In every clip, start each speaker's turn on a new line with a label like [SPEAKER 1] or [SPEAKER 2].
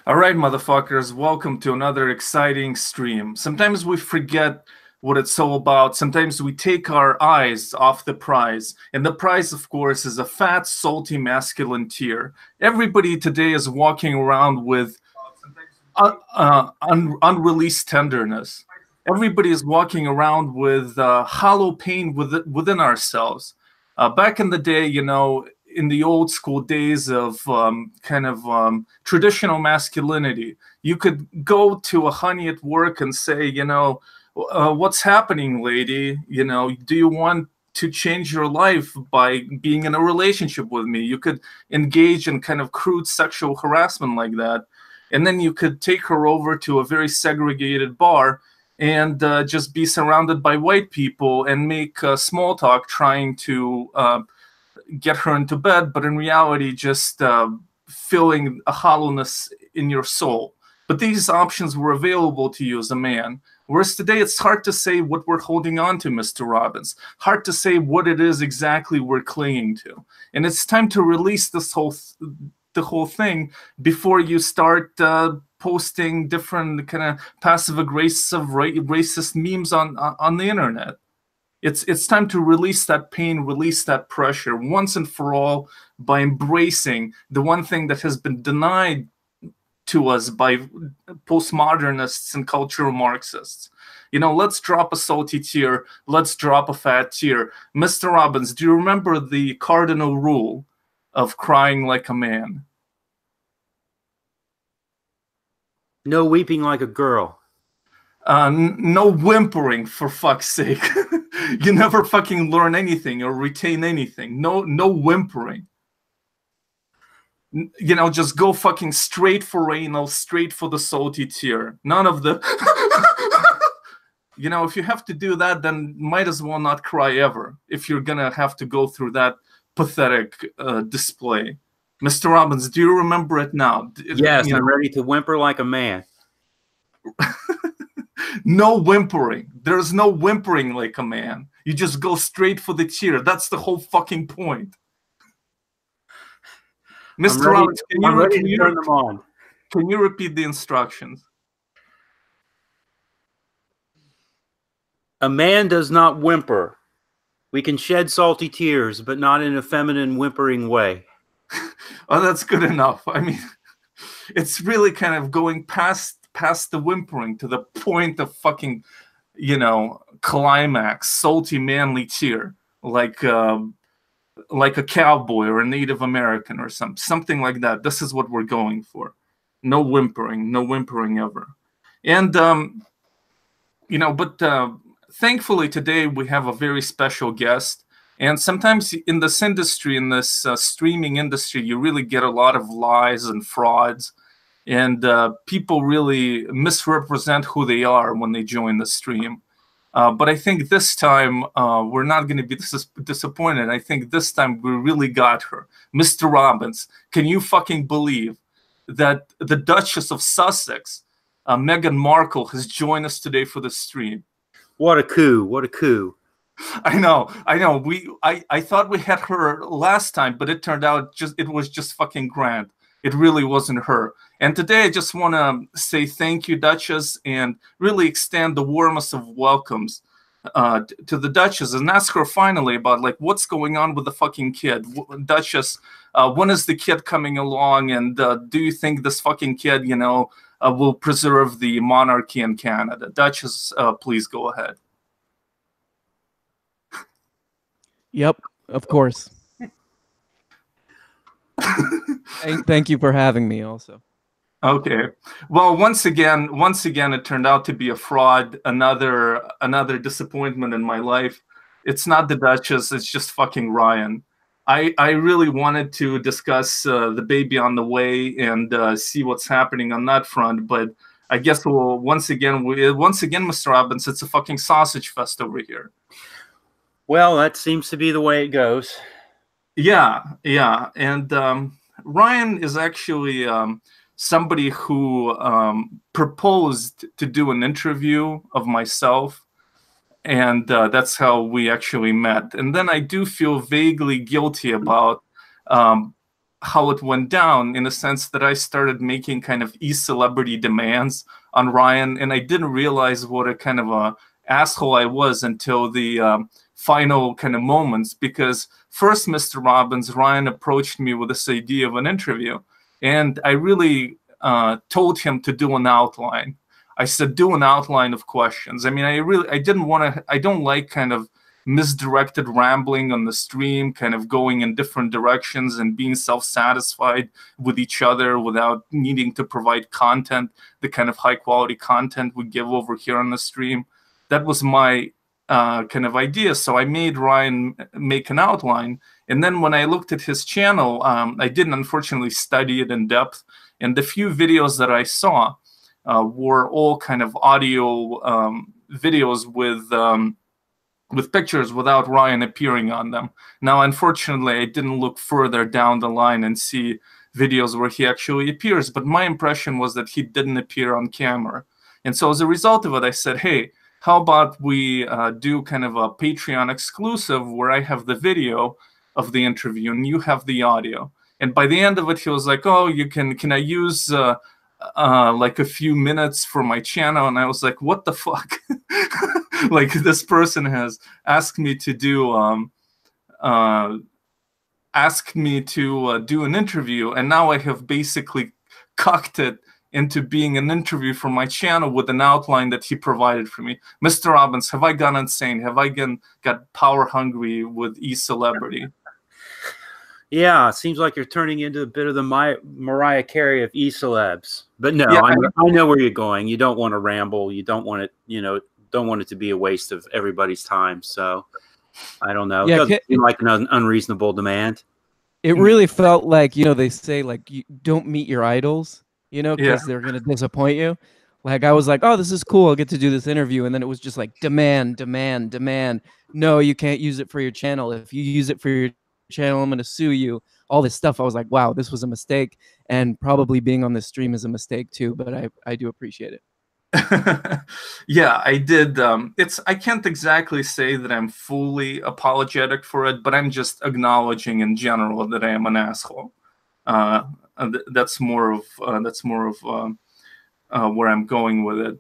[SPEAKER 1] All right, motherfuckers, welcome to another exciting stream. Sometimes we forget what it's all about. Sometimes we take our eyes off the prize. And the prize, of course, is a fat, salty, masculine tear. Everybody today is walking around with unreleased tenderness. Everybody is walking around with hollow pain within ourselves. Back in the day, in the old school days of traditional masculinity, you could go to a honey at work and say, what's happening, lady? Do you want to change your life by being in a relationship with me? You could engage in kind of crude sexual harassment like that. And then you could take her over to a very segregated bar and just be surrounded by white people and make small talk trying to get her into bed, but in reality just filling a hollowness in your soul. But these options were available to you as a man. Whereas today it's hard to say what we're holding on to, Mr. Robbins. Hard to say what it is exactly we're clinging to. And it's time to release the whole thing before you start posting different kind of passive-aggressive racist memes on the internet. It's time to release that pain, release that pressure once and for all by embracing the one thing that has been denied to us by postmodernists and cultural Marxists. Let's drop a salty tear. Let's drop a fat tear. Mr. Robbins, do you remember the cardinal rule of crying like a man?
[SPEAKER 2] No weeping like a girl.
[SPEAKER 1] No whimpering, for fuck's sake. You never fucking learn anything or retain anything. No whimpering. Just go fucking straight for anal, straight for the salty tear. None of the... if you have to do that, then might as well not cry ever, if you're gonna have to go through that pathetic display. Mr. Robbins, do you remember it now?
[SPEAKER 2] Yes, I'm ready to whimper like a man.
[SPEAKER 1] No whimpering. There's no whimpering like a man. You just go straight for the tear. That's the whole fucking point. Mr. Robbins, can you repeat the instructions?
[SPEAKER 2] A man does not whimper. We can shed salty tears, but not in a feminine whimpering way.
[SPEAKER 1] Oh, that's good enough. I mean, it's really kind of going past the whimpering to the point of fucking, climax, salty manly tear, like a cowboy or a Native American or something like that. This is what we're going for. No whimpering ever. And thankfully today we have a very special guest. And sometimes in this industry, in this streaming industry, you really get a lot of lies and frauds. And people really misrepresent who they are when they join the stream. But I think this time we're not going to be disappointed. I think this time we really got her. Mr. Robbins, can you fucking believe that the Duchess of Sussex, Meghan Markle, has joined us today for the stream?
[SPEAKER 2] What a coup. What a coup.
[SPEAKER 1] I know. I thought we had her last time, but it turned out it was just fucking grand. It really wasn't her. And today I just want to say thank you, Duchess, and really extend the warmest of welcomes to the Duchess and ask her finally about what's going on with the fucking kid. Duchess, when is the kid coming along, and do you think this fucking kid, will preserve the monarchy in Canada? Duchess, please go ahead.
[SPEAKER 3] Yep, of course. Thank you for having me also.
[SPEAKER 1] Okay. Well, once again, it turned out to be a fraud. Another disappointment in my life. It's not the Duchess. It's just fucking Ryan. I really wanted to discuss the baby on the way and see what's happening on that front, but I guess once again, Mr. Robbins, it's a fucking sausage fest over here.
[SPEAKER 2] Well, that seems to be the way it goes.
[SPEAKER 1] Yeah. And Ryan is actually somebody who proposed to do an interview of myself, and that's how we actually met. And then I do feel vaguely guilty about how it went down, in the sense that I started making kind of e-celebrity demands on Ryan, and I didn't realize what a kind of a asshole I was until the final kind of moments. Because first, Mr. Robbins, Ryan approached me with this idea of an interview, and I really told him to do an outline. I said, do an outline of questions. I mean, I didn't want to, I don't like kind of misdirected rambling on the stream, kind of going in different directions and being self-satisfied with each other without needing to provide content, the kind of high quality content we give over here on the stream. That was my kind of idea. So I made Ryan make an outline. And then when I looked at his channel, I didn't unfortunately study it in depth. And the few videos that I saw were all kind of audio videos with pictures without Ryan appearing on them. Now, unfortunately, I didn't look further down the line and see videos where he actually appears, but my impression was that he didn't appear on camera. And so as a result of it, I said, hey, how about we do kind of a Patreon exclusive where I have the video of the interview and you have the audio. And by the end of it, he was like, oh, can I use like a few minutes for my channel? And I was like, what the fuck? Like, this person has asked me to do do an interview, and now I have basically cocked it into being an interview for my channel with an outline that he provided for me. Mr. Robbins, have I gone insane? Have I got power hungry with e-celebrity?
[SPEAKER 2] Yeah, it seems like you're turning into a bit of the Mariah Carey of e-celebs. But no,
[SPEAKER 1] Yeah,
[SPEAKER 2] I know where you're going. You don't want to ramble. You don't want it, don't want it to be a waste of everybody's time. So I don't know.
[SPEAKER 3] Yeah,
[SPEAKER 2] it doesn't seem like an unreasonable demand.
[SPEAKER 3] It really felt like, they say, like, you don't meet your idols, because
[SPEAKER 1] Yeah.
[SPEAKER 3] they're going to disappoint you. Like, I was like, oh, this is cool. I'll get to do this interview. And then it was just like, demand, demand, demand. No, you can't use it for your channel. If you use it for your channel, I'm going to sue you. All this stuff. I was like, wow, this was a mistake. And probably being on this stream is a mistake too, but I do appreciate it.
[SPEAKER 1] Yeah, I did. I can't exactly say that I'm fully apologetic for it, but I'm just acknowledging in general that I am an asshole. That's more of where I'm going with it.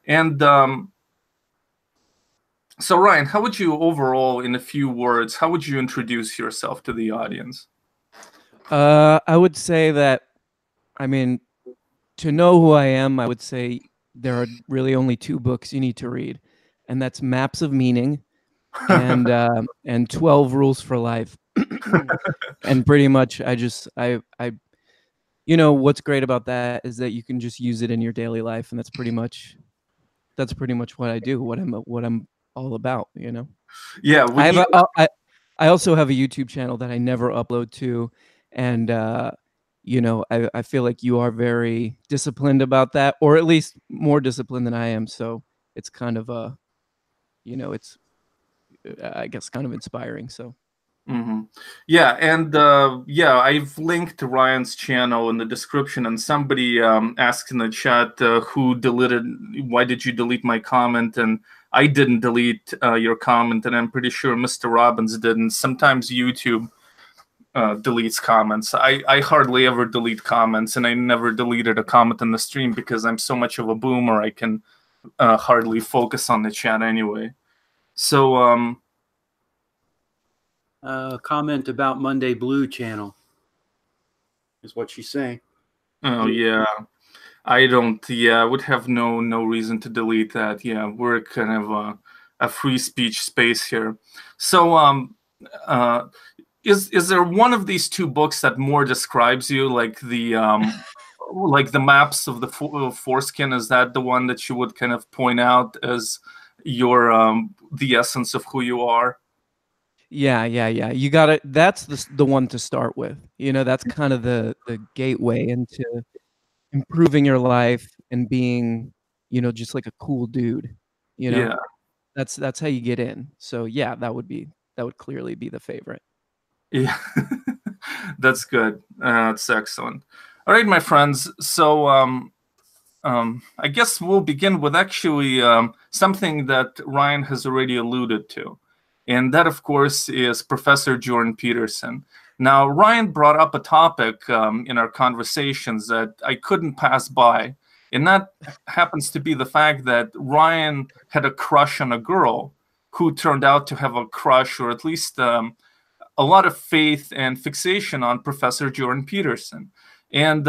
[SPEAKER 1] And so, Ryan, how would you overall, in a few words, how would you introduce yourself to the audience?
[SPEAKER 3] I would say that, I mean, to know who I am, I would say there are really only 2 books you need to read, and that's Maps of Meaning and 12 Rules for Life. And pretty much what's great about that is that you can just use it in your daily life, and that's pretty much what I do, what I'm all about,
[SPEAKER 1] Yeah,
[SPEAKER 3] I also have a YouTube channel that I never upload to, and I feel like you are very disciplined about that, or at least more disciplined than I am. So it's kind of it's I guess kind of inspiring. So.
[SPEAKER 1] Mm-hmm. Yeah, and I've linked to Ryan's channel in the description, and somebody asked in the chat why did you delete my comment? And I didn't delete your comment, and I'm pretty sure Mr. Robbins didn't. Sometimes YouTube deletes comments. I hardly ever delete comments, and I never deleted a comment in the stream because I'm so much of a boomer, I can hardly focus on the chat anyway. So
[SPEAKER 2] Comment about Monday Blue channel is what she's saying.
[SPEAKER 1] Oh yeah, I would have no reason to delete that. Yeah, we're kind of a free speech space here. So is there one of these 2 books that more describes you, like the like the Maps of the Foreskin? Is that the one that you would kind of point out as your the essence of who you are?
[SPEAKER 3] Yeah. You got it. That's the one to start with. That's kind of the gateway into improving your life and being, just like a cool dude.
[SPEAKER 1] Yeah.
[SPEAKER 3] That's how you get in. So yeah, that would clearly be the favorite.
[SPEAKER 1] Yeah, that's good. That's excellent. All right, my friends. So I guess we'll begin with actually something that Ryan has already alluded to. And that, of course, is Professor Jordan Peterson. Now, Ryan brought up a topic in our conversations that I couldn't pass by, and that happens to be the fact that Ryan had a crush on a girl who turned out to have a crush, or at least a lot of faith and fixation on Professor Jordan Peterson. And,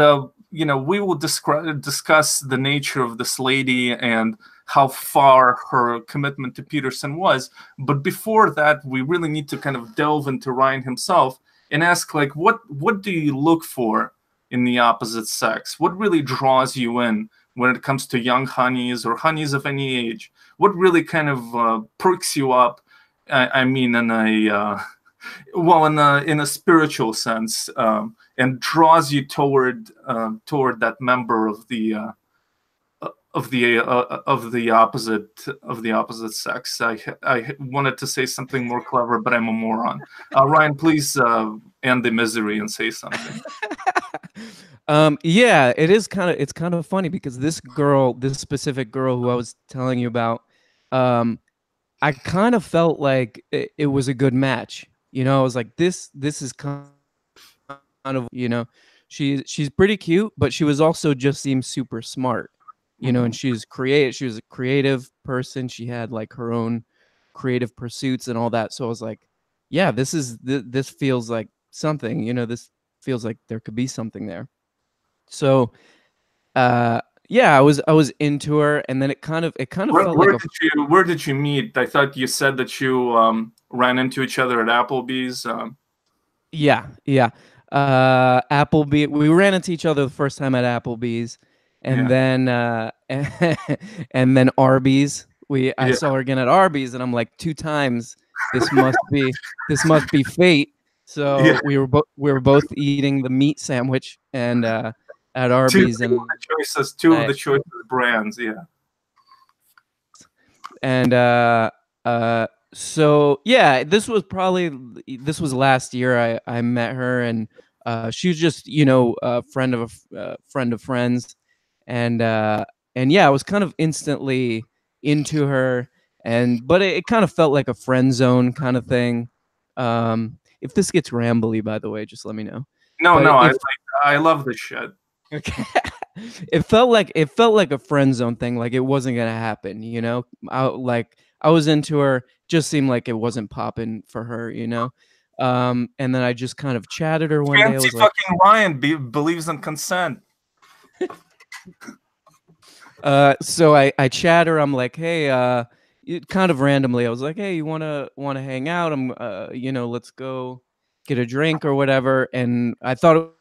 [SPEAKER 1] we will discuss the nature of this lady and how far her commitment to Peterson was. But before that, we really need to kind of delve into Ryan himself and ask, like, what do you look for in the opposite sex? What really draws you in when it comes to young honeys or honeys of any age? What really kind of perks you up? I mean, in a spiritual sense, and draws you toward that member of the opposite sex. I wanted to say something more clever, but I'm a moron. Ryan, please end the misery and say something.
[SPEAKER 3] Yeah, it's kind of funny because this specific girl who I was telling you about, I kind of felt like it was a good match. I was like, this is kind of, she's pretty cute, but she was also just seems super smart. And she was a creative person. She had like her own creative pursuits and all that. So I was like, yeah, this feels like something, this feels like there could be something there. So, yeah, I was into her, and then it kind of felt like
[SPEAKER 1] where did you meet? I thought you said that you ran into each other at Applebee's.
[SPEAKER 3] Yeah. Applebee. We ran into each other the first time at Applebee's. And then and then Arby's. I saw her again at Arby's, and I'm like, 2 times. This must be fate. So we were both eating the meat sandwich and at Arby's,
[SPEAKER 1] two of the choices brands, yeah.
[SPEAKER 3] And so yeah, this was last year. I met her, and she was just a friend of friends. And yeah, I was kind of instantly into her, but it kind of felt like a friend zone kind of thing. If this gets rambly, by the way, just let me know.
[SPEAKER 1] I love this shit.
[SPEAKER 3] Okay. It felt like a friend zone thing, like it wasn't gonna happen. I was into her, just seemed like it wasn't popping for her. And then I just kind of chatted her one day. I was like,
[SPEAKER 1] fucking Ryan believes in consent.
[SPEAKER 3] So I chat her. I'm like, hey, kind of randomly, I was like, hey, you wanna hang out? I'm, let's go get a drink or whatever. And I thought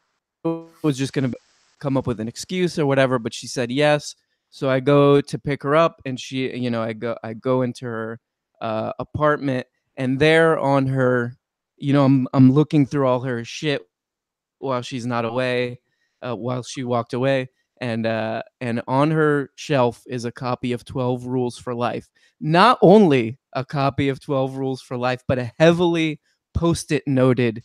[SPEAKER 3] it was just gonna come up with an excuse or whatever, but she said yes. So I go to pick her up, and she, I go into her apartment, and there on her, I'm looking through all her shit while she's not away, while she walked away. And on her shelf is a copy of 12 Rules for Life. Not only a copy of 12 Rules for Life, but a heavily Post-it noted.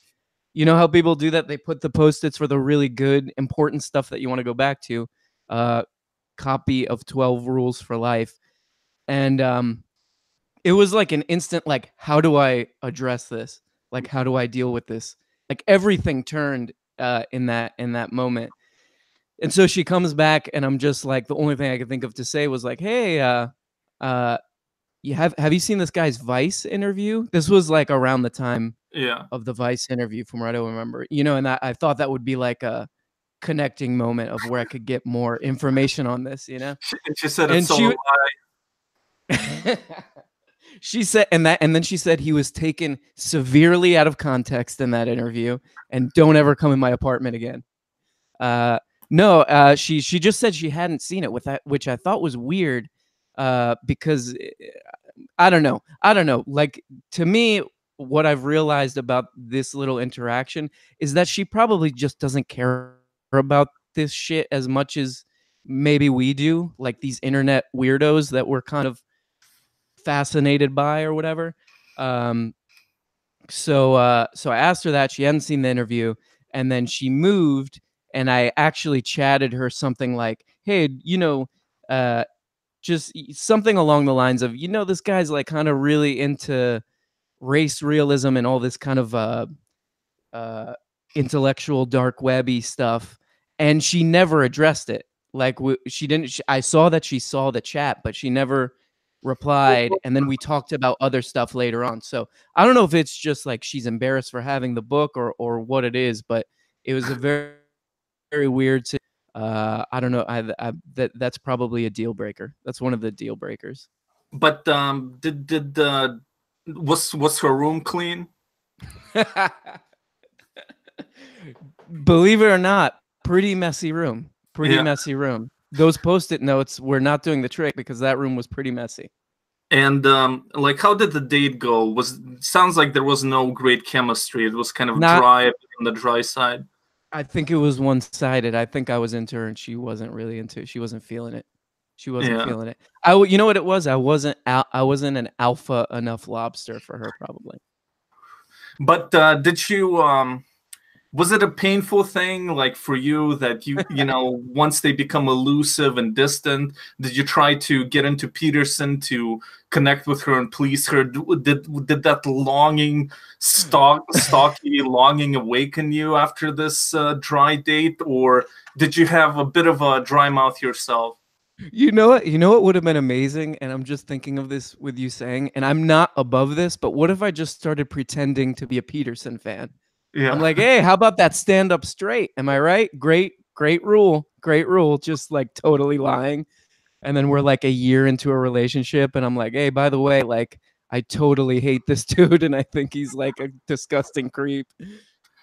[SPEAKER 3] You know how people do that? They put the Post-its for the really good, important stuff that you want to go back to. Copy of 12 Rules for Life. And it was like an instant, like, how do I address this? Like, how do I deal with this? Like, everything turned in that moment. And so she comes back, and I'm just like, the only thing I could think of to say was like, hey, have you seen this guy's Vice interview? This was like around the time of the Vice interview, from what I remember. And I thought that would be like a connecting moment of where I could get more information on this.
[SPEAKER 1] She said it's so lie.
[SPEAKER 3] She said, and then she said he was taken severely out of context in that interview, and don't ever come in my apartment again. No, she just said she hadn't seen it, which I thought was weird, because I don't know. Like, to me, what I've realized about this little interaction is that she probably just doesn't care about this shit as much as maybe we do, like these internet weirdos that we're kind of fascinated by or whatever. So I asked her that. She hadn't seen the interview, and then she moved. And I actually chatted her something like, hey, just something along the lines of, this guy's like kind of really into race realism and all this kind of intellectual dark webby stuff, and she never addressed it. Like she didn't. I saw that she saw the chat, but she never replied. And then we talked about other stuff later on. So I don't know if it's just like she's embarrassed for having the book or what it is, but it was a very very weird. I don't know. That's probably a deal breaker. That's one of the deal breakers.
[SPEAKER 1] But was her room clean?
[SPEAKER 3] Believe it or not, pretty messy room. Pretty messy room. Those Post-it notes were not doing the trick because that room was pretty messy.
[SPEAKER 1] And like, how did the date go? Sounds like there was no great chemistry. It was kind of dry on the dry side.
[SPEAKER 3] I think it was one-sided. I think I was into her and she wasn't really into it. She wasn't feeling it. She wasn't feeling it. You know what it was? I wasn't an alpha enough lobster for her, probably.
[SPEAKER 1] But did you was it a painful thing, like, for you that you know, once they become elusive and distant, did you try to get into Peterson to connect with her and please her? Did that longing, stalky longing awaken you after this dry date, or did you have a bit of a dry mouth yourself?
[SPEAKER 3] You know what? You know what would have been amazing? And I'm just thinking of this with you saying, and I'm not above this, but what if I just started pretending to be a Peterson fan? Yeah. I'm like, hey, how about that stand up straight? Am I right? Great rule. Great rule. Just like totally lying. And then we're like a year into a relationship. And I'm like, hey, by the way, like, I totally hate this dude. And I think he's like a disgusting creep.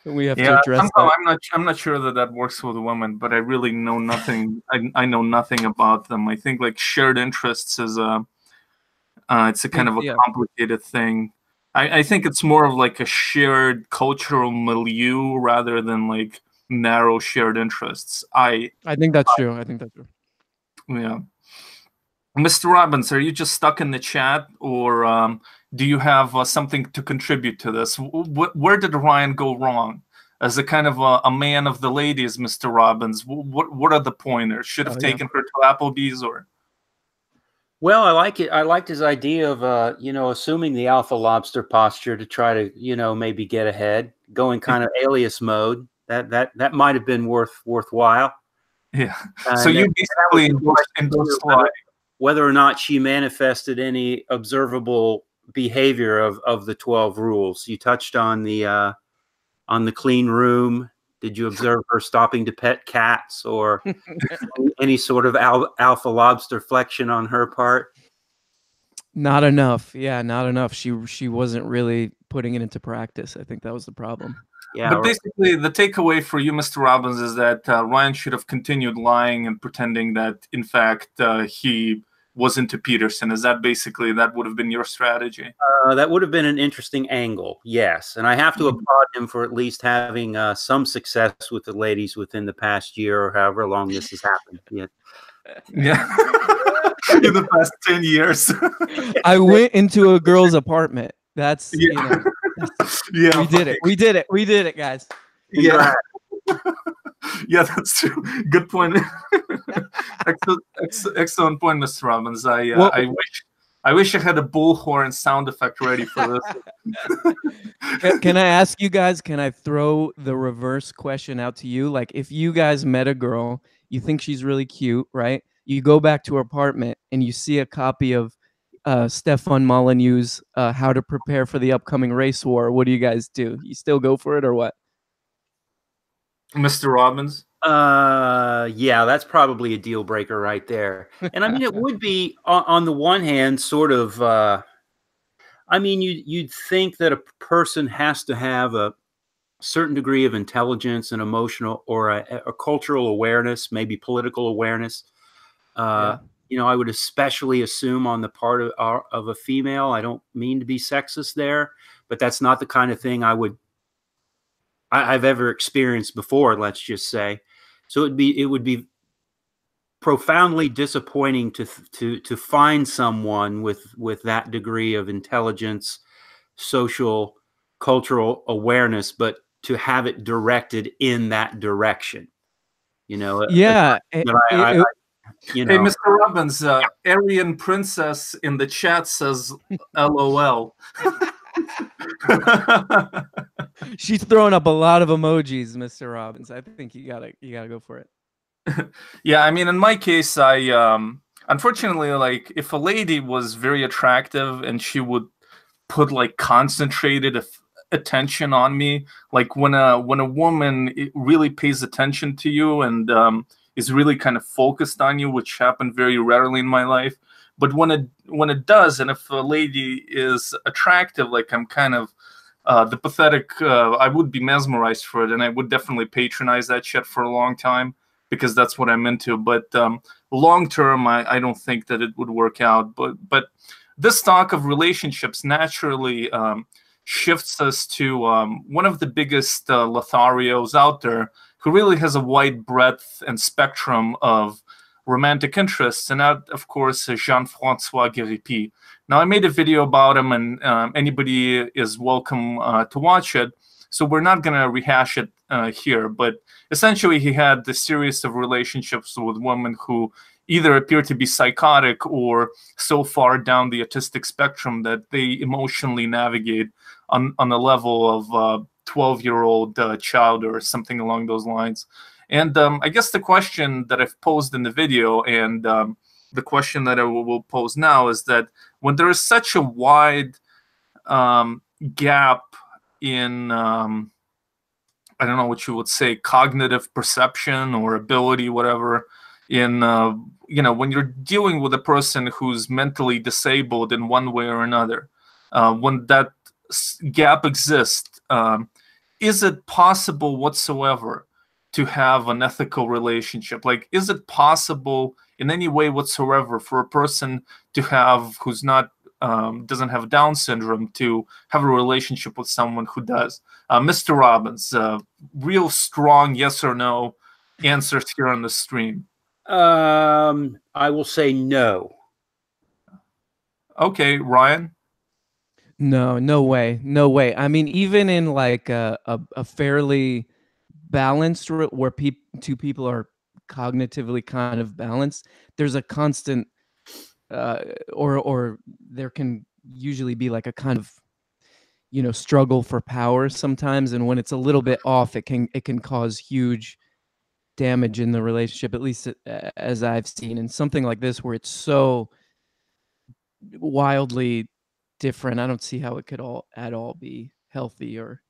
[SPEAKER 3] And we have to address that.
[SPEAKER 1] I'm not sure that works with women, but I really know nothing. I know nothing about them. I think like shared interests is it's a kind of a complicated thing. I think it's more of like a shared cultural milieu rather than like narrow shared interests. I
[SPEAKER 3] think that's true. I think that's true.
[SPEAKER 1] Yeah. Mr. Robbins, are you just stuck in the chat, or do you have something to contribute to this? Where did Ryan go wrong? As a kind of a man of the ladies, Mr. Robbins, what are the pointers? Should have taken her to Applebee's, or?
[SPEAKER 2] Well, I like it. I liked his idea of, assuming the alpha lobster posture to try to, maybe get ahead, going kind of alias mode. That might have been worthwhile.
[SPEAKER 1] Yeah. So you basically endorsed
[SPEAKER 2] whether or not she manifested any observable behavior of the 12 rules. You touched on the clean room. Did you observe her stopping to pet cats or any sort of alpha lobster flexion on her part?
[SPEAKER 3] Not enough. Yeah, not enough. She wasn't really putting it into practice. I think that was the problem.
[SPEAKER 2] Yeah.
[SPEAKER 1] But basically, the takeaway for you, Mr. Robbins, is that Ryan should have continued lying and pretending that, in fact, he was into Peterson. Is that basically, that would have been your strategy?
[SPEAKER 2] That would have been an interesting angle, yes. And I have to applaud him for at least having some success with the ladies within the past year or however long this has happened.
[SPEAKER 1] Yeah. In the past 10 years.
[SPEAKER 3] I went into a girl's apartment. That's,
[SPEAKER 1] yeah,
[SPEAKER 3] we did it, guys.
[SPEAKER 1] Yeah. Yeah, that's true. Good point. Excellent point, Mr. Robbins. I wish I had a bullhorn sound effect ready for this.
[SPEAKER 3] Can I ask you guys? Can I throw the reverse question out to you? Like, if you guys met a girl, you think she's really cute, right? You go back to her apartment and you see a copy of Stefan Molyneux's How to Prepare for the Upcoming Race War. What do you guys do? You still go for it or what?
[SPEAKER 1] Mr. Robbins?
[SPEAKER 2] Yeah, that's probably a deal breaker right there. And I mean, it would be on the one hand, sort of, I mean, you'd think that a person has to have a certain degree of intelligence and emotional or a cultural awareness, maybe political awareness. I would especially assume on the part of a female. I don't mean to be sexist there, but that's not the kind of thing I've ever experienced before, let's just say. So it would be profoundly disappointing to find someone with that degree of intelligence, social, cultural awareness, but to have it directed in that direction.
[SPEAKER 3] Yeah.
[SPEAKER 1] Hey, Mr. Robbins, Aryan Princess in the chat says LOL.
[SPEAKER 3] She's throwing up a lot of emojis, Mr. Robbins. I think you gotta go for it.
[SPEAKER 1] Yeah, I mean, in my case, unfortunately, like, if a lady was very attractive and she would put like concentrated attention on me, like when a woman really pays attention to you and is really kind of focused on you, which happened very rarely in my life. But when it does, and if a lady is attractive, like, I'm kind of the pathetic, I would be mesmerized for it, and I would definitely patronize that shit for a long time, because that's what I'm into. But long term, I don't think that it would work out. But this talk of relationships naturally shifts us to one of the biggest Lotharios out there, who really has a wide breadth and spectrum of romantic interests, and that, of course, is Jean-Francois Guéripi. Now, I made a video about him, and anybody is welcome to watch it. So we're not going to rehash it here, but essentially he had the series of relationships with women who either appear to be psychotic or so far down the autistic spectrum that they emotionally navigate on a level of 12-year-old child or something along those lines. And I guess the question that I've posed in the video, and the question that I will pose now, is that when there is such a wide gap in, I don't know what you would say, cognitive perception or ability, whatever, in, you know, when you're dealing with a person who's mentally disabled in one way or another, when that gap exists, is it possible whatsoever to have an ethical relationship? Like, is it possible in any way whatsoever for a person to have, who's not, doesn't have Down syndrome, to have a relationship with someone who does? Mr. Robbins, real strong yes or no answers here on the stream.
[SPEAKER 2] I will say no.
[SPEAKER 1] Okay, Ryan?
[SPEAKER 3] No, no way. No way. I mean, even in like a fairly balanced where two people are cognitively kind of balanced, there's a constant or there can usually be like a kind of, you know, struggle for power sometimes, and when it's a little bit off, it can cause huge damage in the relationship, at least as I've seen. And something like this where it's so wildly different, I don't see how it could at all be healthy. Or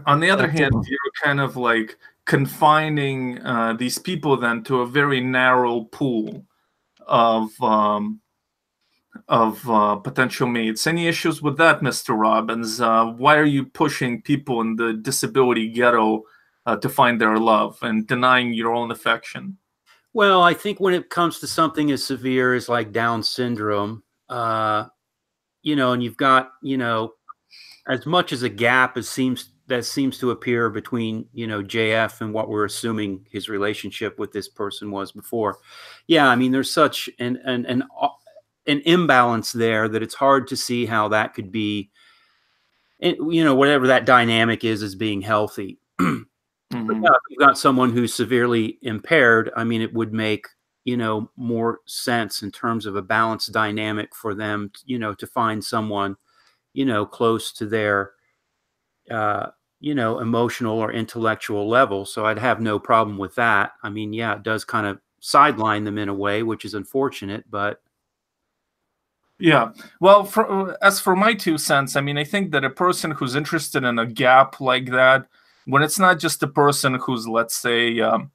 [SPEAKER 1] on the other hand, you're kind of like confining these people then to a very narrow pool of potential mates. Any issues with that, Mr. Robbins? Why are you pushing people in the disability ghetto to find their love and denying your own affection?
[SPEAKER 2] Well, I think when it comes to something as severe as like Down syndrome, you know, and you've got, you know, as much as a gap as seems to appear between, you know, JF and what we're assuming his relationship with this person was before. Yeah, I mean, there's such an imbalance there that it's hard to see how that could be, you know, whatever that dynamic is, as being healthy. But yeah, if you've got someone who's severely impaired, I mean, it would make, you know, more sense in terms of a balanced dynamic for them, you know, to find someone, you know, close to their, you know, emotional or intellectual level. So I'd have no problem with that. I mean, yeah, it does kind of sideline them in a way, which is unfortunate, but.
[SPEAKER 1] Yeah. Well, as for my 2 cents, I mean, I think that a person who's interested in a gap like that, when it's not just a person who's, let's say, has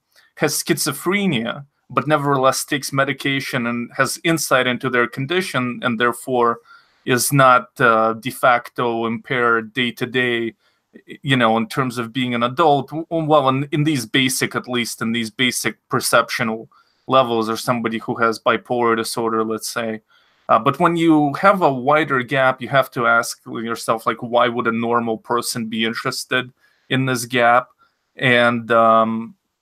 [SPEAKER 1] schizophrenia, but nevertheless takes medication and has insight into their condition, and therefore is not de facto impaired day to day, you know, in terms of being an adult. Well, in these basic, at least in these basic perceptional levels, or somebody who has bipolar disorder, let's say. But when you have a wider gap, you have to ask yourself, like, why would a normal person be interested in this gap? And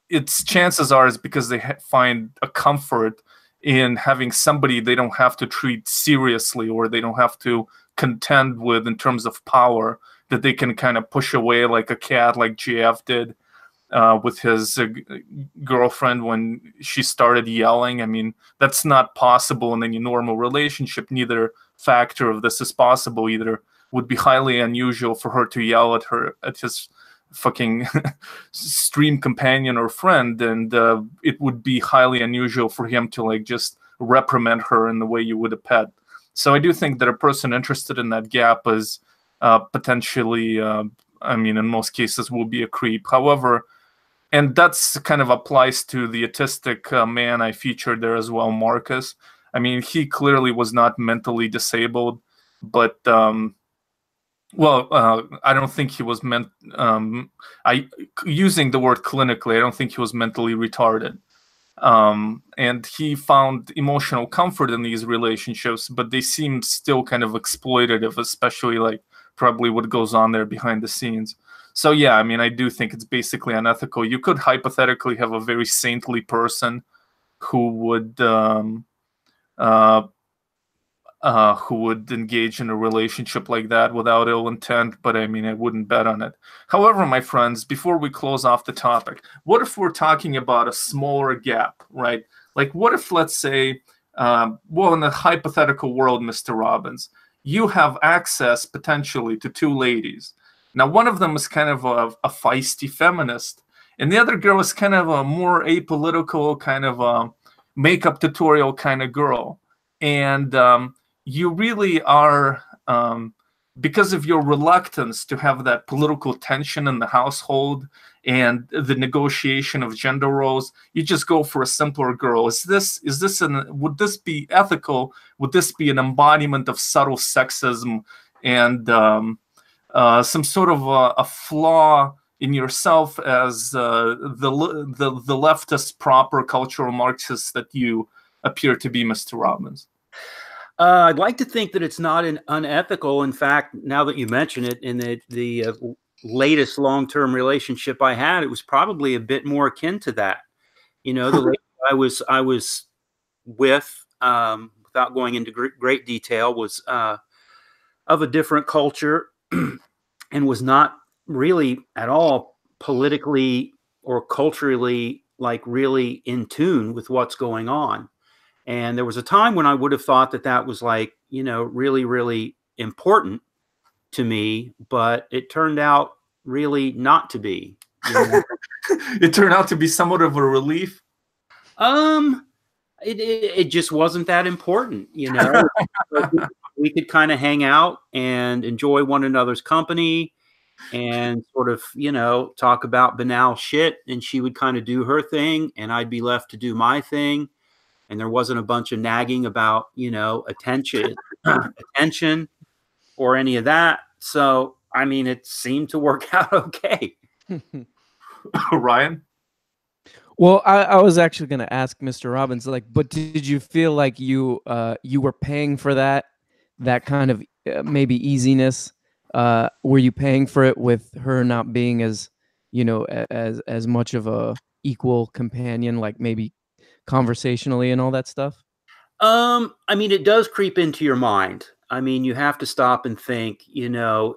[SPEAKER 1] its chances are is because they find a comfort in having somebody they don't have to treat seriously, or they don't have to contend with in terms of power, that they can kind of push away like a cat, like JF did with his girlfriend when she started yelling. I mean, that's not possible in any normal relationship. Neither factor of this is possible, either would be highly unusual for her to yell at his fucking stream companion or friend, and it would be highly unusual for him to like just reprimand her in the way you would a pet. So I do think that a person interested in that gap is potentially, I mean, in most cases, will be a creep. However, and that's kind of applies to the autistic man I featured there as well, Marcus. I mean, he clearly was not mentally disabled, but well, I don't think he was using the word clinically, I don't think he was mentally retarded. And he found emotional comfort in these relationships, but they seem still kind of exploitative, especially like probably what goes on there behind the scenes. So yeah, I mean, I do think it's basically unethical. You could hypothetically have a very saintly person who would engage in a relationship like that without ill intent, but I mean, I wouldn't bet on it. However, my friends, before we close off the topic, what if we're talking about a smaller gap, right? Like, what if, let's say, well, in the hypothetical world, Mr. Robbins, you have access potentially to two ladies. Now, one of them is kind of a feisty feminist, and the other girl is kind of a more apolitical, kind of a makeup tutorial kind of girl. And you really are, because of your reluctance to have that political tension in the household and the negotiation of gender roles, you just go for a simpler girl. Would this be ethical? Would this be an embodiment of subtle sexism and some sort of a flaw in yourself as the leftist proper cultural Marxist that you appear to be, Mr. Robbins?
[SPEAKER 2] I'd like to think that it's not unethical. In fact, now that you mention it, in the latest long-term relationship I had, it was probably a bit more akin to that. You know, the lady I was with, without going into great detail, was of a different culture and was not really at all politically or culturally like really in tune with what's going on. And there was a time when I would have thought that that was like, you know, really, really important to me, but it turned out really not to be. You know?
[SPEAKER 1] It turned out to be somewhat of a relief.
[SPEAKER 2] It just wasn't that important, you know. We could kind of hang out and enjoy one another's company and sort of, you know, talk about banal shit, and she would kind of do her thing and I'd be left to do my thing. And there wasn't a bunch of nagging about, you know, attention or any of that. So, I mean, it seemed to work out okay.
[SPEAKER 1] Ryan?
[SPEAKER 3] Well, I was actually going to ask Mr. Robbins, like, but did you feel like you were paying for that kind of maybe easiness? Were you paying for it with her not being as, you know, as much of a equal companion, like maybe conversationally and all that stuff?
[SPEAKER 2] I mean, it does creep into your mind. I mean, you have to stop and think, you know,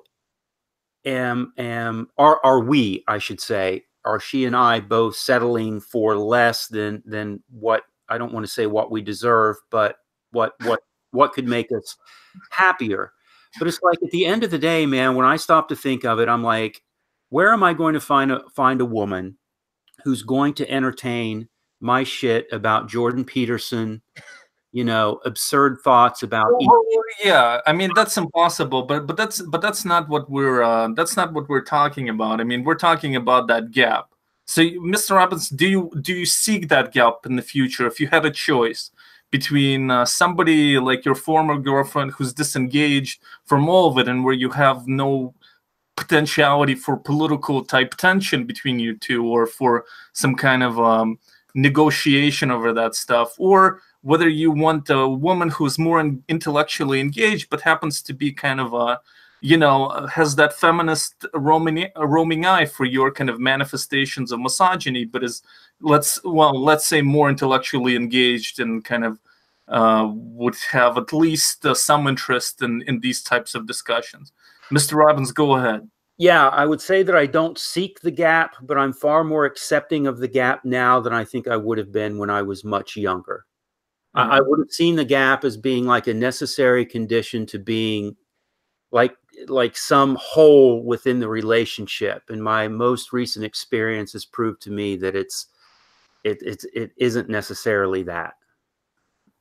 [SPEAKER 2] are we, I should say, are she and I both settling for less than what, I don't want to say what we deserve, but what could make us happier? But it's like at the end of the day, man, when I stop to think of it, I'm like, where am I going to find a woman who's going to entertain my shit about Jordan Peterson, you know, absurd thoughts about.
[SPEAKER 1] Well, yeah, I mean that's impossible. But that's not what we're talking about. I mean, we're talking about that gap. So, Mr. Robbins, do you seek that gap in the future if you had a choice between somebody like your former girlfriend who's disengaged from all of it and where you have no potentiality for political type tension between you two, or for some kind of negotiation over that stuff, or whether you want a woman who's more intellectually engaged but happens to be kind of a, you know, has that feminist roaming eye for your kind of manifestations of misogyny, but is let's say more intellectually engaged and kind of would have at least some interest in these types of discussions. Mr. Robbins, go ahead.
[SPEAKER 2] Yeah, I would say that I don't seek the gap, but I'm far more accepting of the gap now than I think I would have been when I was much younger. I would have seen the gap as being like a necessary condition to being like like some hole within the relationship. And my most recent experience has proved to me that it isn't necessarily that.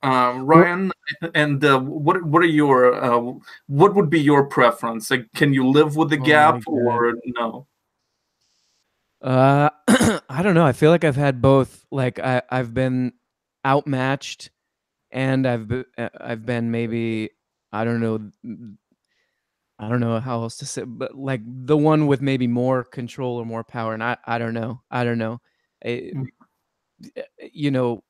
[SPEAKER 1] Ryan, and what are your what would be your preference? Like, can you live with the gap or no?
[SPEAKER 3] I don't know. I feel like I've had both. Like I've been outmatched, and I've been maybe, I don't know how else to say, but like the one with maybe more control or more power. And I don't know. You know,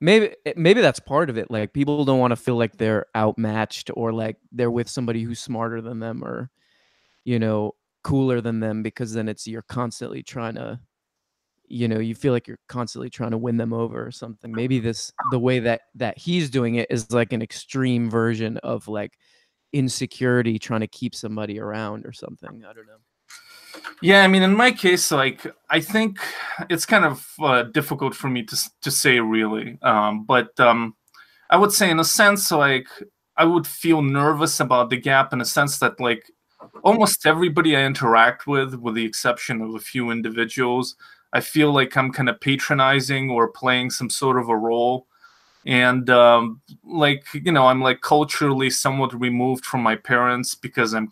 [SPEAKER 3] maybe that's part of it. Like people don't want to feel like they're outmatched, or like they're with somebody who's smarter than them, or cooler than them, because then you're constantly trying to, you feel like you're constantly trying to win them over or something. Maybe the way that he's doing it is like an extreme version of like insecurity trying to keep somebody around or something. I don't know.
[SPEAKER 1] Yeah, I mean, in my case, like, I think it's kind of difficult for me to say really, but I would say in a sense, like, I would feel nervous about the gap in a sense that, like, almost everybody I interact with the exception of a few individuals, I feel like I'm kind of patronizing or playing some sort of a role. And like, I'm like culturally somewhat removed from my parents because I'm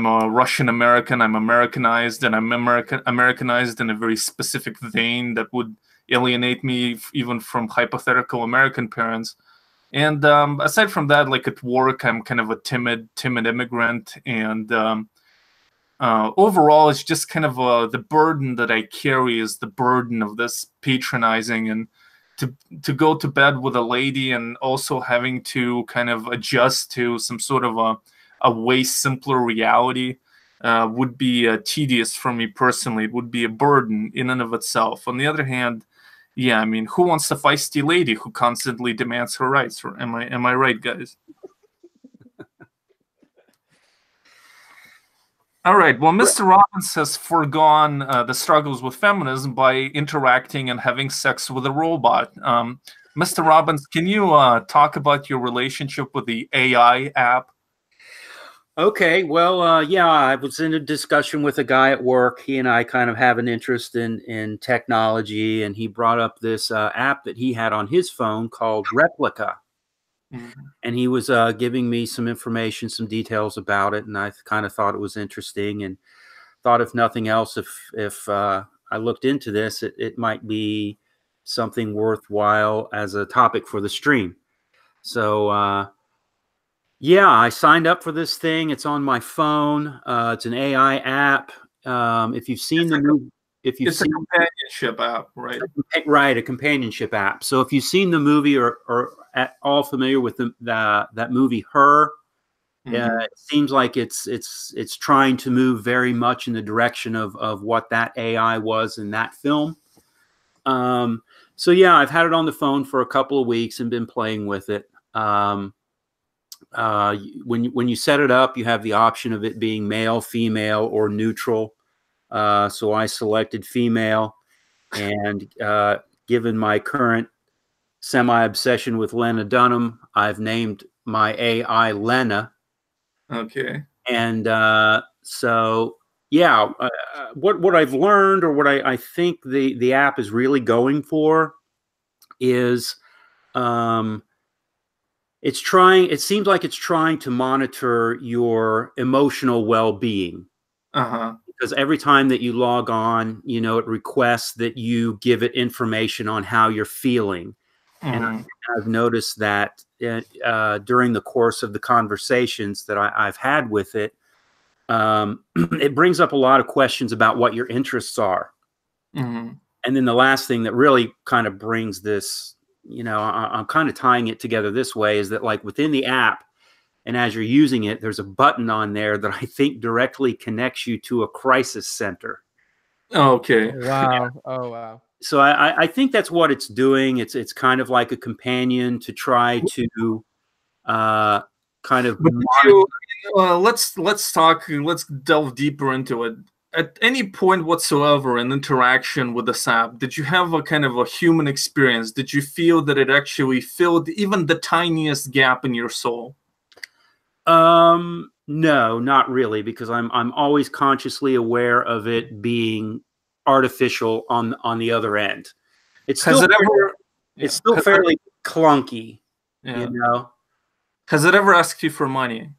[SPEAKER 1] a Russian American. I'm Americanized, and I'm Americanized in a very specific vein that would alienate me even from hypothetical American parents. And aside from that, like at work, I'm kind of a timid immigrant, and overall, it's just kind of the burden that I carry is the burden of this patronizing, and to go to bed with a lady and also having to kind of adjust to some sort of a way simpler reality would be tedious for me personally. It would be a burden in and of itself. On the other hand, yeah, I mean, who wants a feisty lady who constantly demands her rights? Am I right, guys? All right. Well, Mr. Robbins has foregone the struggles with feminism by interacting and having sex with a robot. Mr. Robbins, can you talk about your relationship with the AI app?
[SPEAKER 2] Okay, well, yeah, I was in a discussion with a guy at work. He and I kind of have an interest in technology, and he brought up this app that he had on his phone called Replica. Mm-hmm. And he was giving me some information, some details about it, and I kind of thought it was interesting, and thought if nothing else, if I looked into this, it might be something worthwhile as a topic for the stream. So yeah, I signed up for this thing. It's on my phone. It's an AI app. If you've seen the movie,
[SPEAKER 1] it's a companionship app, right?
[SPEAKER 2] Right, a companionship app. So if you've seen the movie or at all familiar with that movie, Her, mm-hmm. It seems like it's trying to move very much in the direction of what that AI was in that film. So yeah, I've had it on the phone for a couple of weeks and been playing with it. When you set it up, you have the option of it being male, female, or neutral. So I selected female, and given my current semi-obsession with Lena Dunham, I've named my AI Lena.
[SPEAKER 1] Okay.
[SPEAKER 2] And so, yeah, what I've learned, or what I think the app is really going for is it seems like it's trying to monitor your emotional well-being.
[SPEAKER 1] Uh-huh.
[SPEAKER 2] Because every time that you log on, it requests that you give it information on how you're feeling. Mm-hmm. And I've noticed that during the course of the conversations that I've had with it, it brings up a lot of questions about what your interests are. Mm-hmm. And then the last thing that really kind of brings this, I'm kind of tying it together this way, is that like within the app, and as you're using it, there's a button on there that I think directly connects you to a crisis center.
[SPEAKER 1] Okay.
[SPEAKER 3] Wow. Yeah. Oh, wow.
[SPEAKER 2] So I think that's what it's doing. It's kind of like a companion to try to kind of.
[SPEAKER 1] Let's delve deeper into it. At any point whatsoever in interaction with this app, did you have a kind of a human experience? Did you feel that it actually filled even the tiniest gap in your soul?
[SPEAKER 2] No, not really, because I'm always consciously aware of it being artificial on the other end. It's
[SPEAKER 1] Has
[SPEAKER 2] still
[SPEAKER 1] it ever?
[SPEAKER 2] it's
[SPEAKER 1] Yeah.
[SPEAKER 2] still fairly clunky,
[SPEAKER 1] Yeah.
[SPEAKER 2] you know.
[SPEAKER 1] Has it ever asked you for money?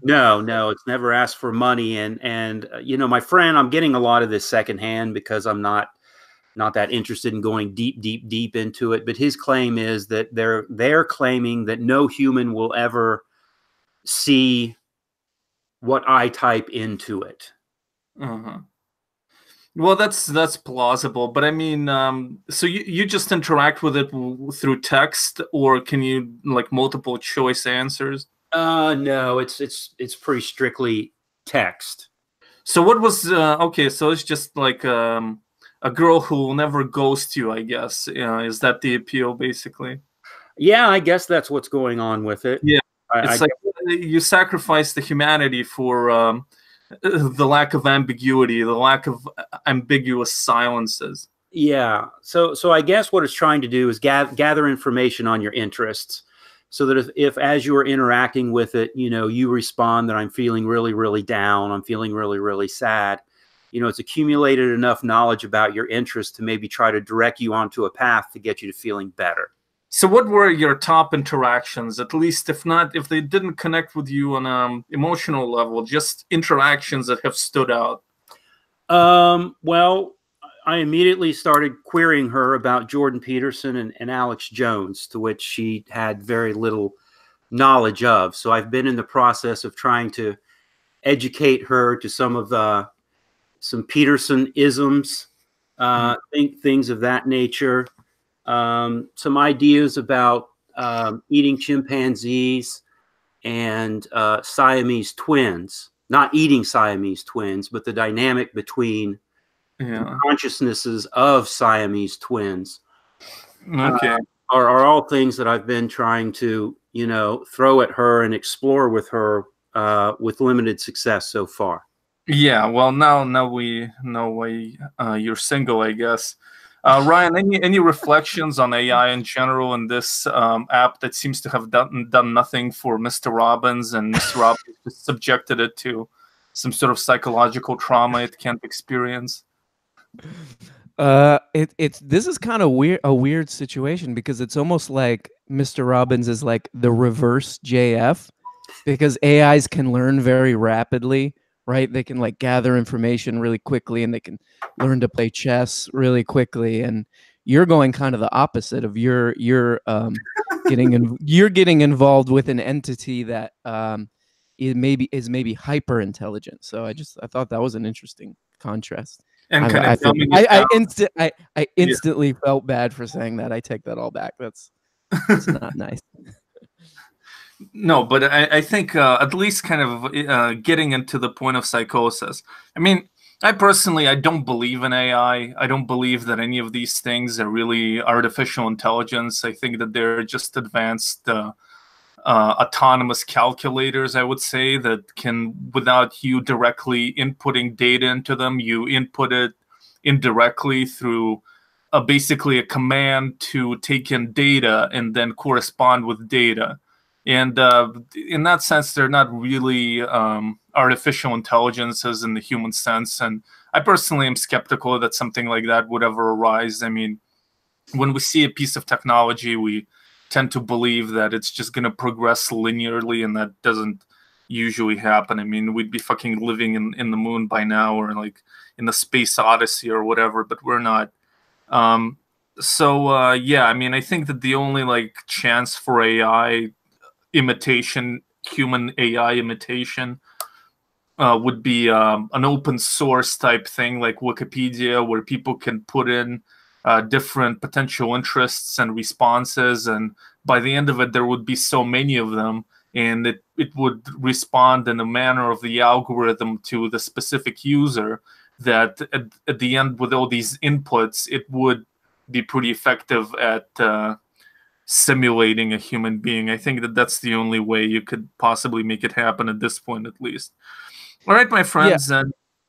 [SPEAKER 2] No, no, it's never asked for money, and you know, my friend, I'm getting a lot of this secondhand because I'm not that interested in going deep into it. But his claim is that they're claiming that no human will ever see what I type into it.
[SPEAKER 1] Uh-huh. Well, that's plausible, but I mean, so you just interact with it through text, or can you like multiple choice answers?
[SPEAKER 2] No, it's pretty strictly text.
[SPEAKER 1] So what was okay? So it's just like a girl who will never ghost you, I guess. Is that the appeal, basically?
[SPEAKER 2] Yeah, I guess that's what's going on with it.
[SPEAKER 1] Yeah,
[SPEAKER 2] I
[SPEAKER 1] it's like you sacrifice the humanity for the lack of ambiguity, the lack of ambiguous silences.
[SPEAKER 2] Yeah. So I guess what it's trying to do is gather information on your interests, so that if as you are interacting with it, you know, you respond that I'm feeling really, really down, I'm feeling really, really sad. You know, it's accumulated enough knowledge about your interests to maybe try to direct you onto a path to get you to feeling better.
[SPEAKER 1] So what were your top interactions, at least if not, if they didn't connect with you on an emotional level, just interactions that have stood out?
[SPEAKER 2] Well, I immediately started querying her about Jordan Peterson and Alex Jones, to which she had very little knowledge of. So I've been in the process of trying to educate her to some Peterson isms, things of that nature, some ideas about eating chimpanzees and Siamese twins. Not eating Siamese twins, but the dynamic between
[SPEAKER 1] Yeah.
[SPEAKER 2] consciousnesses of Siamese twins
[SPEAKER 1] Okay.
[SPEAKER 2] are all things that I've been trying to, you know, throw at her and explore with her with limited success so far.
[SPEAKER 1] Yeah. Well, now we know why you're single, I guess. Ryan, any reflections on AI in general in this app that seems to have done nothing for Mr. Robbins, and Mr. Robbins just subjected it to some sort of psychological trauma it can't experience?
[SPEAKER 3] It's this is kind of a weird situation, because it's almost like Mr. Robbins is like the reverse JF, because AIs can learn very rapidly, right? They can like gather information really quickly, and they can learn to play chess really quickly. And you're going kind of the opposite of you're getting involved with an entity that is maybe hyper intelligent. So I thought that was an interesting contrast.
[SPEAKER 1] And kind
[SPEAKER 3] I
[SPEAKER 1] of
[SPEAKER 3] feel
[SPEAKER 1] dumbing it down.
[SPEAKER 3] I instantly felt bad for saying that. I take that all back. That's not nice.
[SPEAKER 1] No, but I think at least kind of getting into the point of psychosis. I mean, I personally, I don't believe in AI. I don't believe that any of these things are really artificial intelligence. I think that they're just advanced autonomous calculators, I would say, that can, without you directly inputting data into them, you input it indirectly through basically a command to take in data and then correspond with data. And in that sense, they're not really artificial intelligences in the human sense. And I personally am skeptical that something like that would ever arise. I mean, when we see a piece of technology, we tend to believe that it's just going to progress linearly, and that doesn't usually happen. I mean, we'd be fucking living in the moon by now, or like in the space odyssey or whatever, but we're not. Yeah, I mean, I think that the only like chance for AI imitation, human AI imitation, would be an open source type thing like Wikipedia, where people can put in different potential interests and responses, and by the end of it, there would be so many of them, and it would respond in a manner of the algorithm to the specific user, that at the end, with all these inputs, it would be pretty effective at simulating a human being. I think that that's the only way you could possibly make it happen at this point, at least. All right, my friends.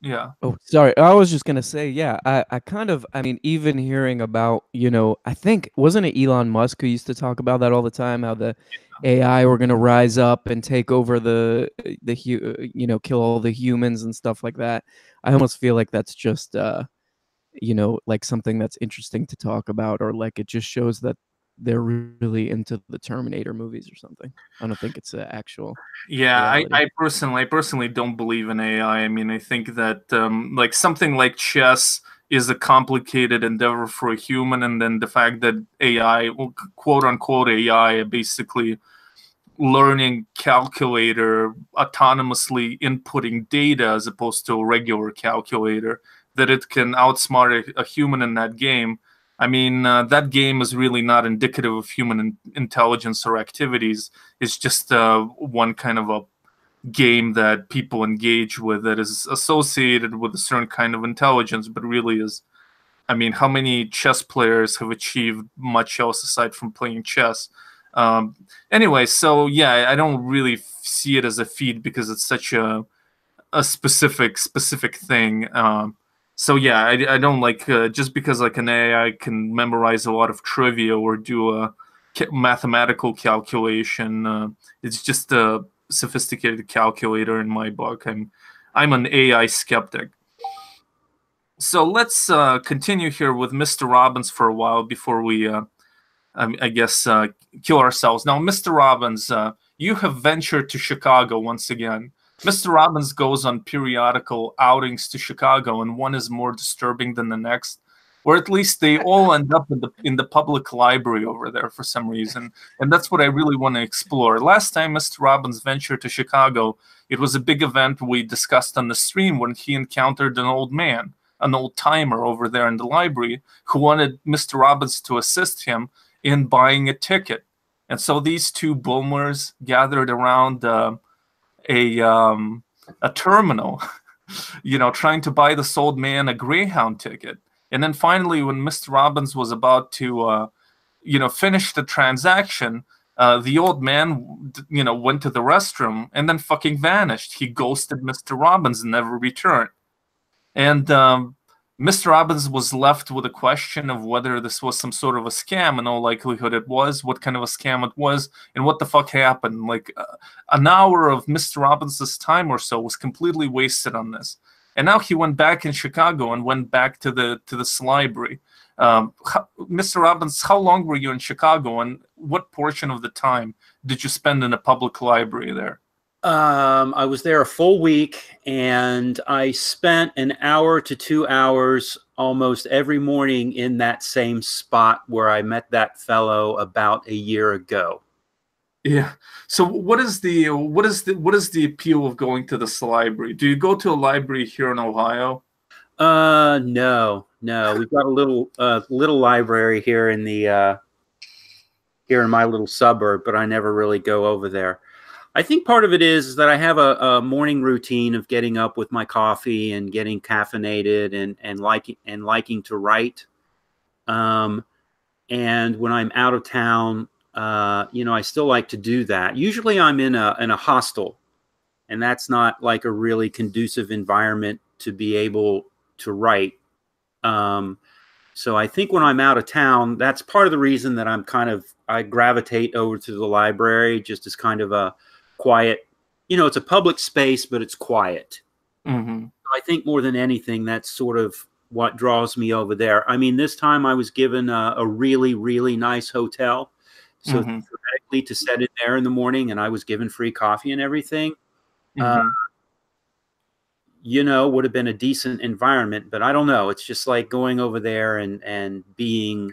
[SPEAKER 1] Yeah.
[SPEAKER 3] Oh, sorry. I was just gonna say, yeah, I kind of, I mean, even hearing about, I think, wasn't it Elon Musk who used to talk about that all the time, how the AI were gonna rise up and take over kill all the humans and stuff like that. I almost feel like that's just, like something that's interesting to talk about, or like it just shows that they're really into the Terminator movies or something. I don't think it's an actual
[SPEAKER 1] Yeah,
[SPEAKER 3] reality.
[SPEAKER 1] I personally don't believe in AI. I mean, I think that like something like chess is a complicated endeavor for a human, and then the fact that AI, well, quote unquote AI, a basically learning calculator autonomously inputting data as opposed to a regular calculator, that it can outsmart a human in that game. I mean, that game is really not indicative of human intelligence or activities. It's just one kind of a game that people engage with that is associated with a certain kind of intelligence, but really is, I mean, how many chess players have achieved much else aside from playing chess? Anyway, so yeah, I don't really see it as a feat because it's such a specific thing. So yeah, I don't like just because like an AI can memorize a lot of trivia or do a mathematical calculation. It's just a sophisticated calculator in my book. I'm an AI skeptic. So let's continue here with Mr. Robbins for a while before we, I guess, kill ourselves. Now, Mr. Robbins, you have ventured to Chicago once again. Mr. Robbins goes on periodical outings to Chicago, and one is more disturbing than the next, or at least they all end up in the public library over there for some reason, and that's what I really want to explore. Last time Mr. Robbins ventured to Chicago, it was a big event we discussed on the stream when he encountered an old man, an old timer over there in the library, who wanted Mr. Robbins to assist him in buying a ticket. And so these two boomers gathered around a terminal, trying to buy this old man a Greyhound ticket. And then finally, when Mr. Robbins was about to, finish the transaction, the old man, went to the restroom and then fucking vanished. He ghosted Mr. Robbins and never returned. And Mr. Robbins was left with a question of whether this was some sort of a scam. In all likelihood, it was. What kind of a scam it was, and what the fuck happened? Like an hour of Mr. Robbins' time or so was completely wasted on this. And now he went back in Chicago and went back to this library. Mr. Robbins, how long were you in Chicago, and what portion of the time did you spend in a public library there?
[SPEAKER 2] I was there a full week, and I spent an hour to 2 hours almost every morning in that same spot where I met that fellow about a year ago.
[SPEAKER 1] Yeah. So what is the appeal of going to this library? Do you go to a library here in Ohio?
[SPEAKER 2] No. We've got a little library here in the here in my little suburb, but I never really go over there. I think part of it is that I have a morning routine of getting up with my coffee and getting caffeinated and liking to write. And when I'm out of town, I still like to do that. Usually I'm in a hostel, and that's not like a really conducive environment to be able to write. So I think when I'm out of town, that's part of the reason that I gravitate over to the library, just as kind of a quiet, it's a public space, but it's quiet.
[SPEAKER 1] Mm-hmm.
[SPEAKER 2] I think more than anything, that's sort of what draws me over there. I mean, this time I was given a really, really nice hotel. So theoretically to set in there in the morning, and I was given free coffee and everything, would have been a decent environment, but I don't know. It's just like going over there and being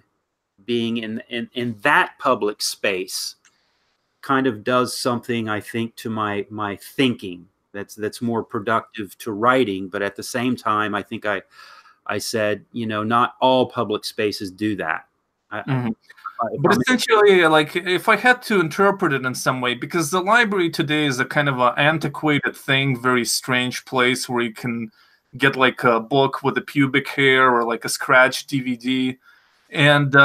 [SPEAKER 2] in that public space kind of does something, I think, to my thinking that's more productive to writing. But at the same time, I think I said, not all public spaces do that.
[SPEAKER 1] But essentially, like, if I had to interpret it in some way, because the library today is a kind of an antiquated thing, very strange place where you can get like a book with a pubic hair or like a scratched DVD. And,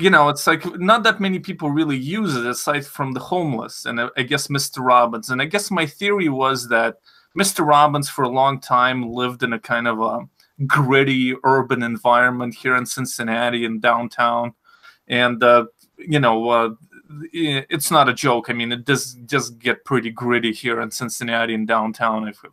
[SPEAKER 1] it's like not that many people really use it aside from the homeless and I guess Mr. Robbins. And I guess my theory was that Mr. Robbins for a long time lived in a kind of a gritty urban environment here in Cincinnati and downtown, and it's not a joke. I mean, it does just get pretty gritty here in Cincinnati and downtown. If you've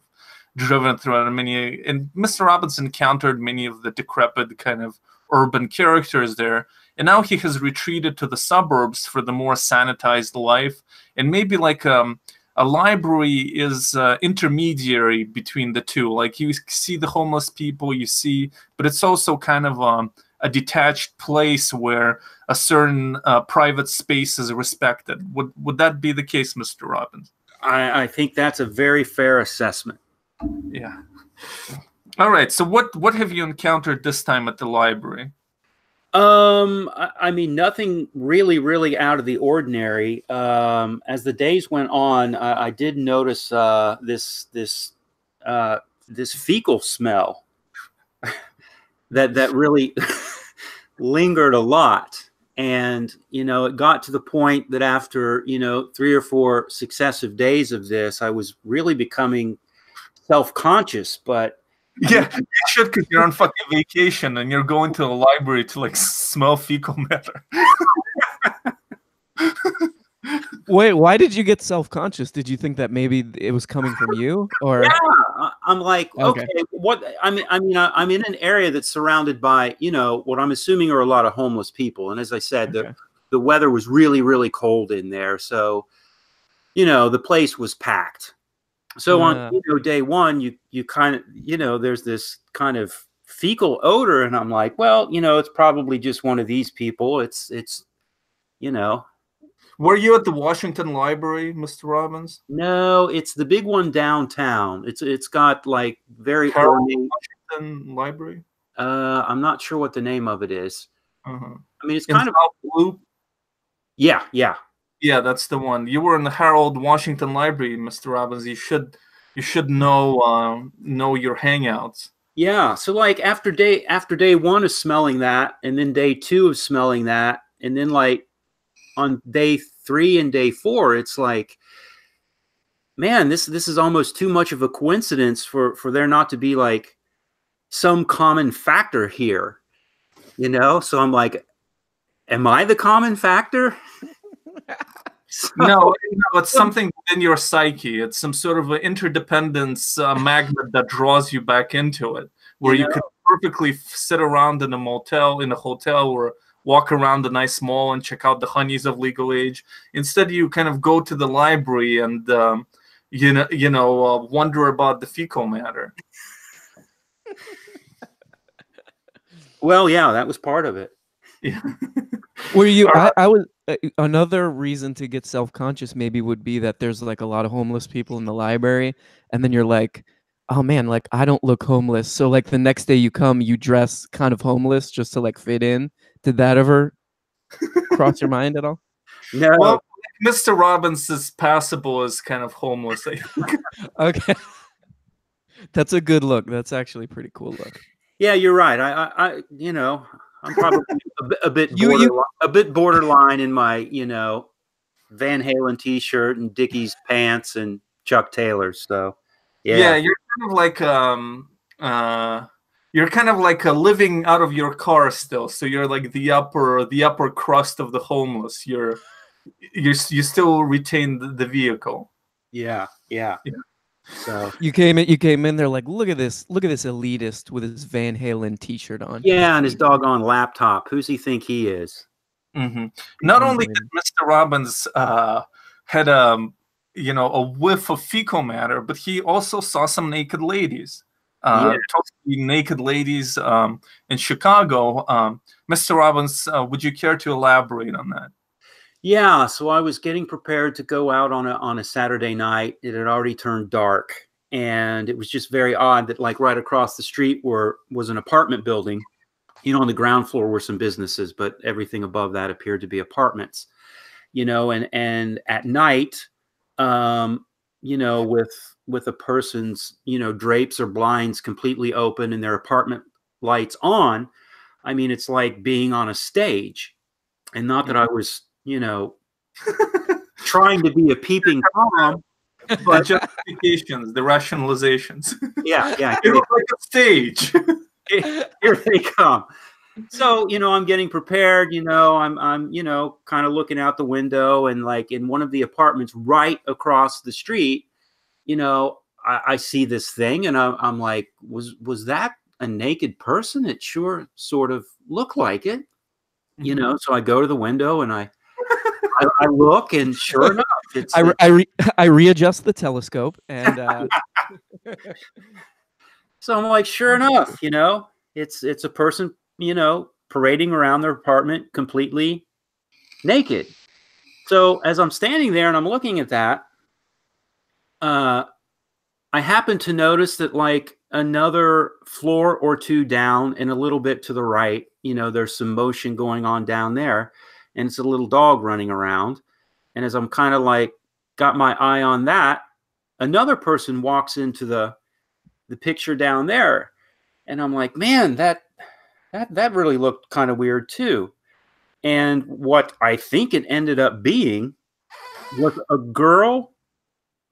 [SPEAKER 1] driven through many, and Mr. Robbins encountered many of the decrepit kind of urban characters there, and now he has retreated to the suburbs for the more sanitized life, and maybe like a library is intermediary between the two. Like you see the homeless people, but it's also kind of a detached place where a certain private space is respected. Would that be the case, Mr. Robbins?
[SPEAKER 2] I think that's a very fair assessment.
[SPEAKER 1] Yeah. All right. So what have you encountered this time at the library?
[SPEAKER 2] I mean, nothing really out of the ordinary. As the days went on, I did notice this fecal smell that really lingered a lot. And, it got to the point that after, 3 or 4 successive days of this, I was really becoming self-conscious. But
[SPEAKER 1] yeah, you should, because you're on fucking vacation and you're going to the library to like smell fecal matter.
[SPEAKER 3] Wait, why did you get self-conscious? Did you think that maybe it was coming from you, or?
[SPEAKER 2] Yeah, I'm like, okay, what? I mean, I'm in an area that's surrounded by, what I'm assuming are a lot of homeless people, and as I said, the weather was really cold in there, so the place was packed. So on day one, you kind of there's this kind of fecal odor, and I'm like, well, it's probably just one of these people. It's
[SPEAKER 1] Were you at the Washington Library, Mr. Robbins?
[SPEAKER 2] No, it's the big one downtown. It's got like very
[SPEAKER 1] ornate Washington Library.
[SPEAKER 2] I'm not sure what the name of it is. I mean, it's kind of
[SPEAKER 1] blue.
[SPEAKER 2] Yeah.
[SPEAKER 1] Yeah, that's the one. You were in the Harold Washington Library, Mr. Robbins. You should know your hangouts.
[SPEAKER 2] Yeah. So like after day 1 of smelling that, and then day 2 of smelling that, and then like on day 3 and day 4, it's like, man, this is almost too much of a coincidence for there not to be like some common factor here, So I'm like, am I the common factor?
[SPEAKER 1] No, it's something within your psyche. It's some sort of an interdependence magnet that draws you back into it, where you could perfectly sit around in a hotel, or walk around a nice mall and check out the honeys of legal age. Instead, you kind of go to the library and wonder about the fecal matter.
[SPEAKER 2] Well, yeah, that was part of it.
[SPEAKER 1] Yeah.
[SPEAKER 3] Were you? I was. Another reason to get self-conscious maybe would be that there's like a lot of homeless people in the library, and then you're like, oh man, like I don't look homeless. So like the next day you come, you dress kind of homeless just to like fit in. Did that ever cross your mind at all?
[SPEAKER 2] No.
[SPEAKER 1] Well, Mr. Robbins is passable as kind of homeless, I think.
[SPEAKER 3] Okay. That's a good look. That's actually a pretty cool look.
[SPEAKER 2] Yeah, you're right. I'm probably a bit borderline in my, Van Halen t-shirt and Dickies pants and Chuck Taylors. So, yeah,
[SPEAKER 1] you're kind of like living out of your car still. So you're like the upper crust of the homeless. You still retain the vehicle.
[SPEAKER 2] Yeah. So
[SPEAKER 3] you came in there like, look at this elitist with his Van Halen t-shirt on.
[SPEAKER 2] Yeah, and his doggone laptop. Who's he think he is?
[SPEAKER 1] Not only did Mr. Robbins had a whiff of fecal matter, but he also saw some naked ladies. Totally naked ladies in Chicago. Mr. Robbins, would you care to elaborate on that?
[SPEAKER 2] Yeah, so I was getting prepared to go out on a Saturday night. It had already turned dark, and it was just very odd that like right across the street was an apartment building. On the ground floor were some businesses, but everything above that appeared to be apartments. And at night, with a person's drapes or blinds completely open and their apartment lights on, I mean, it's like being on a stage. And not that I was trying to be a peeping Tom,
[SPEAKER 1] The justifications, the rationalizations.
[SPEAKER 2] Yeah, yeah.
[SPEAKER 1] It looks like a stage.
[SPEAKER 2] Here they come. So, I'm getting prepared, I'm kind of looking out the window, and like in one of the apartments right across the street, I see this thing, and I'm like, was that a naked person? It sure sort of looked like it, so I go to the window and I look, and sure enough, it's
[SPEAKER 3] I readjust the telescope, and
[SPEAKER 2] so I'm like, sure enough, it's a person, parading around their apartment completely naked. So as I'm standing there and I'm looking at that, I happen to notice that like another floor or two down and a little bit to the right, there's some motion going on down there, and it's a little dog running around. And as I'm kind of like got my eye on that, another person walks into the picture down there, and I'm like, man, that really looked kind of weird too. And what I think it ended up being was a girl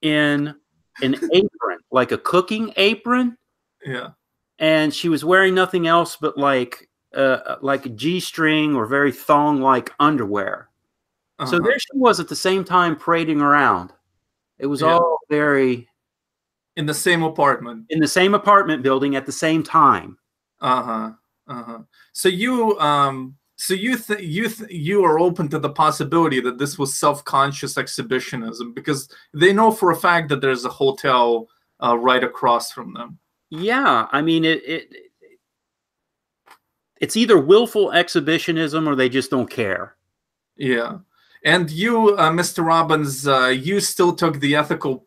[SPEAKER 2] in an apron, like a cooking apron.
[SPEAKER 1] Yeah.
[SPEAKER 2] And she was wearing nothing else but like a G-string or very thong-like underwear. So there she was at the same time parading around. It was all very...
[SPEAKER 1] In the same apartment.
[SPEAKER 2] In the same apartment building at the same time.
[SPEAKER 1] So you you are open to the possibility that this was self-conscious exhibitionism, because they know for a fact that there's a hotel right across from them.
[SPEAKER 2] Yeah, I mean it's either willful exhibitionism or they just don't care.
[SPEAKER 1] Yeah, and you, Mr. Robbins, you still took the ethical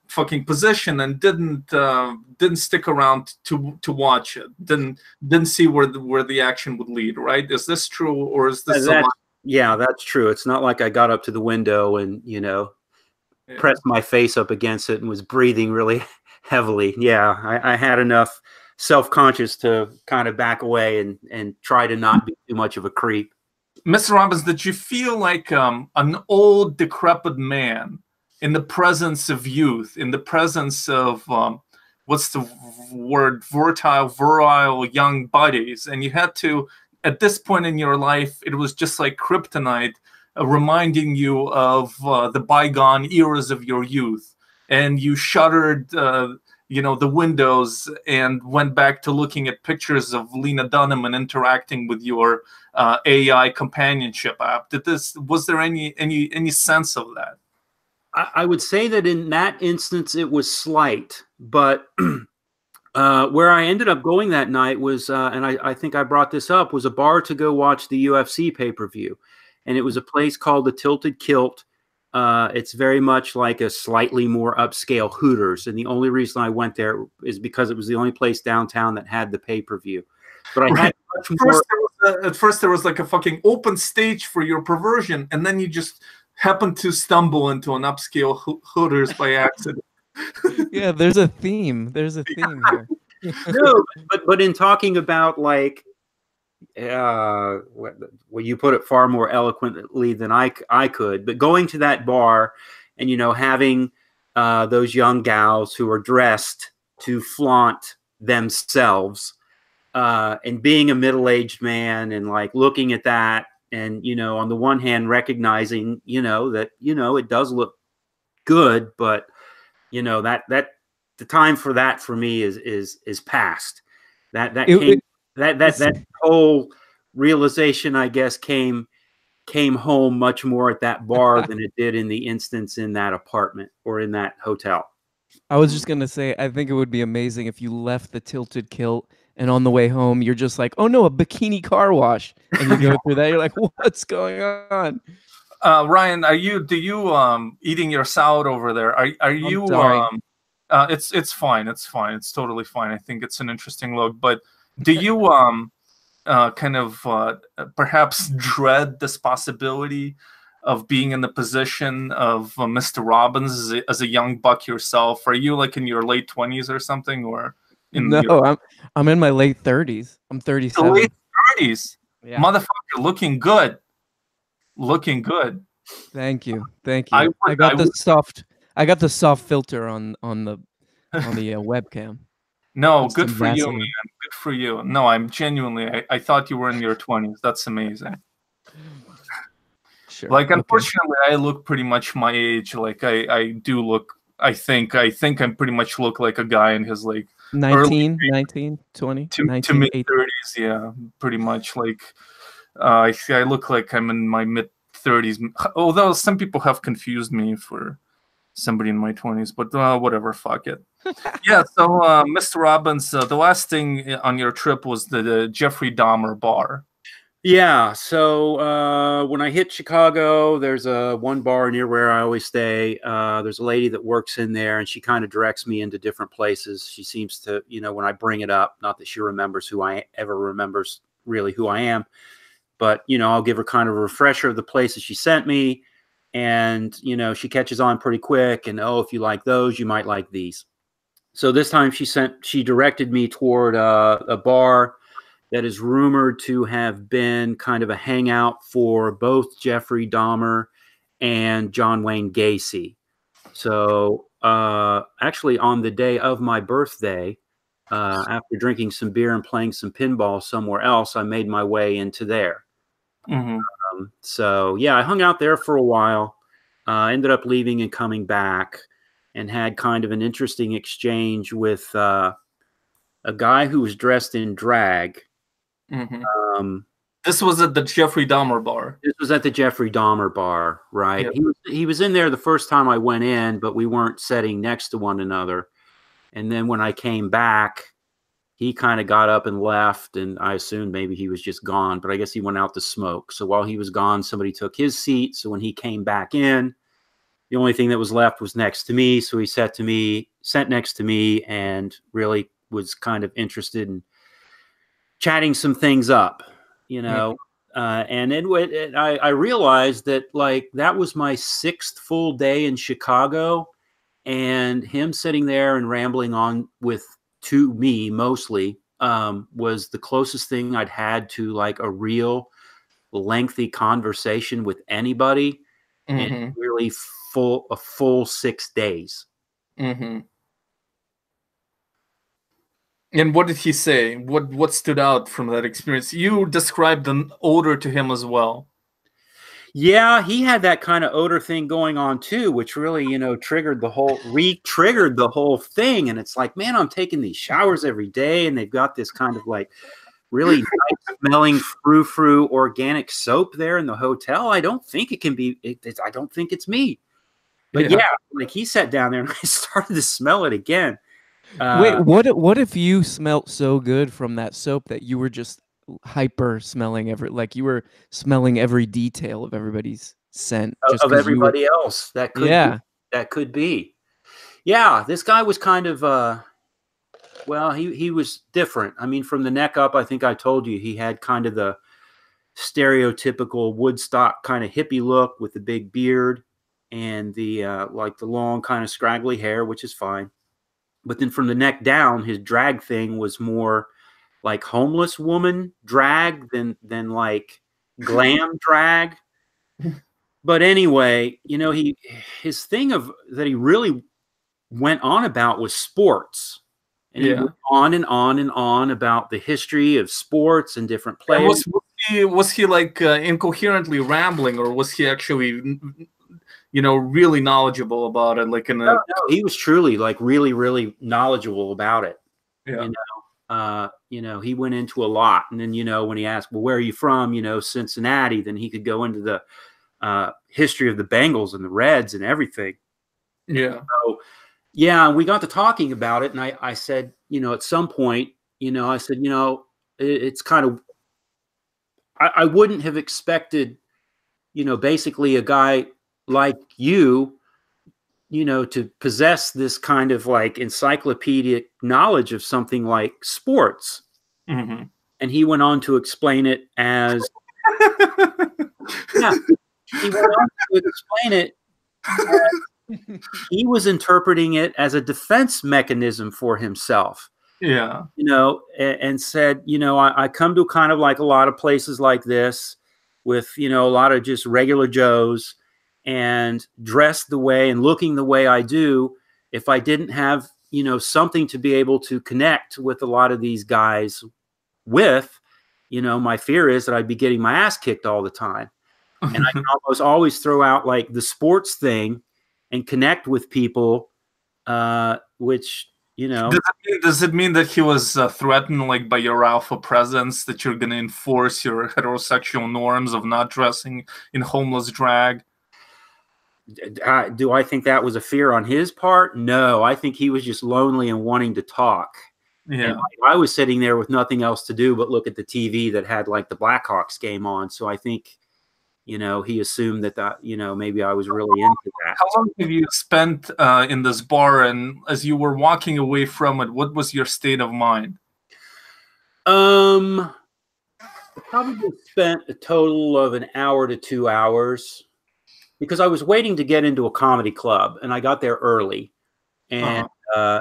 [SPEAKER 1] fucking position and didn't stick around to watch it. Didn't see where the action would lead. Right? Is this true, or is this?
[SPEAKER 2] Yeah, that's true. It's not like I got up to the window and pressed my face up against it and was breathing really heavily. Yeah, I had enough self-conscious to kind of back away and try to not be too much of a creep.
[SPEAKER 1] Mr. Robbins, did you feel like an old, decrepit man in the presence of youth, in the presence of, what's the word, virile young buddies? And you had to, at this point in your life, it was just like kryptonite, reminding you of the bygone eras of your youth. And you shuttered, the windows and went back to looking at pictures of Lena Dunham and interacting with your AI companionship app. Was there any sense of that?
[SPEAKER 2] I would say that in that instance, it was slight, but where I ended up going that night was, and I think I brought this up, was a bar to go watch the UFC pay-per-view. And it was a place called the Tilted Kilt. It's very much like a slightly more upscale Hooters. And the only reason I went there is because it was the only place downtown that had the pay-per-view. But I had much more...
[SPEAKER 1] At first there was like a fucking open stage for your perversion, and then you just happened to stumble into an upscale Hooters by accident.
[SPEAKER 3] Yeah, there's a theme. There's a theme here.
[SPEAKER 2] No, but in talking about like, well, you put it far more eloquently than I could. But going to that bar and having those young gals who are dressed to flaunt themselves, and being a middle-aged man and like looking at that. And, on the one hand, recognizing, that, it does look good, but, that the time for that for me is past. That whole realization, I guess, came home much more at that bar than it did in the instance in that apartment or in that hotel.
[SPEAKER 3] I was just going to say, I think it would be amazing if you left the Tilted Kilt and on the way home, you're just like, oh no, a bikini car wash. And you go through that, you're like, what's going on?
[SPEAKER 1] Ryan, do you eating your salad over there? Are you it's fine. It's fine. It's totally fine. I think it's an interesting look. But do you kind of perhaps dread this possibility of being in the position of Mr. Robbins as a young buck yourself? Are you like in your late 20s or something, or?
[SPEAKER 3] No, I'm in my late 30s. I'm 37.
[SPEAKER 1] Late 30s, yeah. Motherfucker, looking good. Looking good.
[SPEAKER 3] Thank you. Thank
[SPEAKER 1] I
[SPEAKER 3] you.
[SPEAKER 1] would, I would,
[SPEAKER 3] I got the soft filter on the webcam.
[SPEAKER 1] no,
[SPEAKER 3] Put
[SPEAKER 1] good
[SPEAKER 3] some
[SPEAKER 1] for you, man.
[SPEAKER 3] Vaseline.
[SPEAKER 1] Good for you. No, I'm genuinely. I thought you were in your 20s. That's amazing.
[SPEAKER 3] Sure.
[SPEAKER 1] Like,
[SPEAKER 3] Okay.
[SPEAKER 1] unfortunately, I look pretty much my age. Like, I do look. I think I'm pretty much look like a guy in his like
[SPEAKER 3] 19, 19, 20,
[SPEAKER 1] to
[SPEAKER 3] 19,
[SPEAKER 1] mid
[SPEAKER 3] 18.
[SPEAKER 1] 30s. Yeah, pretty much. Like, I look like I'm in my mid 30s. Although some people have confused me for somebody in my 20s, but whatever, fuck it. Yeah, so Mr. Robbins, the last thing on your trip was the Jeffrey Dahmer bar.
[SPEAKER 2] Yeah, so when I hit Chicago, there's one bar near where I always stay. There's a lady that works in there, and she kind of directs me into different places. She seems to, when I bring it up, not that she remembers ever remembers really who I am, but I'll give her kind of a refresher of the places she sent me, and she catches on pretty quick. And if you like those, you might like these. So this time she directed me toward a bar that is rumored to have been kind of a hangout for both Jeffrey Dahmer and John Wayne Gacy. So actually on the day of my birthday, after drinking some beer and playing some pinball somewhere else, I made my way into there.
[SPEAKER 1] Mm-hmm.
[SPEAKER 2] So yeah, I hung out there for a while, ended up leaving and coming back, and had kind of an interesting exchange with a guy who was dressed in drag.
[SPEAKER 1] Mm-hmm. This was at the Jeffrey Dahmer bar.
[SPEAKER 2] This was at the Jeffrey Dahmer bar, right?
[SPEAKER 1] Yep.
[SPEAKER 2] He was in there the first time I went in, but we weren't sitting next to one another. And then when I came back, he kind of got up and left, and I assumed maybe he was just gone, but I guess he went out to smoke. So while he was gone, somebody took his seat. So when he came back in, the only thing that was left was next to me. So he sat next to me and really was kind of interested in chatting some things up, and I realized that that was my 6th full day in Chicago, and him sitting there and rambling on to me mostly was the closest thing I'd had to like a real lengthy conversation with anybody in really a full 6 days.
[SPEAKER 1] Mm-hmm. And what did he say? What stood out from that experience? You described an odor to him as well.
[SPEAKER 2] Yeah, he had that kind of odor thing going on too, which really, triggered the whole thing. And it's like, man, I'm taking these showers every day, and they've got this kind of like really nice smelling frou-frou organic soap there in the hotel. I don't think it can be. I don't think it's me. But yeah, like he sat down there and I started to smell it again.
[SPEAKER 3] Wait, what if you smelt so good from that soap that you were just hyper smelling you were smelling every detail of everybody's scent
[SPEAKER 2] of everybody else? That could be. Yeah, this guy was kind of he was different. I mean, from the neck up, I think I told you he had kind of the stereotypical Woodstock kind of hippie look with the big beard and the the long kind of scraggly hair, which is fine. But then from the neck down, his drag thing was more like homeless woman drag than like glam drag. But anyway, his thing that he really went on about was sports. And he went on and on and on about the history of sports and different players.
[SPEAKER 1] Was he like incoherently rambling, or was he actually really knowledgeable about it? No,
[SPEAKER 2] he was truly like really, really knowledgeable about it.
[SPEAKER 1] Yeah.
[SPEAKER 2] He went into a lot. And then, when he asked, well, where are you from? Cincinnati, then he could go into the history of the Bengals and the Reds and everything.
[SPEAKER 1] Yeah.
[SPEAKER 2] So, yeah, we got to talking about it. And I said, at some point, I said, it's kind of, I wouldn't have expected, basically a guy like you to possess this kind of like encyclopedic knowledge of something like sports.
[SPEAKER 1] Mm-hmm.
[SPEAKER 2] And he went on to explain it as he was interpreting it as a defense mechanism for himself.
[SPEAKER 1] Yeah.
[SPEAKER 2] And said, I come to kind of like a lot of places like this with, a lot of just regular Joes. and dressed the way and looking the way I do if I didn't have, you know, something to be able to connect with a lot of these guys with. You know, my fear is that I'd be getting my ass kicked all the time. And I can almost always throw out like the sports thing and connect with people, which, you know.
[SPEAKER 1] Does it mean that he was threatened, like, by your alpha presence, that you're going to enforce your heterosexual norms of not dressing in homeless drag?
[SPEAKER 2] Do I think that was a fear on his part? No, I think he was just lonely and wanting to talk.
[SPEAKER 1] Yeah.
[SPEAKER 2] And I was sitting there with nothing else to do but look at the TV that had like the Blackhawks game on. So I think, you know, he assumed that, you know, maybe I was really into that.
[SPEAKER 1] How long have you spent in this bar? And as you were walking away from it, what was your state of mind?
[SPEAKER 2] Probably spent a total of an hour to 2 hours, because I was waiting to get into a comedy club and I got there early. And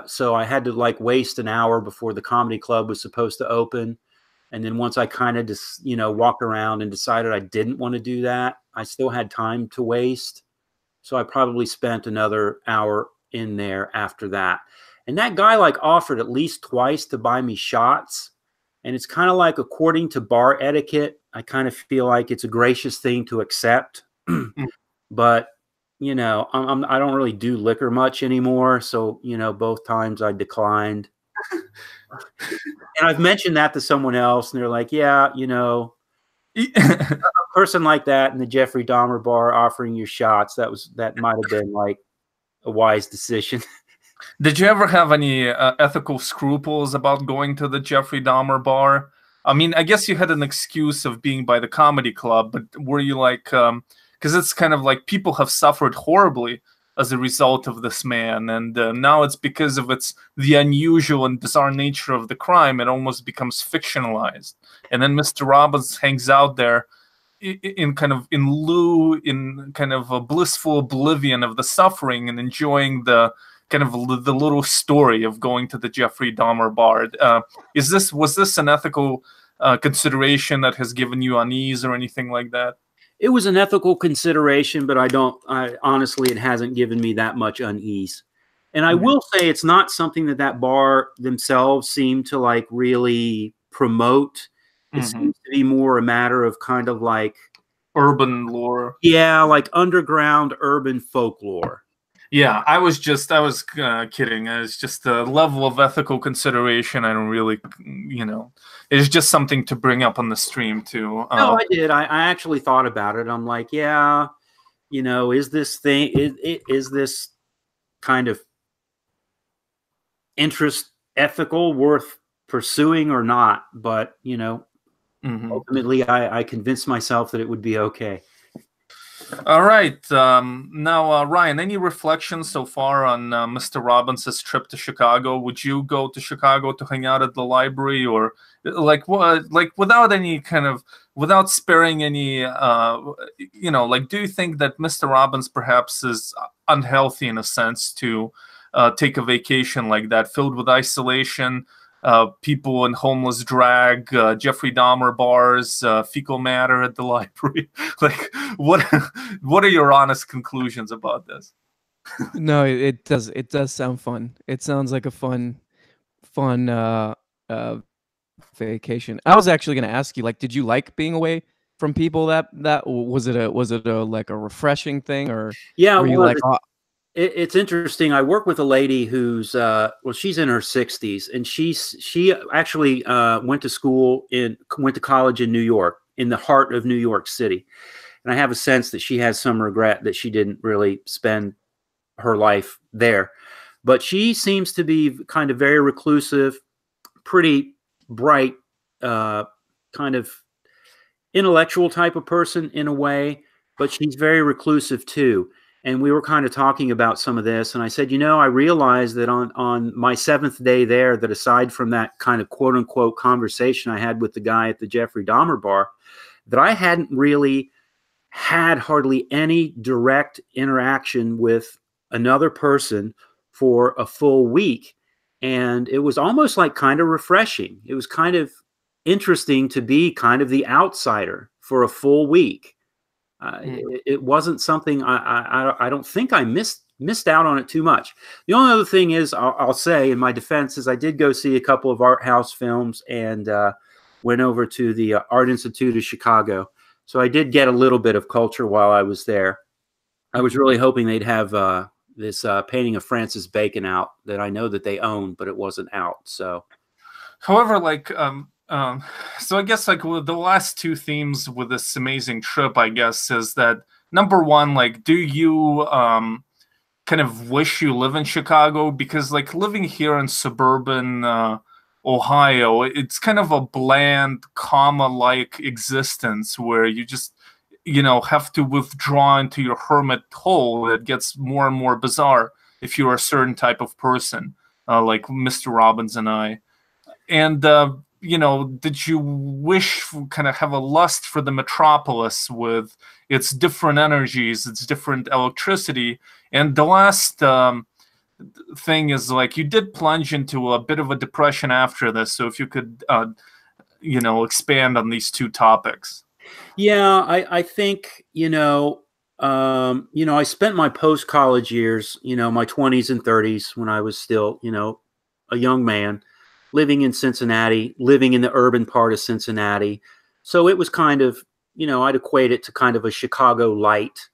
[SPEAKER 2] so I had to like waste an hour before the comedy club was supposed to open. And then once I kind of just, you know, walked around and decided I didn't want to do that, I still had time to waste. So I probably spent another hour in there after that. And that guy like offered at least twice to buy me shots. And it's kind of like, according to bar etiquette, I kind of feel like it's a gracious thing to accept. But, you know, I don't really do liquor much anymore. So, you know, both times I declined. And I've mentioned that to someone else, and they're like, yeah, you know, a person like that in the Jeffrey Dahmer bar offering you shots, that might have been like a wise decision.
[SPEAKER 1] Did you ever have any ethical scruples about going to the Jeffrey Dahmer bar? I mean, I guess you had an excuse of being by the comedy club, but were you like, because it's kind of like people have suffered horribly as a result of this man, and now it's because of the unusual and bizarre nature of the crime, it almost becomes fictionalized. And then Mr. Robbins hangs out there in kind of a blissful oblivion of the suffering and enjoying the kind of the little story of going to the Jeffrey Dahmer bar. Was this an ethical consideration that has given you unease or anything like that?
[SPEAKER 2] It was an ethical consideration, but honestly, it hasn't given me that much unease. And I will say it's not something that bar themselves seem to like really promote. It seems to be more a matter of kind of like
[SPEAKER 1] urban lore.
[SPEAKER 2] Yeah, like underground urban folklore.
[SPEAKER 1] Yeah, I was kidding. It's just a level of ethical consideration. I don't really, you know, it's just something to bring up on the stream too.
[SPEAKER 2] No, I did. I actually thought about it. I'm like, yeah, you know, is this kind of interest ethical, worth pursuing or not? But, you know, ultimately I convinced myself that it would be okay.
[SPEAKER 1] All right. Now, Ryan, any reflections so far on Mr. Robbins' trip to Chicago? Would you go to Chicago to hang out at the library, or like without sparing any, you know, like, do you think that Mr. Robbins perhaps is unhealthy in a sense to take a vacation like that, filled with isolation, people in homeless drag, Jeffrey Dahmer bars, fecal matter at the library? Like, what are your honest conclusions about this?
[SPEAKER 3] No, it does sound fun. It sounds like a fun vacation. I was actually going to ask you, like, did you like being away from people? That was it a like a refreshing thing, or
[SPEAKER 2] yeah,
[SPEAKER 3] were you like,
[SPEAKER 2] it's interesting. I work with a lady who's well, she's in her 60s, and she actually went to college in New York, in the heart of New York City. And I have a sense that she has some regret that she didn't really spend her life there. But she seems to be kind of very reclusive, pretty bright, kind of intellectual type of person in a way, but she's very reclusive too. And we were kind of talking about some of this, and I said, you know, I realized that on my 7th day there, that aside from that kind of quote unquote conversation I had with the guy at the Jeffrey Dahmer bar, that I hadn't really had hardly any direct interaction with another person for a full week. And it was almost like kind of refreshing. It was kind of interesting to be kind of the outsider for a full week. It wasn't something I don't think I missed out on it too much. The only other thing is I'll say in my defense is I did go see a couple of art house films and went over to the Art Institute of Chicago. So I did get a little bit of culture while I was there. I was really hoping they'd have this painting of Francis Bacon out that I know that they own, but it wasn't out. So,
[SPEAKER 1] however, like so I guess like with the last two themes with this amazing trip, I guess, is that number one, like, do you kind of wish you live in Chicago? Because like living here in suburban Ohio, it's kind of a bland, comma-like existence where you just, you know, have to withdraw into your hermit hole that gets more and more bizarre if you're a certain type of person, like Mr. Robbins and I. And you know, did you wish, kind of have a lust for the metropolis with its different energies, its different electricity? And the last thing is, like, you did plunge into a bit of a depression after this. So if you could, you know, expand on these two topics.
[SPEAKER 2] Yeah, I think, I spent my post-college years, my 20s and 30s when I was still, a young man, living in Cincinnati, living in the urban part of Cincinnati. So it was kind of, I'd equate it to kind of a Chicago light.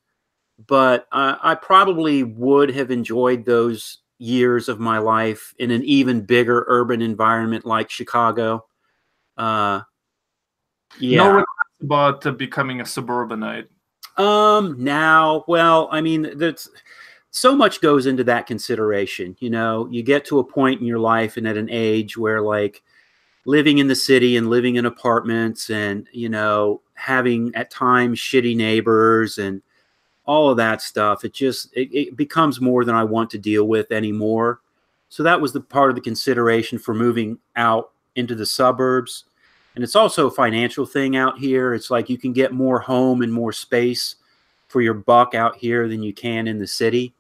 [SPEAKER 2] But I probably would have enjoyed those years of my life in an even bigger urban environment like Chicago. Yeah.
[SPEAKER 1] No regrets about becoming a suburbanite?
[SPEAKER 2] Now, well, I mean, that's so much goes into that consideration. You get to a point in your life and at an age where, like, living in the city and living in apartments and, having at times shitty neighbors and all of that stuff, it becomes more than I want to deal with anymore. So that was the part of the consideration for moving out into the suburbs. And it's also a financial thing out here. It's like you can get more home and more space for your buck out here than you can in the city.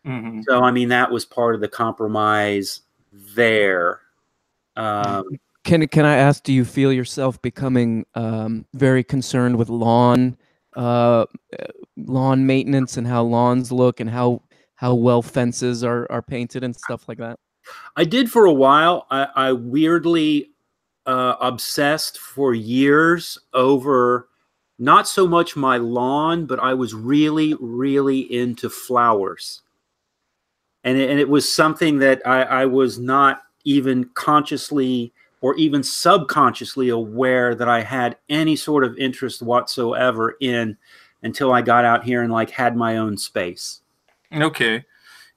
[SPEAKER 1] Mm-hmm.
[SPEAKER 2] So, I mean, that was part of the compromise there.
[SPEAKER 3] Can I ask, do you feel yourself becoming very concerned with lawn maintenance and how lawns look and how well fences are painted and stuff like that?
[SPEAKER 2] I did for a while. I weirdly obsessed for years over not so much my lawn, but I was really, really into flowers. And it was something that I was not even consciously or even subconsciously aware that I had any sort of interest whatsoever in until I got out here and, like, had my own space.
[SPEAKER 1] Okay.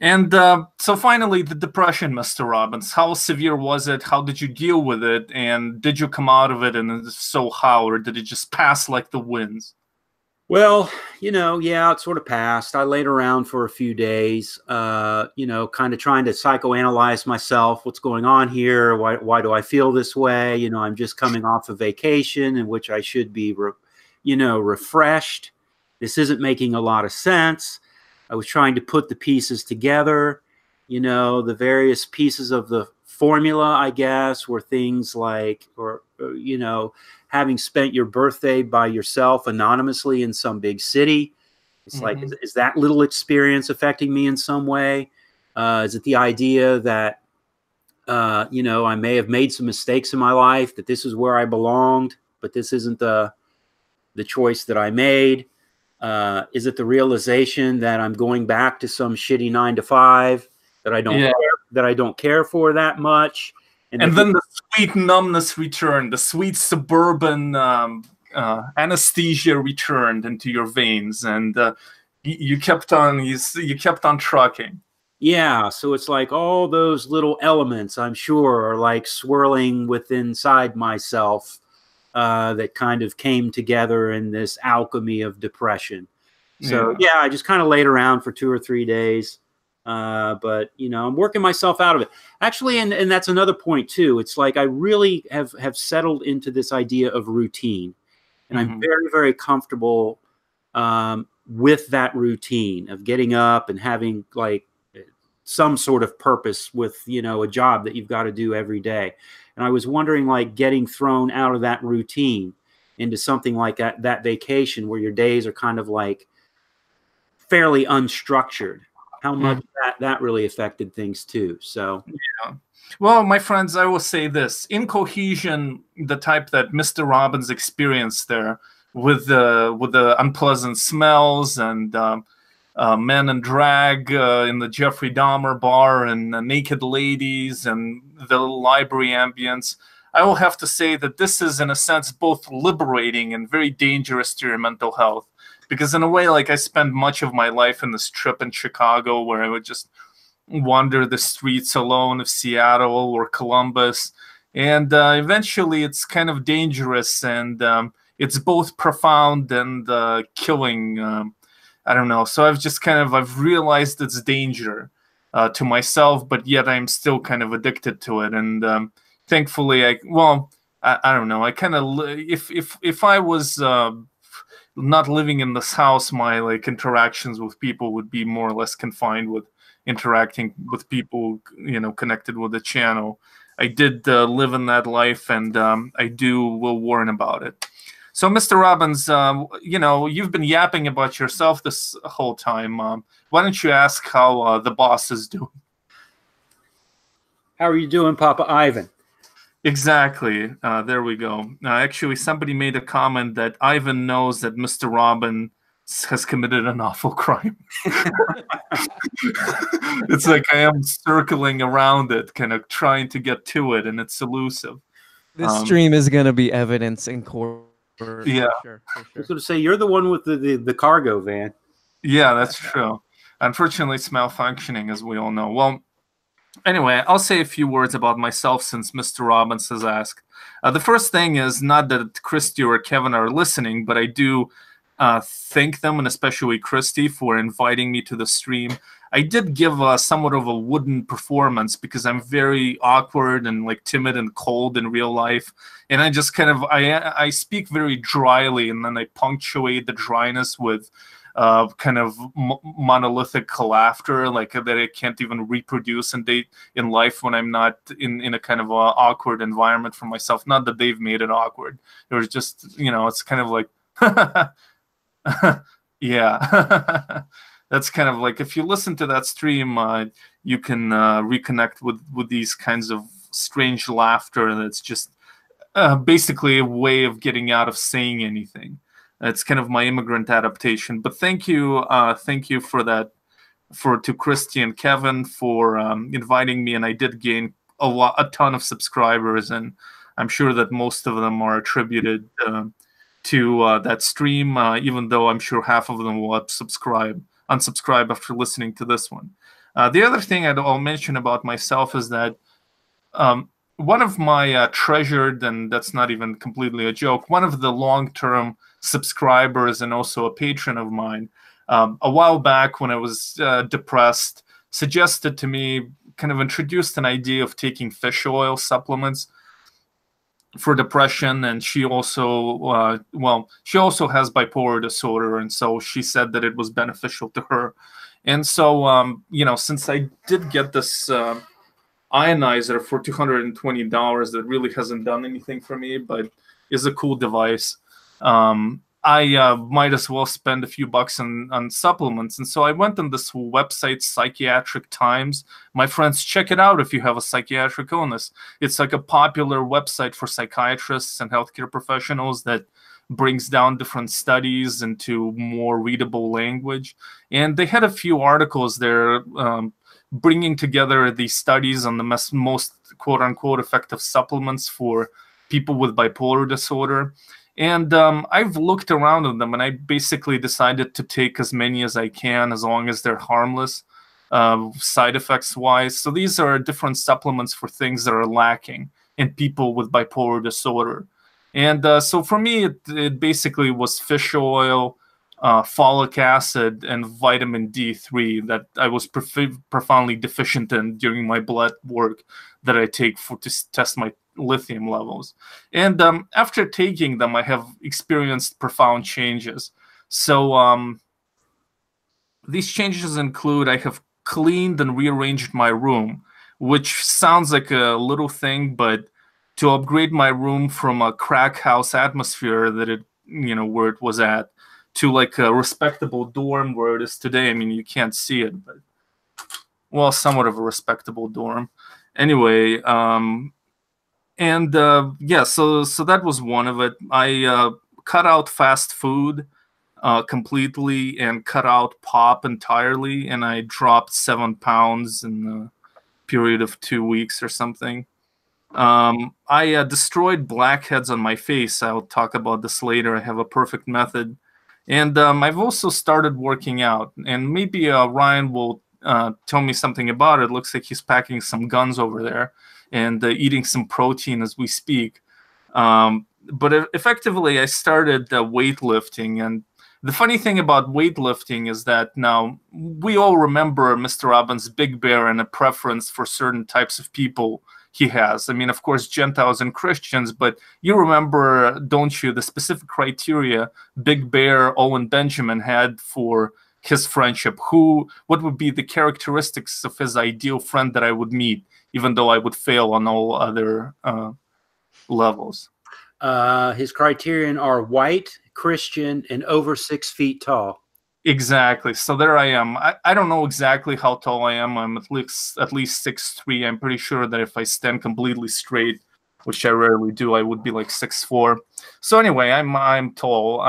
[SPEAKER 1] And so finally, the depression, Mr. Robbins, how severe was it? How did you deal with it? And did you come out of it? And if so, how? Or did it just pass like the winds?
[SPEAKER 2] Well, yeah, it sort of passed. I laid around for a few days, kind of trying to psychoanalyze myself. What's going on here? Why do I feel this way? I'm just coming off a vacation in which I should be, refreshed. This isn't making a lot of sense. I was trying to put the pieces together. The various pieces of the formula, I guess, were things like, having spent your birthday by yourself anonymously in some big city. It's like, is that little experience affecting me in some way? Is it the idea that, I may have made some mistakes in my life, that this is where I belonged, but this isn't the choice that I made? Is it the realization that I'm going back to some shitty 9-to-5 that I don't care for that much?
[SPEAKER 1] And then the sweet numbness returned, the sweet suburban anesthesia returned into your veins, and you kept on trucking.
[SPEAKER 2] Yeah, so it's like all those little elements, I'm sure, are like swirling inside myself that kind of came together in this alchemy of depression. So yeah, I just kind of laid around for 2 or 3 days. But I'm working myself out of it, actually. And that's another point too. It's like, I really have settled into this idea of routine, and I'm very, very comfortable, with that routine of getting up and having, like, some sort of purpose with, a job that you've got to do every day. And I was wondering, like, getting thrown out of that routine, into something like that vacation where your days are kind of like fairly unstructured, how much that really affected things too. So
[SPEAKER 1] yeah. Well, my friends, I will say this: incohesion, the type that Mr. Robbins experienced there, with the unpleasant smells and men in drag in the Jeffrey Dahmer bar, and naked ladies, and the library ambience. I will have to say that this is, in a sense, both liberating and very dangerous to your mental health. Because in a way, like, I spent much of my life in this trip in Chicago where I would just wander the streets alone of Seattle or Columbus. And eventually it's kind of dangerous, and it's both profound and killing. I don't know. So I've realized its danger to myself, but yet I'm still kind of addicted to it. And thankfully, I don't know. I kind of, if I was not living in this house, my like interactions with people would be more or less confined with interacting with people, you know, connected with the channel. I did live in that life, and I will warn about it. So, Mr. Robbins, you know, you've been yapping about yourself this whole time. Why don't you ask how the boss is doing?
[SPEAKER 2] how are you doing, Papa Ivan?
[SPEAKER 1] Exactly. There we go. Actually, somebody made a comment that Ivan knows that Mr. Robbins has committed an awful crime. It's like I am circling around it, kind of trying to get to it, and it's elusive.
[SPEAKER 3] This stream is going to be evidence in court.
[SPEAKER 1] Yeah.
[SPEAKER 3] For sure.
[SPEAKER 2] I was going to say, you're the one with the cargo van.
[SPEAKER 1] Yeah, that's true. Unfortunately, it's malfunctioning, as we all know. Well, anyway, I'll say a few words about myself since Mr. Robbins has asked. The first thing is not that Christy or Kevin are listening, but I do thank them, and especially Christy, for inviting me to the stream. I did give somewhat of a wooden performance because I'm very awkward and like timid and cold in real life, and I just kind of I speak very dryly, and then I punctuate the dryness with kind of monolithic laughter, like that I can't even reproduce in life when I'm not in a kind of awkward environment for myself. Not that they've made it awkward. It was just, you know, it's kind of like, yeah. That's kind of like, if you listen to that stream, you can reconnect with these kinds of strange laughter that's just basically a way of getting out of saying anything. It's kind of my immigrant adaptation. But thank you for that, to Christy and Kevin for inviting me, and I did gain a ton of subscribers, and I'm sure that most of them are attributed to that stream, even though I'm sure half of them will unsubscribe after listening to this one. The other thing I'll mention about myself is that one of my treasured, and that's not even completely a joke, one of the long-term subscribers and also a patron of mine, a while back when I was depressed, suggested to me, kind of introduced an idea of taking fish oil supplements for depression. And she also, she also has bipolar disorder, and so she said that it was beneficial to her. And so, you know, since I did get this ionizer for $220 that really hasn't done anything for me, but is a cool device, I might as well spend a few bucks on supplements. And so I went on this website, Psychiatric Times. My friends, check it out if you have a psychiatric illness. It's like a popular website for psychiatrists and healthcare professionals that brings down different studies into more readable language. And they had a few articles there bringing together these studies on the most quote-unquote effective supplements for people with bipolar disorder. And I've looked around at them, and I basically decided to take as many as I can, as long as they're harmless, side effects wise. So these are different supplements for things that are lacking in people with bipolar disorder. And so for me, it basically was fish oil, folic acid, and vitamin D3 that I was profoundly deficient in during my blood work that I take to test my lithium levels. And after taking them, I have experienced profound changes. So these changes include, I have cleaned and rearranged my room, which sounds like a little thing, but to upgrade my room from a crack house atmosphere that it, where it was at, to like a respectable dorm where it is today. I mean, you can't see it, but well, somewhat of a respectable dorm. Anyway, and yeah, so that was one of it. I cut out fast food completely and cut out pop entirely, and I dropped 7 pounds in the period of 2 weeks or something. I destroyed blackheads on my face. I'll talk about this later. I have a perfect method. And I've also started working out. And maybe Ryan will tell me something about it. It looks like he's packing some guns over there and eating some protein as we speak. But effectively, I started weightlifting. And the funny thing about weightlifting is that now we all remember Mr. Robbins' Big Bear and a preference for certain types of people he has. I mean, of course, Gentiles and Christians, but you remember, don't you, the specific criteria Big Bear Owen Benjamin had for his friendship? What would be the characteristics of his ideal friend that I would meet, even though I would fail on all other levels?
[SPEAKER 2] His criterion are white, Christian, and over 6 feet tall.
[SPEAKER 1] Exactly. So there I am. I don't know exactly how tall I am. I'm at least 6'3". I'm pretty sure that if I stand completely straight, which I rarely do, I would be like 6'4". So anyway, I'm tall.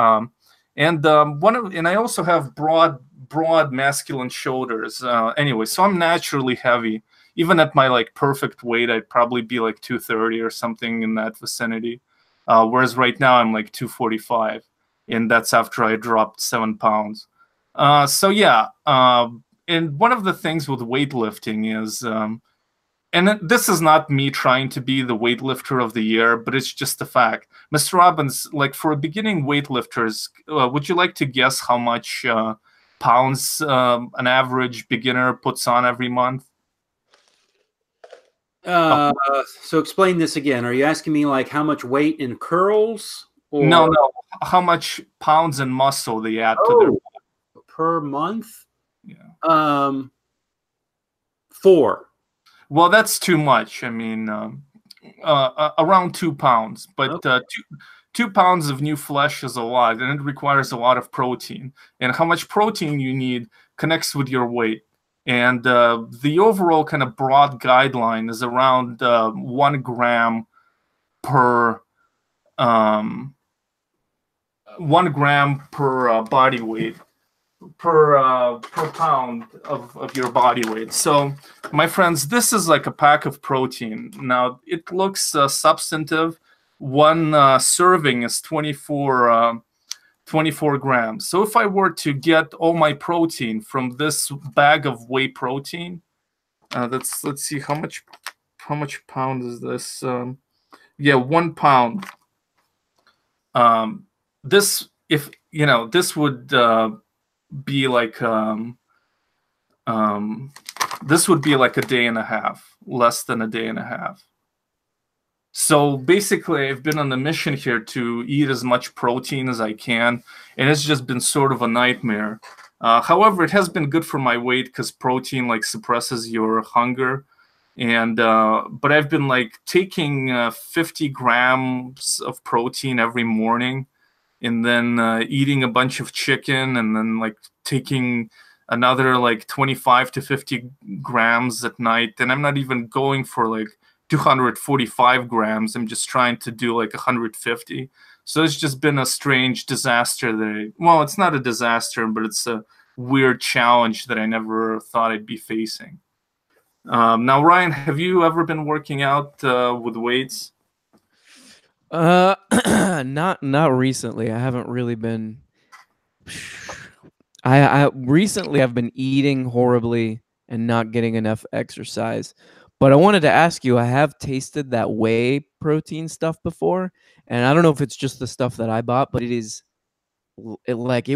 [SPEAKER 1] And I also have broad masculine shoulders. Anyway, so I'm naturally heavy. Even at my like perfect weight, I'd probably be like 230 or something in that vicinity. Whereas right now I'm like 245, and that's after I dropped 7 pounds. So yeah, and one of the things with weightlifting is, and this is not me trying to be the weightlifter of the year, but it's just a fact. Mr. Robbins, like for beginning weightlifters, would you like to guess how much pounds an average beginner puts on every month?
[SPEAKER 2] So explain this again. Are you asking me like how much weight in curls? Or...
[SPEAKER 1] No, how much pounds and muscle they add to their
[SPEAKER 2] per month?
[SPEAKER 1] Yeah.
[SPEAKER 2] 4.
[SPEAKER 1] Well, that's too much. I mean, around 2 pounds, but
[SPEAKER 2] okay.
[SPEAKER 1] 2 pounds of new flesh is a lot, and it requires a lot of protein. And how much protein you need connects with your weight. And the overall kind of broad guideline is around 1 gram per 1 gram per body weight. Per pound of your body weight. So, my friends, this is like a pack of protein. Now, it looks substantive. One serving is 24 grams. So, if I were to get all my protein from this bag of whey protein, let's see how much pound is this? Yeah, 1 pound. This would be like this would be like a day and a half, less than a day and a half. So basically, I've been on a mission here to eat as much protein as I can, and it's just been sort of a nightmare. However, it has been good for my weight because protein like suppresses your hunger, and but I've been like taking 50 grams of protein every morning, and then eating a bunch of chicken, and then like taking another like 25 to 50 grams at night. And I'm not even going for like 245 grams. I'm just trying to do like 150. So it's just been a strange disaster well, it's not a disaster, but it's a weird challenge that I never thought I'd be facing. Now, Ryan, have you ever been working out with weights?
[SPEAKER 3] Not recently. I haven't really been. I recently have been eating horribly and not getting enough exercise. But I wanted to ask you, I have tasted that whey protein stuff before, and I don't know if it's just the stuff that I bought, but it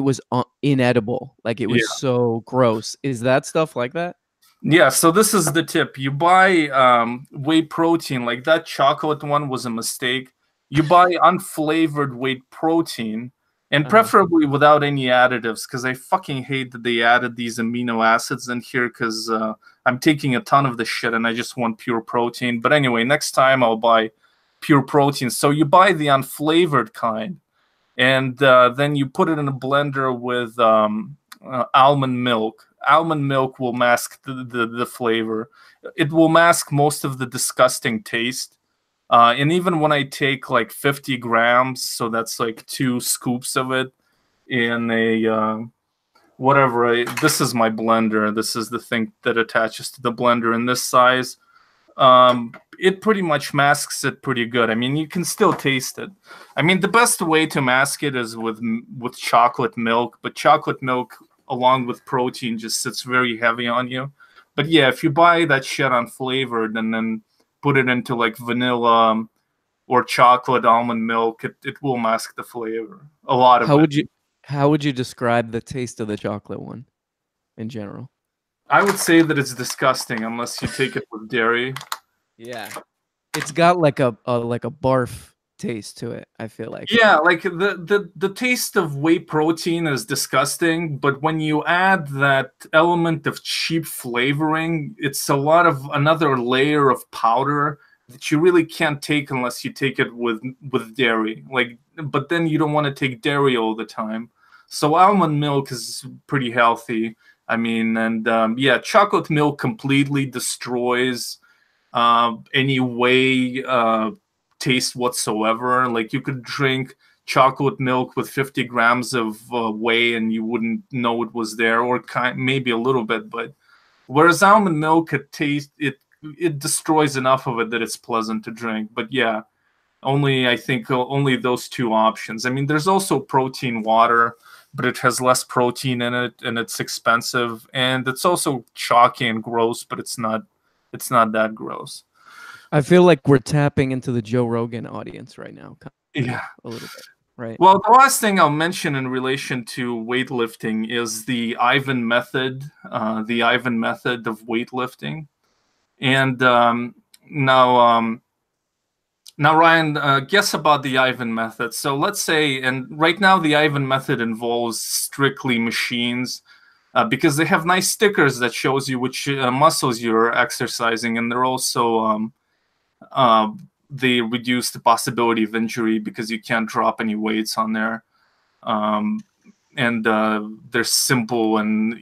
[SPEAKER 3] was inedible. Like it was so gross. Is that stuff like that?
[SPEAKER 1] Yeah, so this is the tip. You buy whey protein, like that chocolate one was a mistake. You buy unflavored whey protein, and preferably without any additives, because I fucking hate that they added these amino acids in here, because I'm taking a ton of this shit and I just want pure protein. But anyway, next time I'll buy pure protein. So you buy the unflavored kind, and then you put it in a blender with almond milk. Almond milk will mask the flavor. It will mask most of the disgusting taste. And even when I take like 50 grams, so that's like 2 scoops of it in a whatever. This is my blender. This is the thing that attaches to the blender in this size. It pretty much masks it pretty good. I mean, you can still taste it. I mean, the best way to mask it is with chocolate milk, but chocolate milk along with protein just sits very heavy on you. But yeah, if you buy that shit unflavored and then put it into like vanilla or chocolate almond milk, it will mask the flavor. A lot of it.
[SPEAKER 3] How would you describe the taste of the chocolate one in general?
[SPEAKER 1] I would say that it's disgusting unless you take it with dairy.
[SPEAKER 3] Yeah, it's got like a barf taste to it, I feel like.
[SPEAKER 1] Yeah, like the taste of whey protein is disgusting, but when you add that element of cheap flavoring, it's a lot of another layer of powder that you really can't take unless you take it with dairy. Like, but then you don't want to take dairy all the time. So almond milk is pretty healthy. I mean, and yeah, chocolate milk completely destroys any whey taste whatsoever. Like, you could drink chocolate milk with 50 grams of whey and you wouldn't know it was there, or maybe a little bit. But whereas almond milk, it destroys enough of it that it's pleasant to drink. But yeah, I think only those 2 options. I mean, there's also protein water, but it has less protein in it and it's expensive, and it's also chalky and gross, but it's not that gross.
[SPEAKER 3] I feel like we're tapping into the Joe Rogan audience right now.
[SPEAKER 1] Yeah,
[SPEAKER 3] a little bit, right?
[SPEAKER 1] Well, the last thing I'll mention in relation to weightlifting is the Ivan method, of weightlifting. And now, Ryan, guess about the Ivan method. So let's say, and right now the Ivan method involves strictly machines, because they have nice stickers that shows you which muscles you're exercising, and they're also they reduce the possibility of injury because you can't drop any weights on there, and they're simple and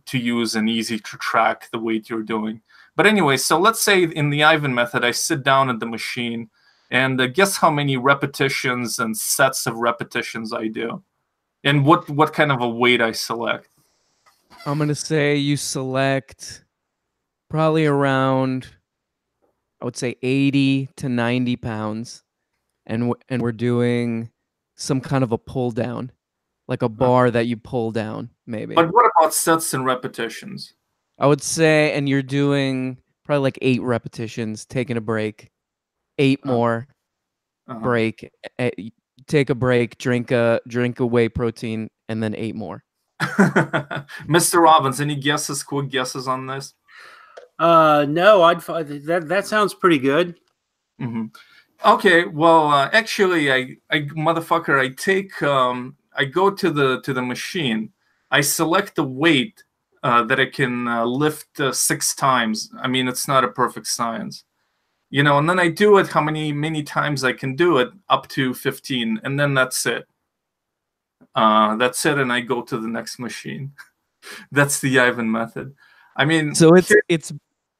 [SPEAKER 1] to use and easy to track the weight you're doing. But anyway, so let's say in the Ivan method, I sit down at the machine, and guess how many repetitions and sets of repetitions I do, and what kind of a weight I select.
[SPEAKER 3] I'm gonna say you select probably around, I would say 80 to 90 pounds, and we're doing some kind of a pull down, like a bar that you pull down, maybe.
[SPEAKER 1] But what about sets and repetitions?
[SPEAKER 3] I would say, and you're doing probably like 8 repetitions, taking a break, 8 more, break, take a break, drink a whey protein, and then 8 more.
[SPEAKER 1] Mr. Robbins, any guesses, quick guesses on this?
[SPEAKER 2] No, that sounds pretty good.
[SPEAKER 1] Mm-hmm. Okay, well, actually, I motherfucker, I go to the machine, I select the weight that I can lift 6 times. I mean, it's not a perfect science, you know, and then I do it how many times I can do it, up to 15, and then that's it. That's it, and I go to the next machine. That's the Ivan method. I mean,
[SPEAKER 3] so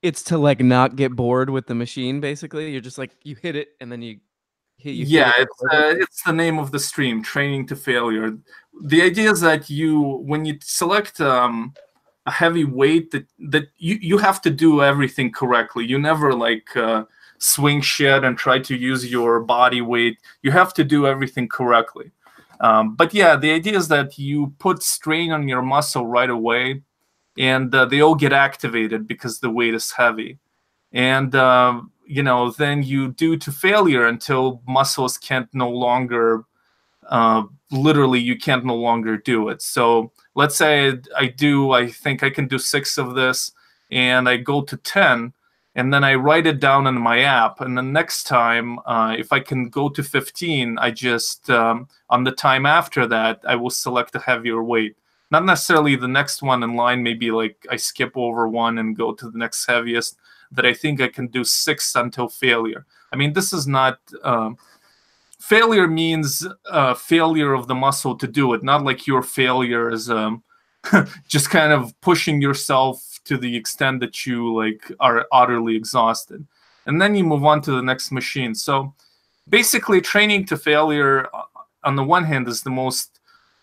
[SPEAKER 3] it's to like not get bored with the machine. Basically, you're just like, you hit it and then you hit.
[SPEAKER 1] Yeah, it's the name of the stream, Training to Failure. The idea is that when you select a heavy weight, that you have to do everything correctly. You never like swing shit and try to use your body weight. You have to do everything correctly. But yeah, the idea is that you put strain on your muscle right away, and they all get activated because the weight is heavy. And, you know, then you do to failure until muscles can't no longer, literally, you can't no longer do it. So let's say I think I can do 6 of this, and I go to 10, and then I write it down in my app. And the next time, if I can go to 15, I just, on the time after that, I will select a heavier weight. Not necessarily the next one in line, maybe like I skip over one and go to the next heaviest. that I think I can do 6 until failure. I mean, this is not failure means failure of the muscle to do it, not like your failure is just kind of pushing yourself to the extent that you like are utterly exhausted, and then you move on to the next machine. So basically, training to failure on the one hand is the most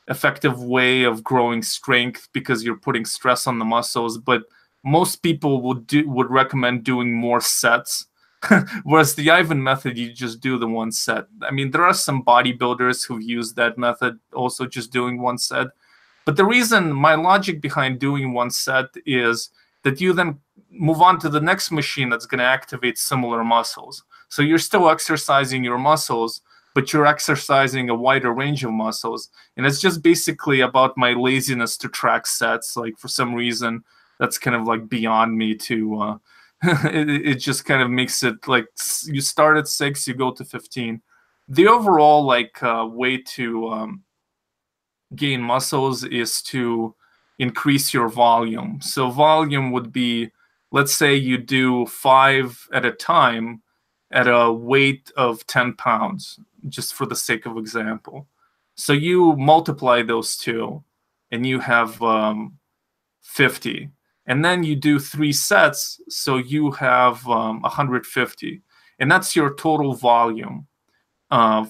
[SPEAKER 1] effective way of growing strength because you're putting stress on the muscles, but most people would recommend doing more sets. Whereas the Ivan method, you just do the 1 set. I mean, there are some bodybuilders who've used that method, also just doing 1 set. But the reason, my logic behind doing 1 set is that you then move on to the next machine that's going to activate similar muscles. So you're still exercising your muscles, but you're exercising a wider range of muscles. And it's just basically about my laziness to track sets. Like, for some reason, that's kind of like beyond me to... it just kind of makes it like you start at 6, you go to 15. The overall like way to gain muscles is to increase your volume. So volume would be, let's say you do 5 at a time at a weight of 10 pounds, just for the sake of example. So you multiply those two and you have 50. And then you do 3 sets, so you have 150. And that's your total volume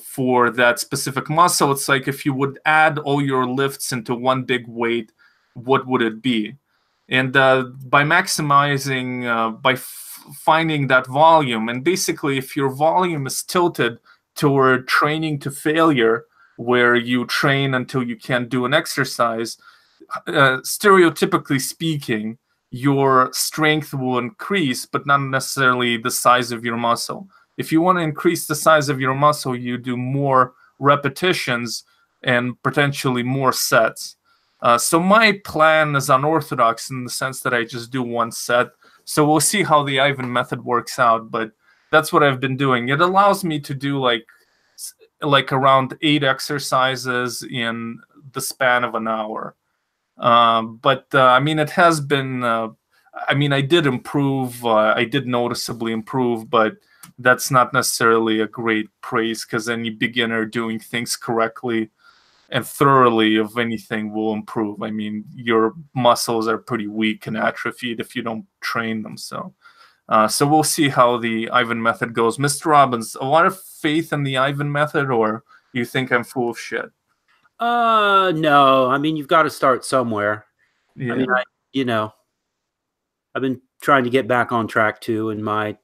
[SPEAKER 1] for that specific muscle. It's like if you would add all your lifts into one big weight, what would it be? And by maximizing, by finding that volume, and basically if your volume is tilted toward training to failure, where you train until you can't do an exercise, stereotypically speaking, your strength will increase, but not necessarily the size of your muscle. If you want to increase the size of your muscle, you do more repetitions and potentially more sets. So my plan is unorthodox in the sense that I just do 1 set. So we'll see how the Ivan method works out, but that's what I've been doing. It allows me to do like around 8 exercises in the span of an hour. But I mean, it has been, I mean, I did improve, I did noticeably improve, but that's not necessarily a great praise, because any beginner doing things correctly and thoroughly of anything will improve. I mean, your muscles are pretty weak and atrophied if you don't train them. So we'll see how the Ivan method goes. Mr. Robbins, a lot of faith in the Ivan method, or you think I'm full of shit?
[SPEAKER 2] No. I mean, you've got to start somewhere.
[SPEAKER 1] Yeah.
[SPEAKER 2] I mean, I've been trying to get back on track too, and my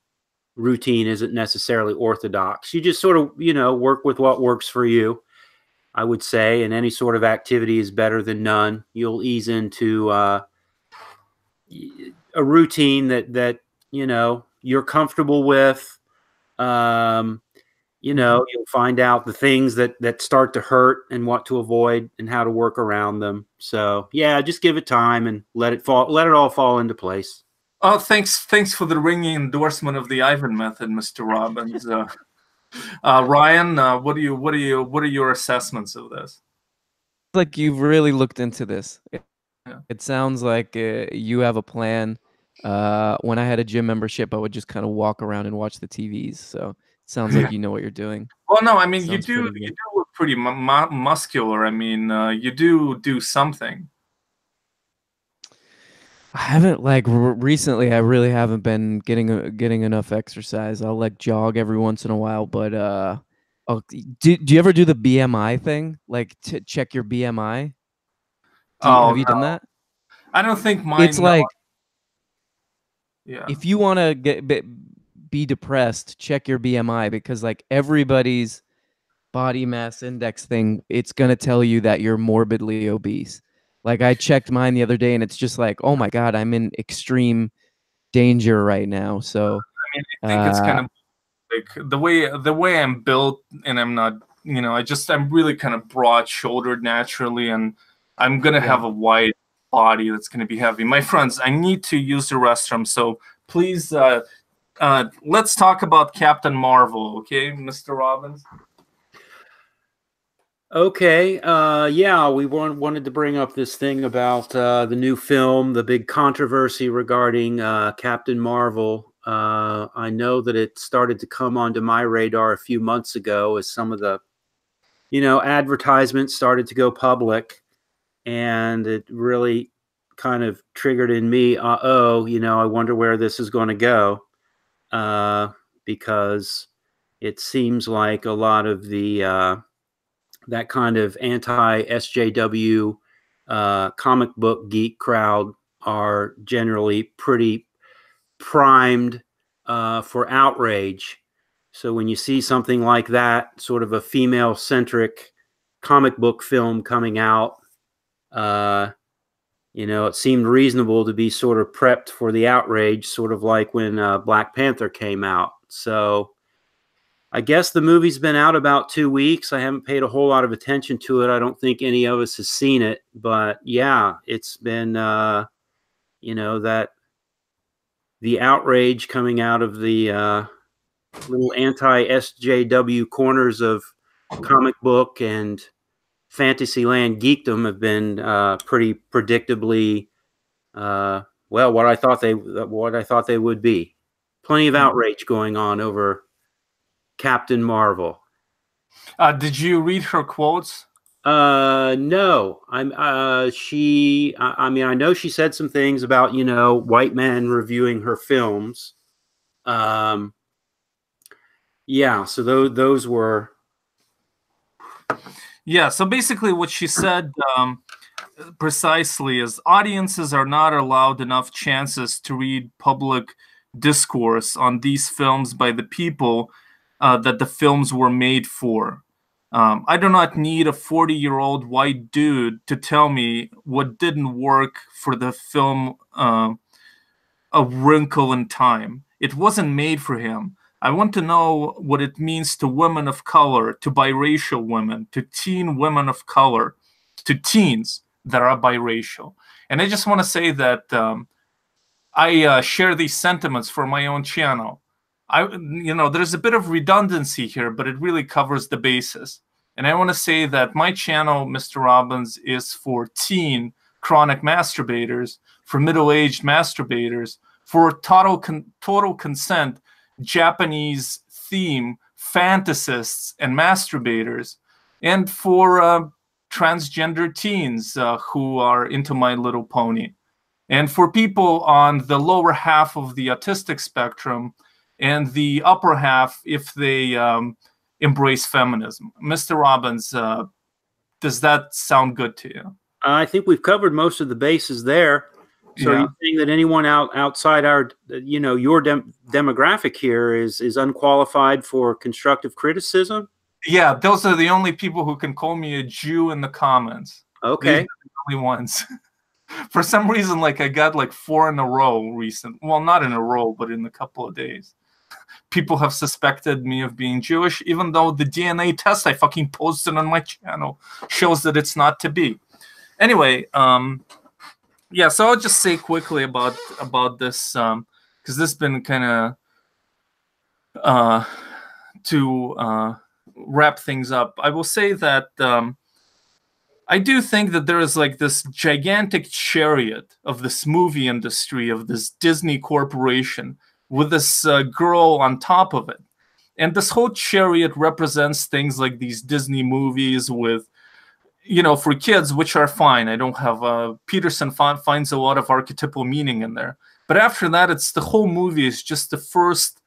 [SPEAKER 2] routine isn't necessarily orthodox. You just sort of, work with what works for you, I would say, and any sort of activity is better than none. You'll ease into a routine that you're comfortable with. You'll find out the things that start to hurt and what to avoid and how to work around them. So yeah, just give it time and let it all fall into place.
[SPEAKER 1] Oh, thanks for the ringing endorsement of the Ivan method, Mr. Robbins. Ryan, what are your assessments of this?
[SPEAKER 3] Like, you've really looked into this.
[SPEAKER 1] Yeah.
[SPEAKER 3] It sounds like you have a plan. When I had a gym membership, I would just kind of walk around and watch the TVs. So it sounds like you know what you're doing.
[SPEAKER 1] Well, no, I mean, you
[SPEAKER 3] Sounds
[SPEAKER 1] do
[SPEAKER 3] pretty good.
[SPEAKER 1] look pretty muscular. I mean, you do something.
[SPEAKER 3] I haven't recently. I really haven't been getting enough exercise. I'll like jog every once in a while, but do you ever do the BMI thing? Like to check your BMI? Have you done that?
[SPEAKER 1] I don't think mine.
[SPEAKER 3] It's like,
[SPEAKER 1] yeah.
[SPEAKER 3] if you want to be depressed, check your BMI, because like everybody's body mass index thing, it's gonna tell you that you're morbidly obese. Like, I checked mine the other day, and it's just like, oh my God, I'm in extreme danger right now. So
[SPEAKER 1] I mean, I think it's kind of like the way I'm built, and I'm not, I'm really kind of broad-shouldered naturally, and I'm gonna have a wide body that's gonna be heavy. My friends, I need to use the restroom, so please, let's talk about Captain Marvel, okay, Mr. Robbins?
[SPEAKER 2] Okay. Yeah, we wanted to bring up this thing about the new film, the big controversy regarding Captain Marvel. I know that it started to come onto my radar a few months ago as some of the, advertisements started to go public, and it really kind of triggered in me, I wonder where this is going to go, because it seems like a lot of the that kind of anti-SJW comic book geek crowd are generally pretty primed for outrage. So when you see something like that, sort of a female-centric comic book film coming out, it seemed reasonable to be sort of prepped for the outrage, sort of like when Black Panther came out. So I guess the movie's been out about 2 weeks. I haven't paid a whole lot of attention to it. I don't think any of us has seen it. But yeah, it's been, that the outrage coming out of the little anti-SJW corners of comic book and Fantasyland geekdom have been pretty predictably, what I thought they would be. Plenty of outrage going on over Captain Marvel.
[SPEAKER 1] Did you read her quotes?
[SPEAKER 2] No. I know she said some things about, white men reviewing her films. Yeah, so those were.
[SPEAKER 1] Yeah, so basically what she said precisely is audiences are not allowed enough chances to read public discourse on these films by the people that the films were made for. I do not need a 40-year-old white dude to tell me what didn't work for the film A Wrinkle in Time. It wasn't made for him. I want to know what it means to women of color, to biracial women, to teen women of color, to teens that are biracial. And I just want to say that I share these sentiments for my own channel. There's a bit of redundancy here, but it really covers the basis. And I want to say that my channel, Mr. Robbins, is for teen chronic masturbators, for middle-aged masturbators, for total consent, Japanese theme fantasists and masturbators, and for transgender teens who are into My Little Pony, and for people on the lower half of the autistic spectrum and the upper half if they embrace feminism. Mr. Robbins, does that sound good to you?
[SPEAKER 2] I think we've covered most of the bases there. So
[SPEAKER 1] Yeah.
[SPEAKER 2] you're saying that anyone outside our, your demographic here is unqualified for constructive criticism?
[SPEAKER 1] Yeah, those are the only people who can call me a Jew in the comments.
[SPEAKER 2] Okay.
[SPEAKER 1] These are the only ones. For some reason, I got 4 in a row recent. Well, not in a row, but in a couple of days. People have suspected me of being Jewish, even though the DNA test I fucking posted on my channel shows that it's not to be. Anyway, yeah, so I'll just say quickly about this, because this has been kind of to wrap things up. I will say that I do think that there is this gigantic chariot of this movie industry, of this Disney corporation, with this girl on top of it. And this whole chariot represents things like these Disney movies with, for kids, which are fine. I don't have Peterson finds a lot of archetypal meaning in there. But after that, it's the whole movie is just the first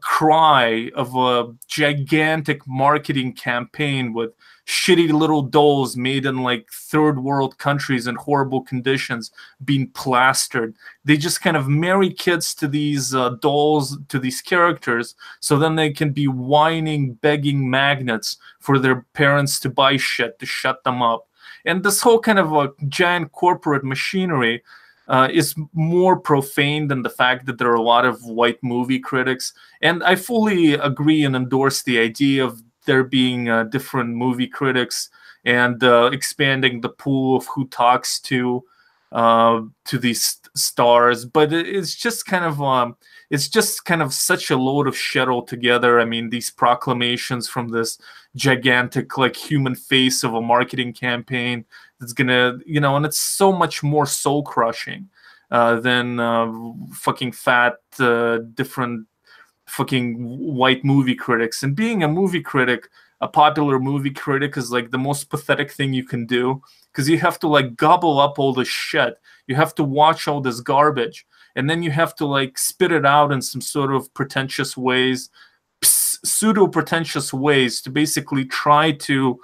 [SPEAKER 1] cry of a gigantic marketing campaign with shitty little dolls made in third world countries in horrible conditions being plastered. They just kind of marry kids to these dolls, to these characters, so then they can be whining, begging magnets for their parents to buy shit to shut them up. And this whole kind of a giant corporate machinery is more profane than the fact that there are a lot of white movie critics. And I fully agree and endorse the idea of there being different movie critics and expanding the pool of who talks to these stars. But it's just kind of such a load of shit altogether. I mean, these proclamations from this gigantic human face of a marketing campaign that's gonna, and it's so much more soul crushing than fucking fat different fucking white movie critics. And being a movie critic, a popular movie critic, is like the most pathetic thing you can do, because you have to like gobble up all this shit. You have to watch all this garbage, and then you have to like spit it out in some sort of pretentious ways, pseudo pretentious ways, to basically try to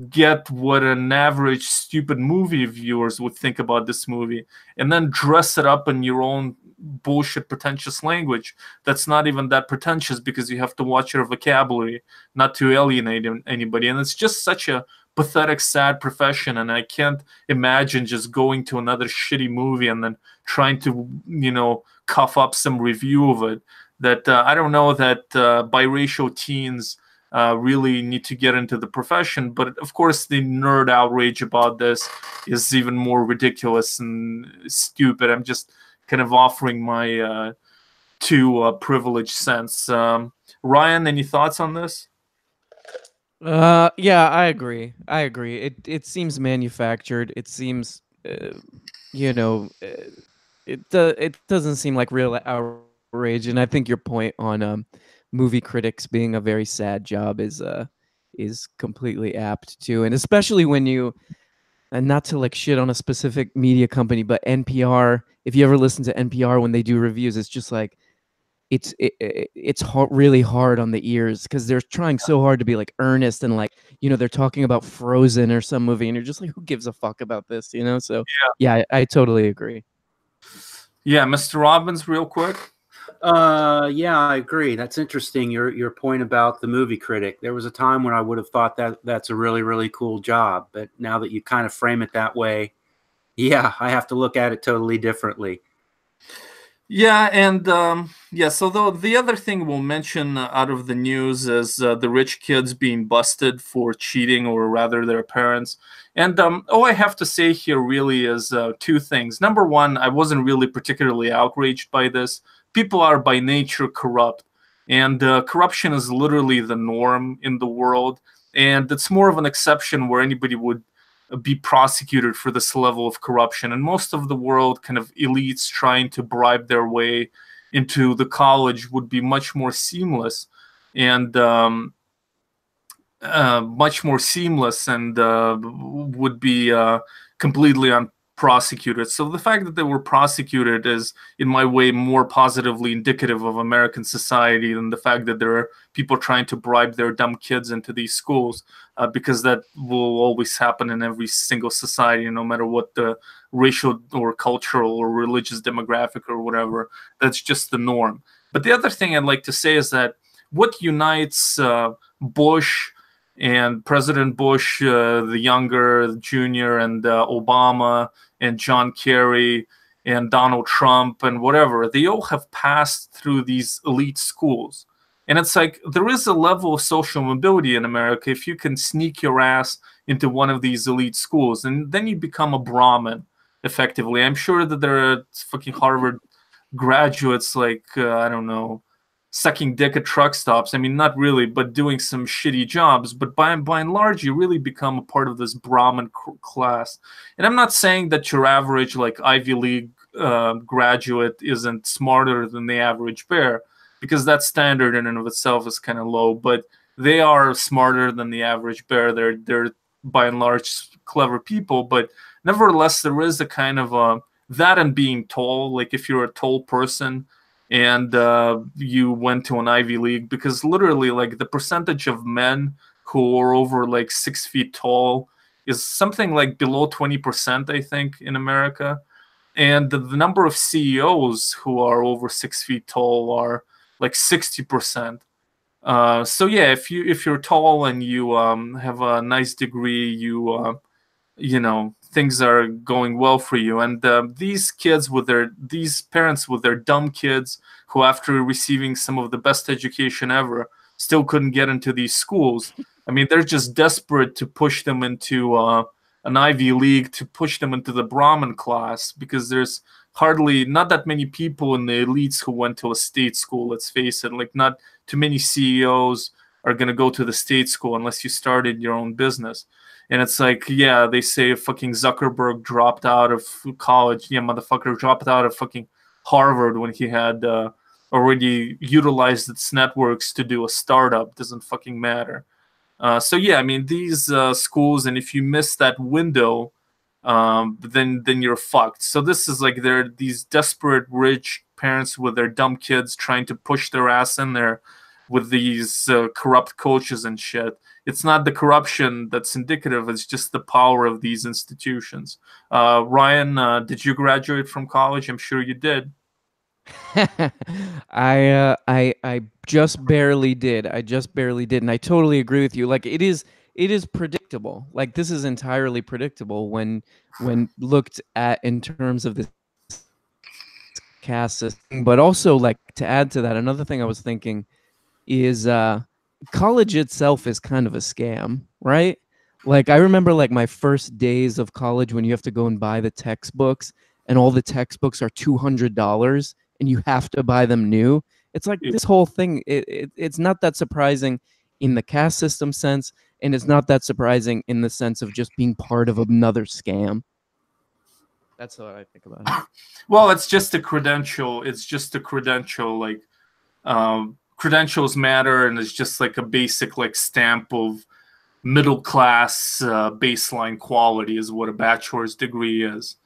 [SPEAKER 1] get what an average stupid movie viewers would think about this movie, and then dress it up in your own bullshit pretentious language that's not even that pretentious, because you have to watch your vocabulary not to alienate anybody. And it's just such a pathetic, sad profession, and I can't imagine just going to another shitty movie and then trying to, you know, cough up some review of it. That I don't know that biracial teens really need to get into the profession. But of course, the nerd outrage about this is even more ridiculous and stupid. I'm just kind of offering my two privileged cents. Ryan, any thoughts on this?
[SPEAKER 3] Yeah, I agree. It seems manufactured. It seems, you know, it doesn't seem like real outrage. And I think your point on movie critics being a very sad job is completely apt too. And especially when you, and not to like shit on a specific media company, but NPR, if you ever listen to NPR when they do reviews, it's just like it's really hard on the ears, because they're trying so hard to be like earnest, and like, you know, they're talking about Frozen or some movie, and you're just like, who gives a fuck about this, you know? So yeah, I totally agree.
[SPEAKER 1] Yeah, Mr. Robbins, real quick.
[SPEAKER 2] Yeah, I agree. That's interesting. Your point about the movie critic. There was a time when I would have thought that that's a really, really cool job, but now that you kind of frame it that way, yeah, I have to look at it totally differently.
[SPEAKER 1] Yeah, and yeah, so the other thing we'll mention out of the news is the rich kids being busted for cheating, or rather their parents. And all I have to say here really is two things. Number one, I wasn't really particularly outraged by this. People are by nature corrupt, and corruption is literally the norm in the world. And it's more of an exception where anybody would be prosecuted for this level of corruption. And most of the world, kind of elites trying to bribe their way into the college, would be much more seamless and would be completely unprosecuted. So the fact that they were prosecuted is, in my way, more positively indicative of American society than the fact that there are people trying to bribe their dumb kids into these schools, because that will always happen in every single society, no matter what the racial or cultural or religious demographic or whatever. That's just the norm. But the other thing I'd like to say is that what unites Bush and President Bush, the younger, the junior, and Obama, and John Kerry, and Donald Trump, and whatever, they all have passed through these elite schools. And it's like, there is a level of social mobility in America if you can sneak your ass into one of these elite schools, and then you become a Brahmin, effectively. I'm sure that there are fucking Harvard graduates, like, I don't know, sucking dick at truck stops. I mean, not really, but doing some shitty jobs. But by and large, you really become a part of this Brahmin class. And I'm not saying that your average, like, Ivy League graduate isn't smarter than the average bear, because that standard in and of itself is kind of low. But they are smarter than the average bear. They're by and large clever people. But nevertheless, there is a kind of that, and being tall. Like, if you're a tall person and you went to an Ivy League, because literally, like, the percentage of men who are over like 6 feet tall is something like below 20%, I think, in America. And the number of CEOs who are over 6 feet tall are like 60%. So yeah, if you're tall and you have a nice degree, you know, things are going well for you. And these parents with their dumb kids, who after receiving some of the best education ever still couldn't get into these schools. I mean, they're just desperate to push them into an Ivy League, to push them into the Brahmin class, because there's not that many people in the elites who went to a state school. Let's face it, like, not too many CEOs are going to go to the state school unless you started your own business. And it's like, yeah, they say fucking Zuckerberg dropped out of college. Yeah, motherfucker dropped out of fucking Harvard when he had already utilized its networks to do a startup. Doesn't fucking matter. So yeah, I mean, these schools, and if you miss that window, then you're fucked. So this is like, they're these desperate rich parents with their dumb kids trying to push their ass in there with these corrupt coaches and shit. It's not the corruption that's indicative, it's just the power of these institutions. Ryan, did you graduate from college? I'm sure you did.
[SPEAKER 3] I just barely did. I just barely did, and I totally agree with you. Like it is predictable. Like this is entirely predictable when looked at in terms of this caste system. But also, like, to add to that, another thing I was thinking is college itself is kind of a scam, right? Like I remember like my first days of college when you have to go and buy the textbooks, and all the textbooks are $200 and you have to buy them new. It's like this whole thing, it's not that surprising in the caste system sense, and it's not that surprising in the sense of just being part of another scam. That's what I think about it.
[SPEAKER 1] Well, it's just a credential. It's just a credential. Like credentials matter, and it's just like a basic like stamp of middle class baseline quality is what a bachelor's degree is.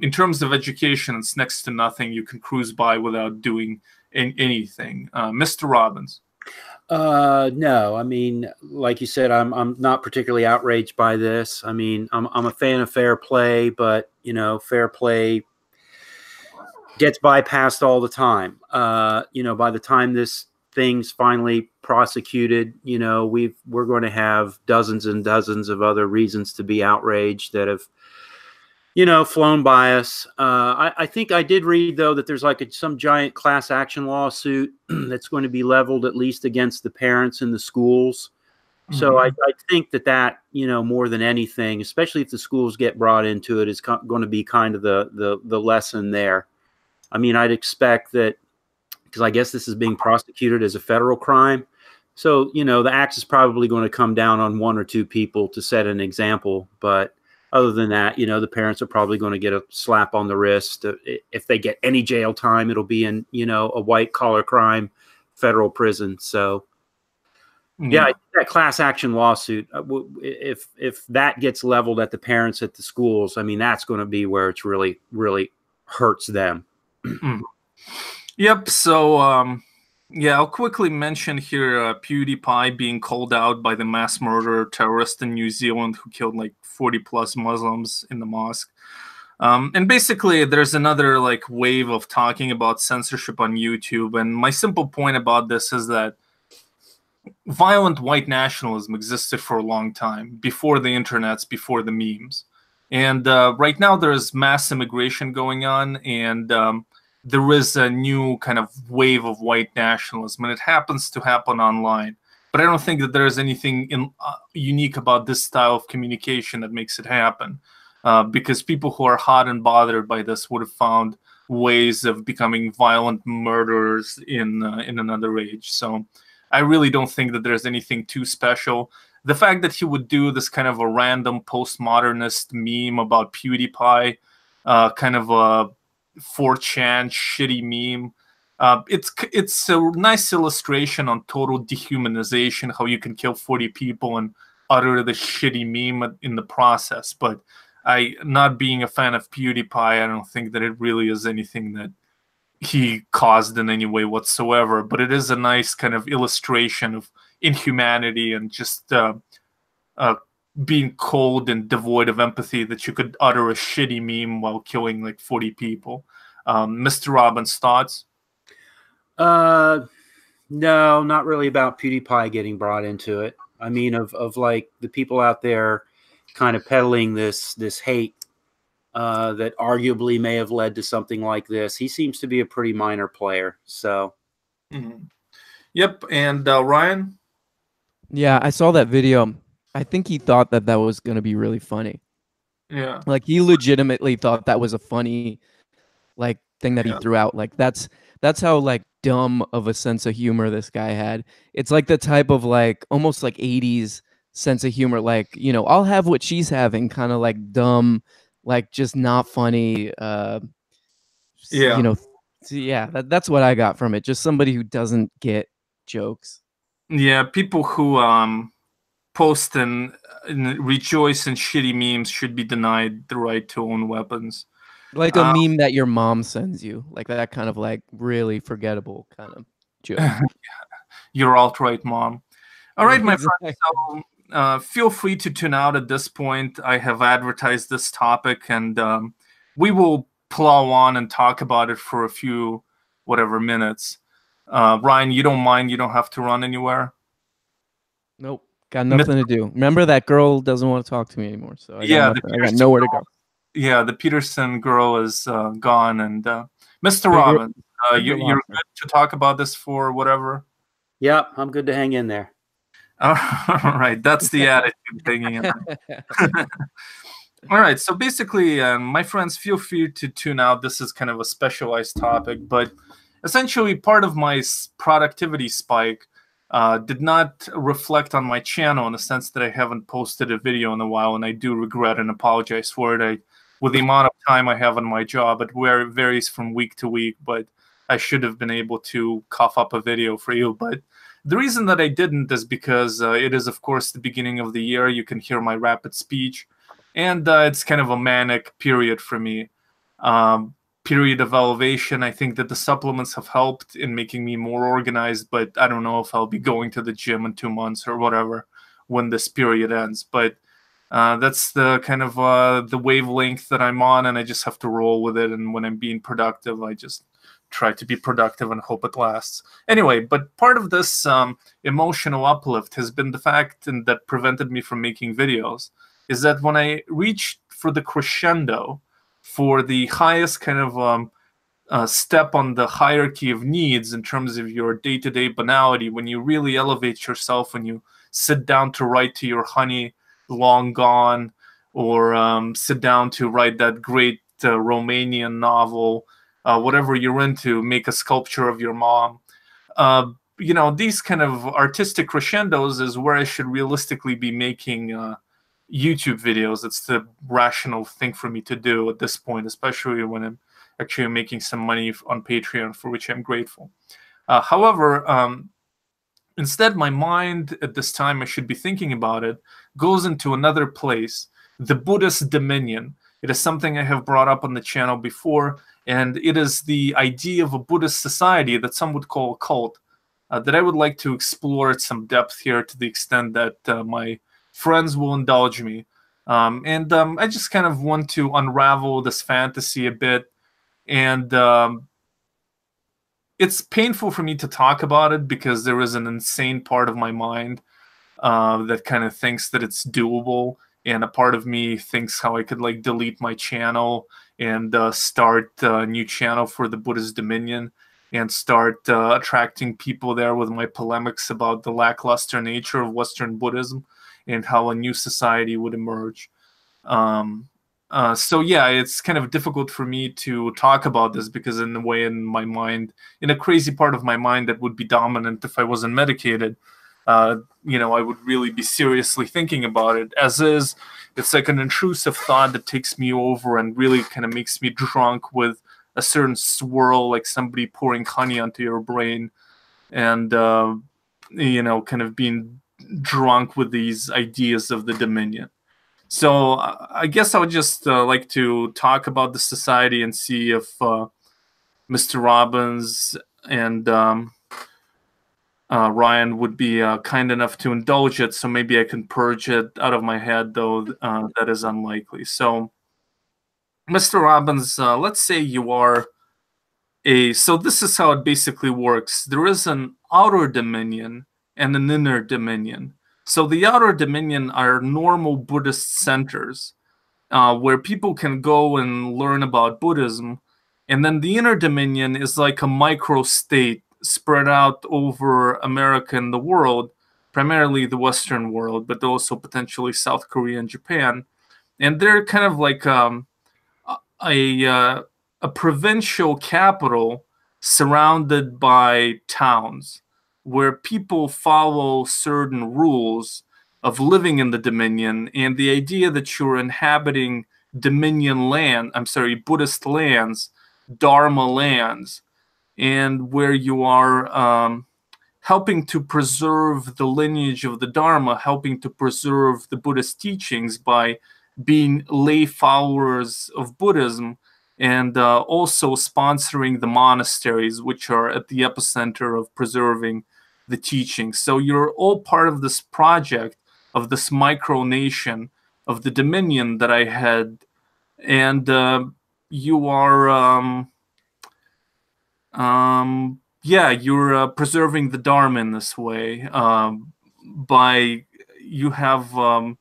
[SPEAKER 1] In terms of education, it's next to nothing. You can cruise by without doing anything. Mr. Robbins.
[SPEAKER 2] No, I mean, like you said, I'm not particularly outraged by this. I mean, I'm a fan of fair play, but you know, fair play gets bypassed all the time. You know, by the time this thing's finally prosecuted, you know, we're going to have dozens and dozens of other reasons to be outraged that have, you know, flown by us. I think I did read, though, that there's like some giant class action lawsuit that's going to be leveled at least against the parents in the schools. Mm-hmm. So I think that, you know, more than anything, especially if the schools get brought into it, is going to be kind of the lesson there. I mean, I'd expect that, because I guess this is being prosecuted as a federal crime. So, you know, the axe is probably going to come down on one or two people to set an example. But other than that, you know, the parents are probably going to get a slap on the wrist. If they get any jail time, it'll be in, you know, a white collar crime, federal prison. So, yeah, I think that class action lawsuit, if that gets leveled at the parents at the schools, I mean, that's going to be where it's really, really hurts them.
[SPEAKER 1] Yep. So, yeah, I'll quickly mention here PewDiePie being called out by the mass murderer terrorist in New Zealand who killed like 40 plus Muslims in the mosque. And basically, there's another like wave of talking about censorship on YouTube. And my simple point about this is that violent white nationalism existed for a long time, before the internets, before the memes. And right now there's mass immigration going on, and there is a new kind of wave of white nationalism, and it happens to happen online. But I don't think that there is anything unique about this style of communication that makes it happen, because people who are hot and bothered by this would have found ways of becoming violent murderers in another age. So I really don't think that there's anything too special. The fact that he would do this kind of a random postmodernist meme about PewDiePie, kind of a 4chan shitty meme, it's a nice illustration on total dehumanization, how you can kill 40 people and utter the shitty meme in the process. But not being a fan of PewDiePie, I don't think that it really is anything that he caused in any way whatsoever. But it is a nice kind of illustration of inhumanity and just being cold and devoid of empathy, that you could utter a shitty meme while killing like 40 people. Mr. Robbins, thoughts?
[SPEAKER 2] No, not really about PewDiePie getting brought into it. I mean, of like the people out there kind of peddling this hate that arguably may have led to something like this. He seems to be a pretty minor player. So,
[SPEAKER 1] Yep. And Ryan?
[SPEAKER 3] Yeah, I saw that video. I think he thought that was going to be really funny.
[SPEAKER 1] Yeah.
[SPEAKER 3] Like he legitimately thought that was a funny like thing that he threw out. Like that's how like dumb of a sense of humor this guy had. It's like the type of like almost like 80s sense of humor. Like, you know, I'll have what she's having, kind of like dumb, like just not funny. You
[SPEAKER 1] Yeah.
[SPEAKER 3] know, yeah, that's what I got from it. Just somebody who doesn't get jokes.
[SPEAKER 1] Yeah, people who post and rejoice in shitty memes should be denied the right to own weapons.
[SPEAKER 3] Like a meme that your mom sends you, like that kind of like really forgettable kind of joke.
[SPEAKER 1] Your alt-right mom. All right, my
[SPEAKER 3] Exactly.
[SPEAKER 1] friend. So feel free to tune out at this point. I have advertised this topic, and we will plow on and talk about it for a few whatever minutes. Ryan, you don't mind? You don't have to run anywhere.
[SPEAKER 3] Nope, got nothing to do. Remember, that girl doesn't want to talk to me anymore, so I got
[SPEAKER 1] Yeah,
[SPEAKER 3] nothing. I got nowhere to go.
[SPEAKER 1] Yeah, the Peterson girl is gone, and Mr. Robbins, you're good to talk about this for whatever.
[SPEAKER 2] Yeah, I'm good to hang in there.
[SPEAKER 1] All right, that's the attitude thing. All right, so basically, my friends, feel free to tune out. This is kind of a specialized topic, but essentially part of my productivity spike did not reflect on my channel in the sense that I haven't posted a video in a while, and I do regret and apologize for it. With the amount of time I have on my job, it varies from week to week, but I should have been able to cough up a video for you. But the reason that I didn't is because it is, of course, the beginning of the year. You can hear my rapid speech, and it's kind of a manic period for me. Period of elevation. I think that the supplements have helped in making me more organized, but I don't know if I'll be going to the gym in 2 months or whatever when this period ends. But that's the kind of the wavelength that I'm on, and I just have to roll with it. And when I'm being productive, I just try to be productive and hope it lasts. Anyway, but part of this emotional uplift has been the fact, and that prevented me from making videos, is that when I reached for the crescendo, for the highest kind of step on the hierarchy of needs in terms of your day-to-day banality, when you really elevate yourself, when you sit down to write to your honey long gone, or sit down to write that great Romanian novel, whatever you're into, make a sculpture of your mom. You know, these kind of artistic crescendos is where I should realistically be making YouTube videos. It's the rational thing for me to do at this point, especially when I'm actually making some money on Patreon, for which I'm grateful. However, instead, my mind at this time, I should be thinking about it, goes into another place, the Buddhist dominion. It is something I have brought up on the channel before, and it is the idea of a Buddhist society that some would call a cult, that I would like to explore at some depth here to the extent that my friends will indulge me. I just kind of want to unravel this fantasy a bit, and it's painful for me to talk about it because there is an insane part of my mind that kind of thinks that it's doable, and a part of me thinks how I could like delete my channel and start a new channel for the Buddhist Dominion and start attracting people there with my polemics about the lackluster nature of Western Buddhism and how a new society would emerge. So yeah, it's kind of difficult for me to talk about this because in a way, in my mind, in a crazy part of my mind that would be dominant if I wasn't medicated, you know, I would really be seriously thinking about it. As is, it's like an intrusive thought that takes me over and really kind of makes me drunk with a certain swirl, like somebody pouring honey onto your brain, and you know, kind of being drunk with these ideas of the Dominion. So I guess I would just like to talk about the society and see if Mr. Robbins and Ryan would be kind enough to indulge it, so maybe I can purge it out of my head, though that is unlikely. So, Mr. Robbins, let's say you are so this is how it basically works. There is an outer dominion and an inner dominion. So the outer dominion are normal Buddhist centers where people can go and learn about Buddhism. And then the inner dominion is like a micro state spread out over America and the world, primarily the Western world, but also potentially South Korea and Japan. And they're kind of like a provincial capital surrounded by towns where people follow certain rules of living in the Dominion, and the idea that you're inhabiting Dominion land, I'm sorry, Buddhist lands, Dharma lands, and where you are helping to preserve the lineage of the Dharma, helping to preserve the Buddhist teachings by being lay followers of Buddhism, and also sponsoring the monasteries, which are at the epicenter of preserving the teachings. So you're all part of this project of this micronation of the Dominion that I had, and you are, yeah, you're preserving the Dharma in this way by you have a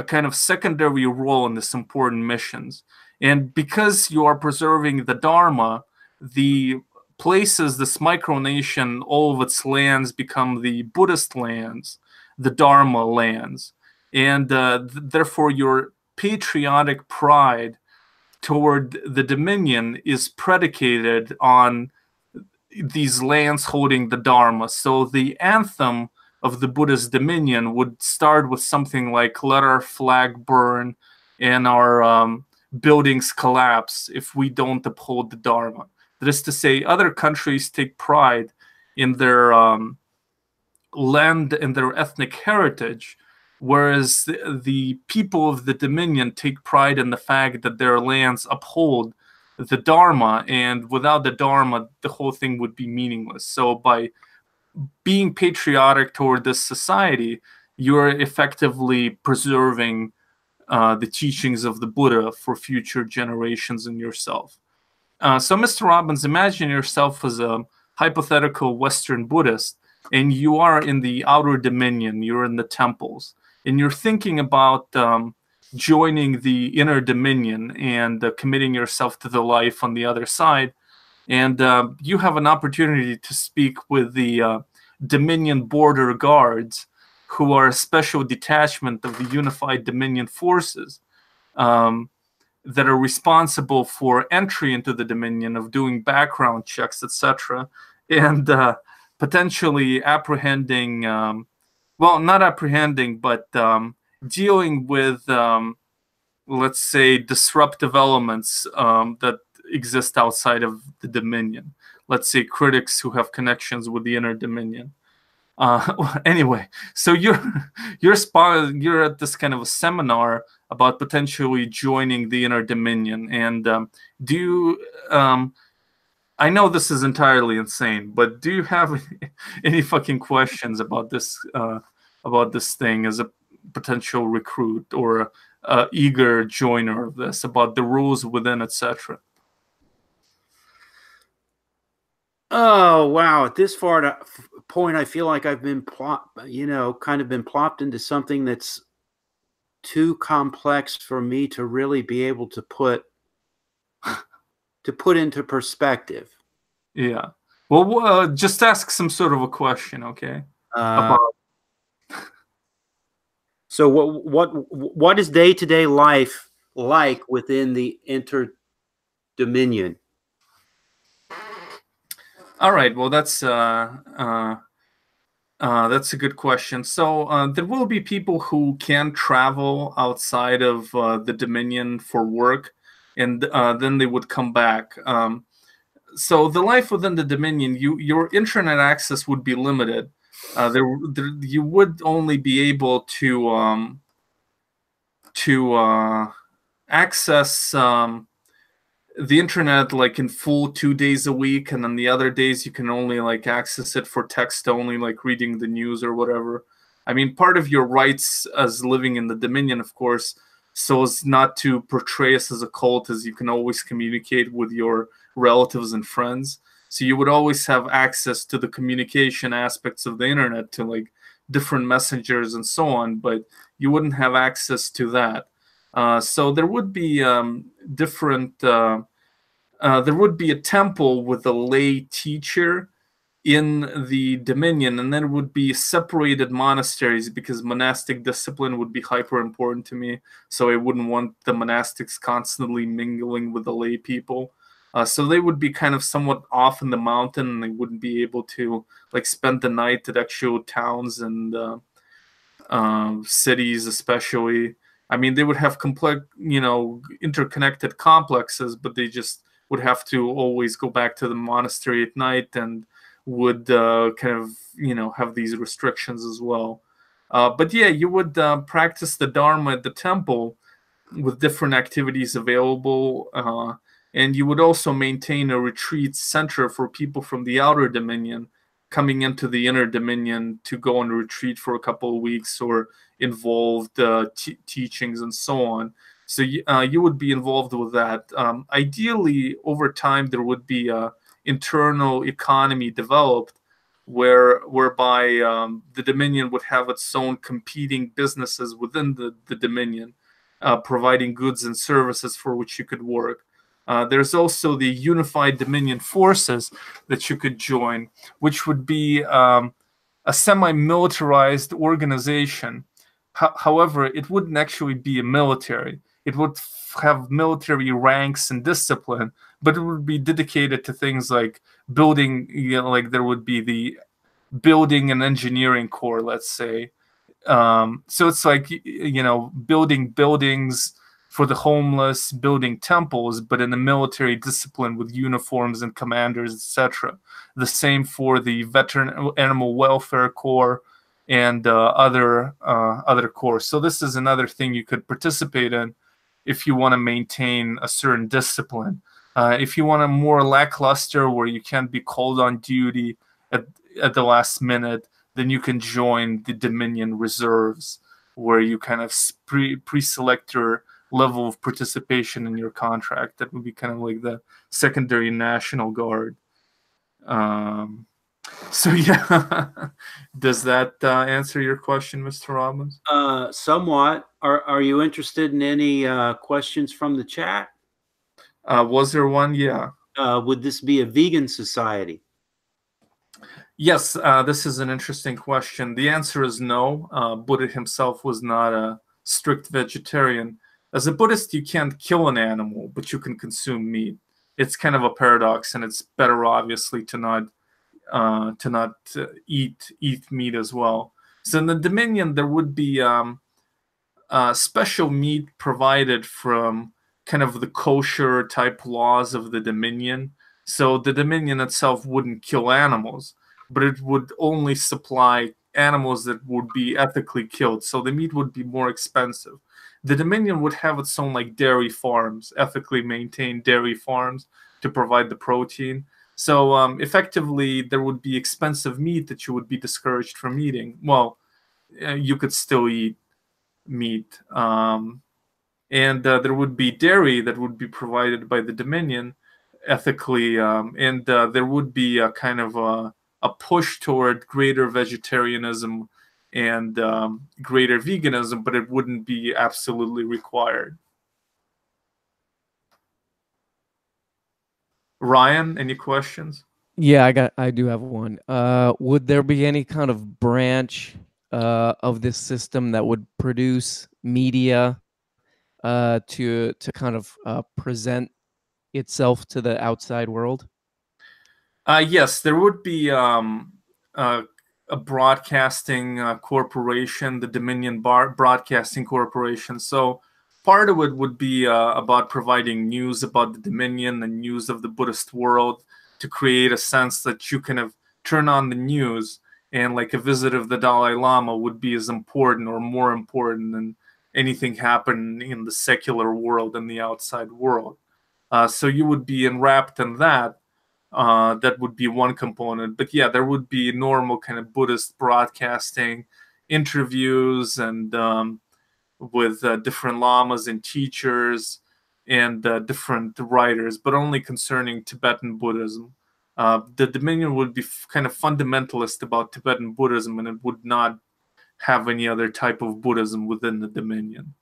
[SPEAKER 1] kind of secondary role in this important missions. And because you are preserving the Dharma, the places, this micronation, all of its lands become the Buddhist lands, the Dharma lands. And therefore, your patriotic pride toward the Dominion is predicated on these lands holding the Dharma. So the anthem of the Buddhist Dominion would start with something like, "Let our flag burn and our buildings collapse if we don't uphold the Dharma." That is to say, other countries take pride in their land and their ethnic heritage, whereas the people of the Dominion take pride in the fact that their lands uphold the Dharma, and without the Dharma, the whole thing would be meaningless. So by being patriotic toward this society, you're effectively preserving the teachings of the Buddha for future generations and yourself. So, Mr. Robbins, imagine yourself as a hypothetical Western Buddhist, and you are in the outer Dominion, you're in the temples, and you're thinking about joining the inner Dominion and committing yourself to the life on the other side. And you have an opportunity to speak with the Dominion Border Guards, who are a special detachment of the Unified Dominion Forces that are responsible for entry into the Dominion, of doing background checks, etc., and potentially apprehending, well, not apprehending, but dealing with, let's say, disruptive elements that exist outside of the Dominion. Let's say critics who have connections with the inner Dominion. Anyway, so you're at this kind of a seminar about potentially joining the inner Dominion, and do you? I know this is entirely insane, but do you have any fucking questions about this thing as a potential recruit or a eager joiner of this, about the rules within, etc.?
[SPEAKER 2] Oh wow! At this point, I feel like I've been kind of been plopped into something that's too complex for me to really be able to put into perspective.
[SPEAKER 1] Yeah. Well, just ask some sort of a question, okay?
[SPEAKER 2] So what is day-to-day life like within the Inter-Dominion?
[SPEAKER 1] All right. Well, that's a good question. So there will be people who can travel outside of the Dominion for work, and then they would come back. So the life within the Dominion, your internet access would be limited. You would only be able to access the internet like in full 2 days a week, and then the other days you can only like access it for text only, like reading the news or whatever. I mean, part of your rights as living in the Dominion, of course, so as not to portray us as a cult, as you can always communicate with your relatives and friends. So you would always have access to the communication aspects of the internet, to like different messengers and so on, but you wouldn't have access to that. So there would be there would be a temple with a lay teacher in the Dominion, and then it would be separated monasteries, because monastic discipline would be hyper important to me. So I wouldn't want the monastics constantly mingling with the lay people. So they would be kind of somewhat off in the mountain, and they wouldn't be able to like spend the night at actual towns and cities especially. I mean, they would have complex, interconnected complexes, but they just would have to always go back to the monastery at night and would kind of, have these restrictions as well. But yeah, you would practice the Dharma at the temple with different activities available. And you would also maintain a retreat center for people from the outer dominion coming into the inner dominion to go on a retreat for a couple of weeks or involved teachings and so on. So you would be involved with that. Ideally, over time, there would be an internal economy developed whereby the dominion would have its own competing businesses within the dominion, providing goods and services for which you could work. There's also the Unified Dominion Forces that you could join, which would be a semi-militarized organization. However, it wouldn't actually be a military. It would have military ranks and discipline, but it would be dedicated to things like building, like there would be the building and engineering corps, let's say. So it's like, building buildings for the homeless, building temples, but in a military discipline with uniforms and commanders, etc. The same for the veteran animal welfare corps and other corps. So this is another thing you could participate in if you want to maintain a certain discipline. If you want a more lackluster, where you can't be called on duty at the last minute, then you can join the Dominion Reserves, where you kind of pre-select your level of participation in your contract. That would be kind of like the secondary National Guard. So yeah, does that answer your question, Mr. Robbins?
[SPEAKER 2] Somewhat. Are you interested in any questions from the chat?
[SPEAKER 1] Was there one? Yeah.
[SPEAKER 2] Would this be a vegan society?
[SPEAKER 1] Yes, this is an interesting question. The answer is no. Buddha himself was not a strict vegetarian. As a Buddhist, you can't kill an animal, but you can consume meat. It's kind of a paradox, and it's better, obviously, to not eat meat as well. So in the Dominion, there would be special meat provided from kind of the kosher type laws of the Dominion. So the Dominion itself wouldn't kill animals, but it would only supply animals that would be ethically killed. So the meat would be more expensive. The Dominion would have its own like dairy farms, ethically maintained dairy farms to provide the protein. So effectively, there would be expensive meat that you would be discouraged from eating. Well, you could still eat meat. And there would be dairy that would be provided by the Dominion ethically. And there would be a kind of a push toward greater vegetarianism and greater veganism, but it wouldn't be absolutely required. Ryan, any questions?
[SPEAKER 3] Yeah, I do have one. Would there be any kind of branch of this system that would produce media to kind of present itself to the outside world?
[SPEAKER 1] Yes, there would be a broadcasting corporation, the Dominion Broadcasting Corporation. So part of it would be about providing news about the Dominion and news of the Buddhist world, to create a sense that you kind of turn on the news and like a visit of the Dalai Lama would be as important or more important than anything happening in the secular world and the outside world. So you would be enwrapped in that. That would be one component. But yeah, there would be normal kind of Buddhist broadcasting, interviews, and with different lamas and teachers and different writers, but only concerning Tibetan Buddhism. The Dominion would be kind of fundamentalist about Tibetan Buddhism, and it would not have any other type of Buddhism within the Dominion.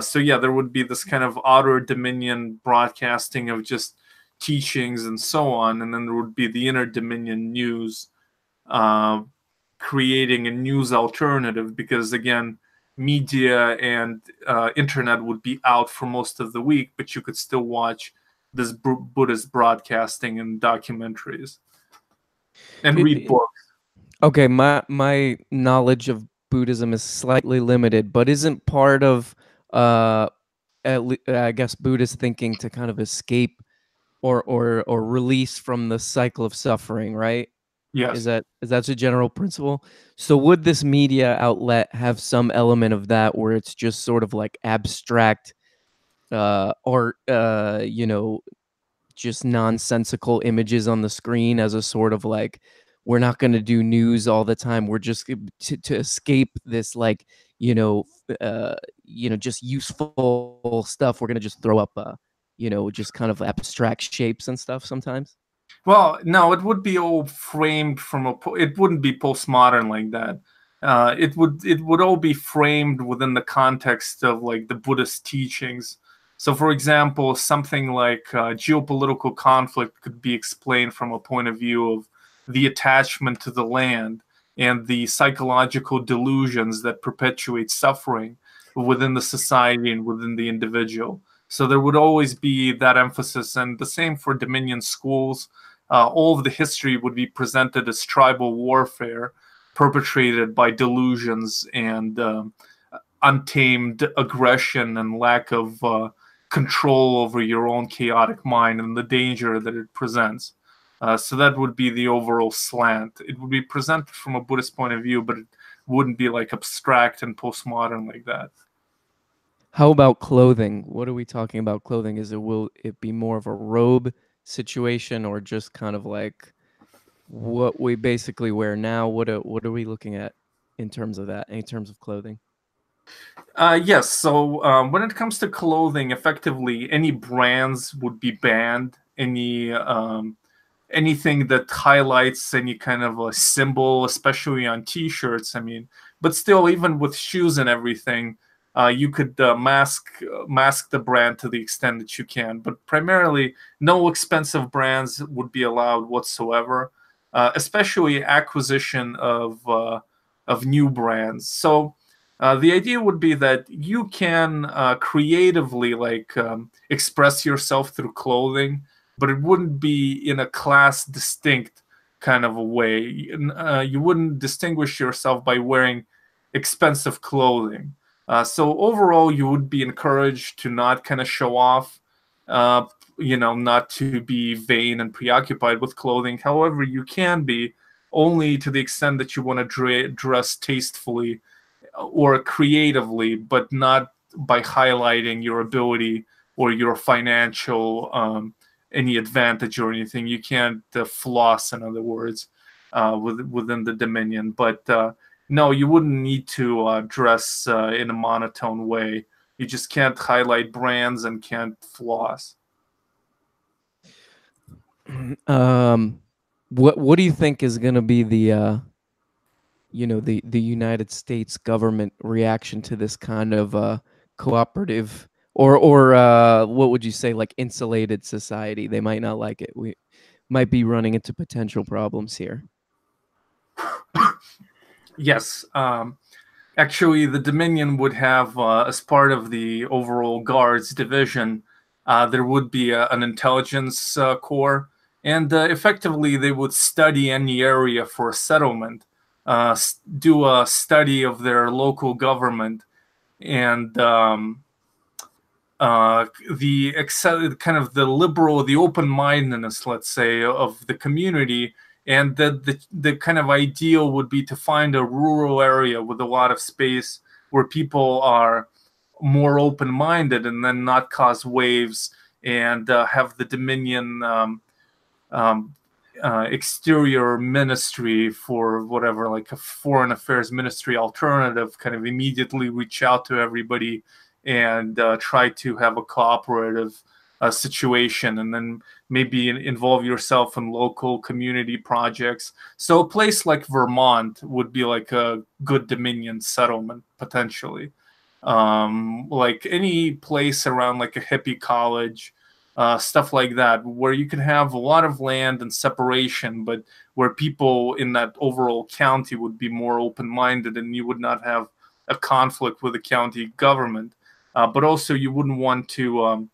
[SPEAKER 1] So yeah, there would be this kind of outer Dominion broadcasting of just teachings and so on, and then there would be the inner Dominion news, creating a news alternative, because again, media and internet would be out for most of the week, but you could still watch this Buddhist broadcasting and documentaries and read books.
[SPEAKER 3] Okay, my knowledge of Buddhism is slightly limited, but isn't part of I guess Buddhist thinking to kind of escape or release from the cycle of suffering, right?
[SPEAKER 1] Yes.
[SPEAKER 3] Is that a general principle? So would this media outlet have some element of that where it's just sort of like abstract art, just nonsensical images on the screen as a sort of like, we're not going to do news all the time. We're just to escape this like, just useful stuff. We're going to just throw up, just kind of abstract shapes and stuff sometimes.
[SPEAKER 1] Well, no, it would be all framed from it wouldn't be postmodern like that. It would all be framed within the context of like the Buddhist teachings. So, for example, something like geopolitical conflict could be explained from a point of view of the attachment to the land and the psychological delusions that perpetuate suffering within the society and within the individual. So there would always be that emphasis, and the same for Dominion schools. All of the history would be presented as tribal warfare perpetrated by delusions and untamed aggression and lack of control over your own chaotic mind and the danger that it presents. So that would be the overall slant. It would be presented from a Buddhist point of view, but it wouldn't be like abstract and postmodern like that.
[SPEAKER 3] How about clothing? What are we talking about clothing? Will it be more of a robe situation or just kind of like what we basically wear now? What are we looking at in terms of that, in terms of clothing?
[SPEAKER 1] Yes. So when it comes to clothing, effectively, any brands would be banned. Anything that highlights any kind of a symbol, especially on T-shirts. I mean, but still, even with shoes and everything, you could mask the brand to the extent that you can. But primarily, no expensive brands would be allowed whatsoever, especially acquisition of new brands. So. The idea would be that you can creatively express yourself through clothing, but it wouldn't be in a class distinct kind of a way. You wouldn't distinguish yourself by wearing expensive clothing. So overall, you would be encouraged to not kind of show off, not to be vain and preoccupied with clothing. However, you can be only to the extent that you want to dress tastefully or creatively, but not by highlighting your ability or your financial any advantage or anything. You can't floss, in other words, within the Dominion. But no, you wouldn't need to dress in a monotone way. You just can't highlight brands and can't floss.
[SPEAKER 3] What do you think is going to be the the United States government reaction to this kind of cooperative or what would you say, like insulated society? They might not like it. We might be running into potential problems here.
[SPEAKER 1] Yes. Actually, the Dominion would have, as part of the overall Guards division, there would be an intelligence corps, and effectively they would study any area for a settlement, do a study of their local government, and the liberal, the open-mindedness, let's say, of the community. And the kind of ideal would be to find a rural area with a lot of space where people are more open-minded and then not cause waves and have the Dominion exterior ministry for whatever, like a foreign affairs ministry alternative, kind of immediately reach out to everybody and try to have a cooperative situation, and then maybe involve yourself in local community projects. So a place like Vermont would be like a good Dominion settlement, potentially. Like any place around like a hippie college, stuff like that, where you can have a lot of land and separation, but where people in that overall county would be more open-minded and you would not have a conflict with the county government. But also you wouldn't want to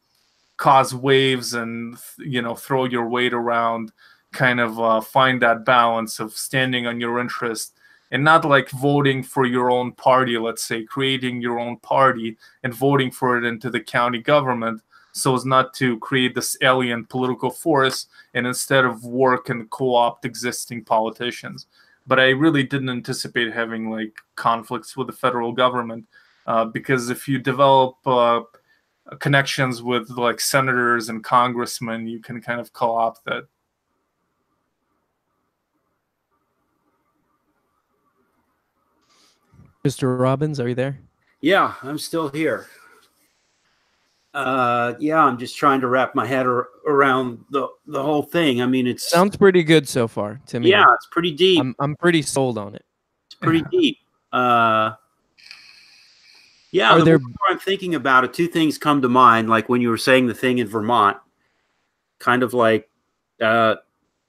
[SPEAKER 1] cause waves and throw your weight around, kind of find that balance of standing on your interest and not like voting for your own party, let's say, creating your own party and voting for it into the county government so as not to create this alien political force and instead of work and co-opt existing politicians. But I really didn't anticipate having like conflicts with the federal government because if you develop connections with like senators and congressmen, you can kind of co-opt that.
[SPEAKER 3] Mr. Robbins, are you there?
[SPEAKER 2] Yeah, I'm still here. Yeah, I'm just trying to wrap my head around the whole thing. I mean, it
[SPEAKER 3] sounds pretty good so far to me.
[SPEAKER 2] Yeah, it's pretty deep.
[SPEAKER 3] I'm pretty sold on it.
[SPEAKER 2] It's pretty deep. Yeah, the more I'm thinking about it, two things come to mind. Like when you were saying the thing in Vermont, kind of like,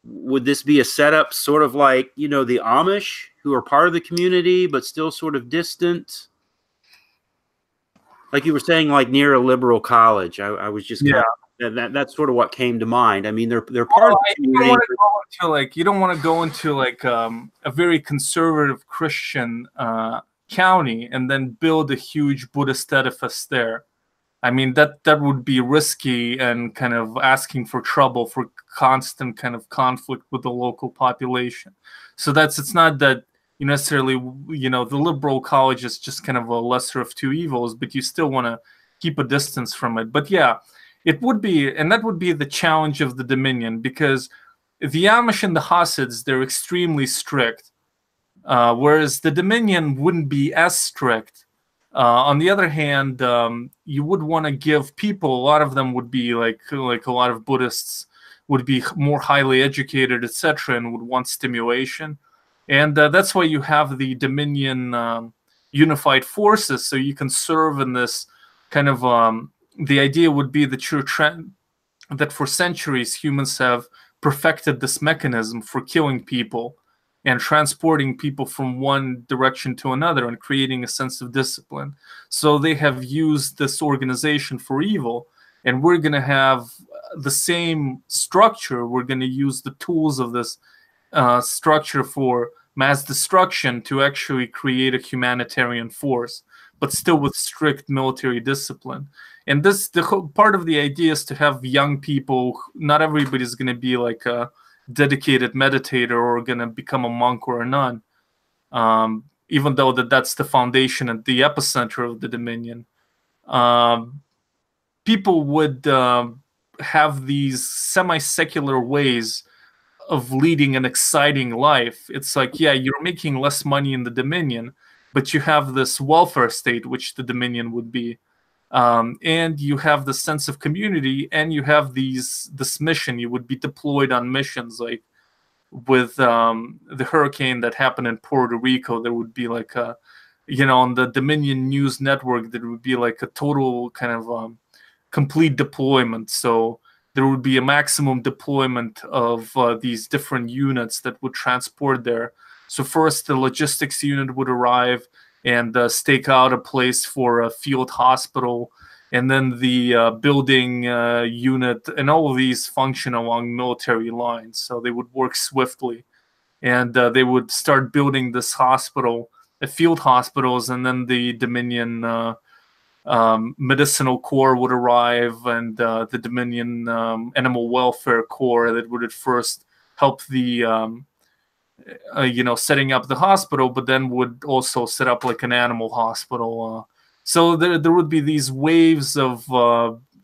[SPEAKER 2] would this be a setup sort of like, you know, the Amish who are part of the community but still sort of distant? Like you were saying, like near a liberal college. I was just that's sort of what came to mind. I mean, they're part of the community.
[SPEAKER 1] You don't want to go into like a very conservative Christian county and then build a huge Buddhist edifice there. I mean, that would be risky and kind of asking for trouble, for constant kind of conflict with the local population. So it's not that you necessarily, you know, the liberal college is just kind of a lesser of two evils, but you still want to keep a distance from it. But yeah, it would be, and that would be the challenge of the Dominion, because the Amish and the Hasids, they're extremely strict, whereas the Dominion wouldn't be as strict. On the other hand, you would want to give people, a lot of them would be like a lot of Buddhists would be more highly educated, etc., and would want stimulation. And that's why you have the Dominion unified forces, so you can serve in this kind of, the idea would be that that for centuries humans have perfected this mechanism for killing people and transporting people from one direction to another and creating a sense of discipline. So they have used this organization for evil, and we're going to have the same structure. We're going to use the tools of this structure for mass destruction to actually create a humanitarian force, but still with strict military discipline. And the whole part of the idea is to have young people. Not everybody's going to be like a dedicated meditator or going to become a monk or a nun, even though that's the foundation and the epicenter of the Dominion. People would have these semi-secular ways of leading an exciting life. It's like, yeah, you're making less money in the Dominion, but you have this welfare state, which the Dominion would be, and you have the sense of community, and you have this mission. You would be deployed on missions, like with the hurricane that happened in Puerto Rico. There would be like a, you know, on the Dominion News Network, there would be like a total kind of complete deployment. So there would be a maximum deployment of these different units that would transport there. So first, the logistics unit would arrive and stake out a place for a field hospital, and then the building unit, and all of these function along military lines. So they would work swiftly, and they would start building this hospital, field hospitals, and then the Dominion Medicinal Corps would arrive, and the Dominion Animal Welfare Corps that would at first help the you know, setting up the hospital, but then would also set up like an animal hospital. So there would be these waves of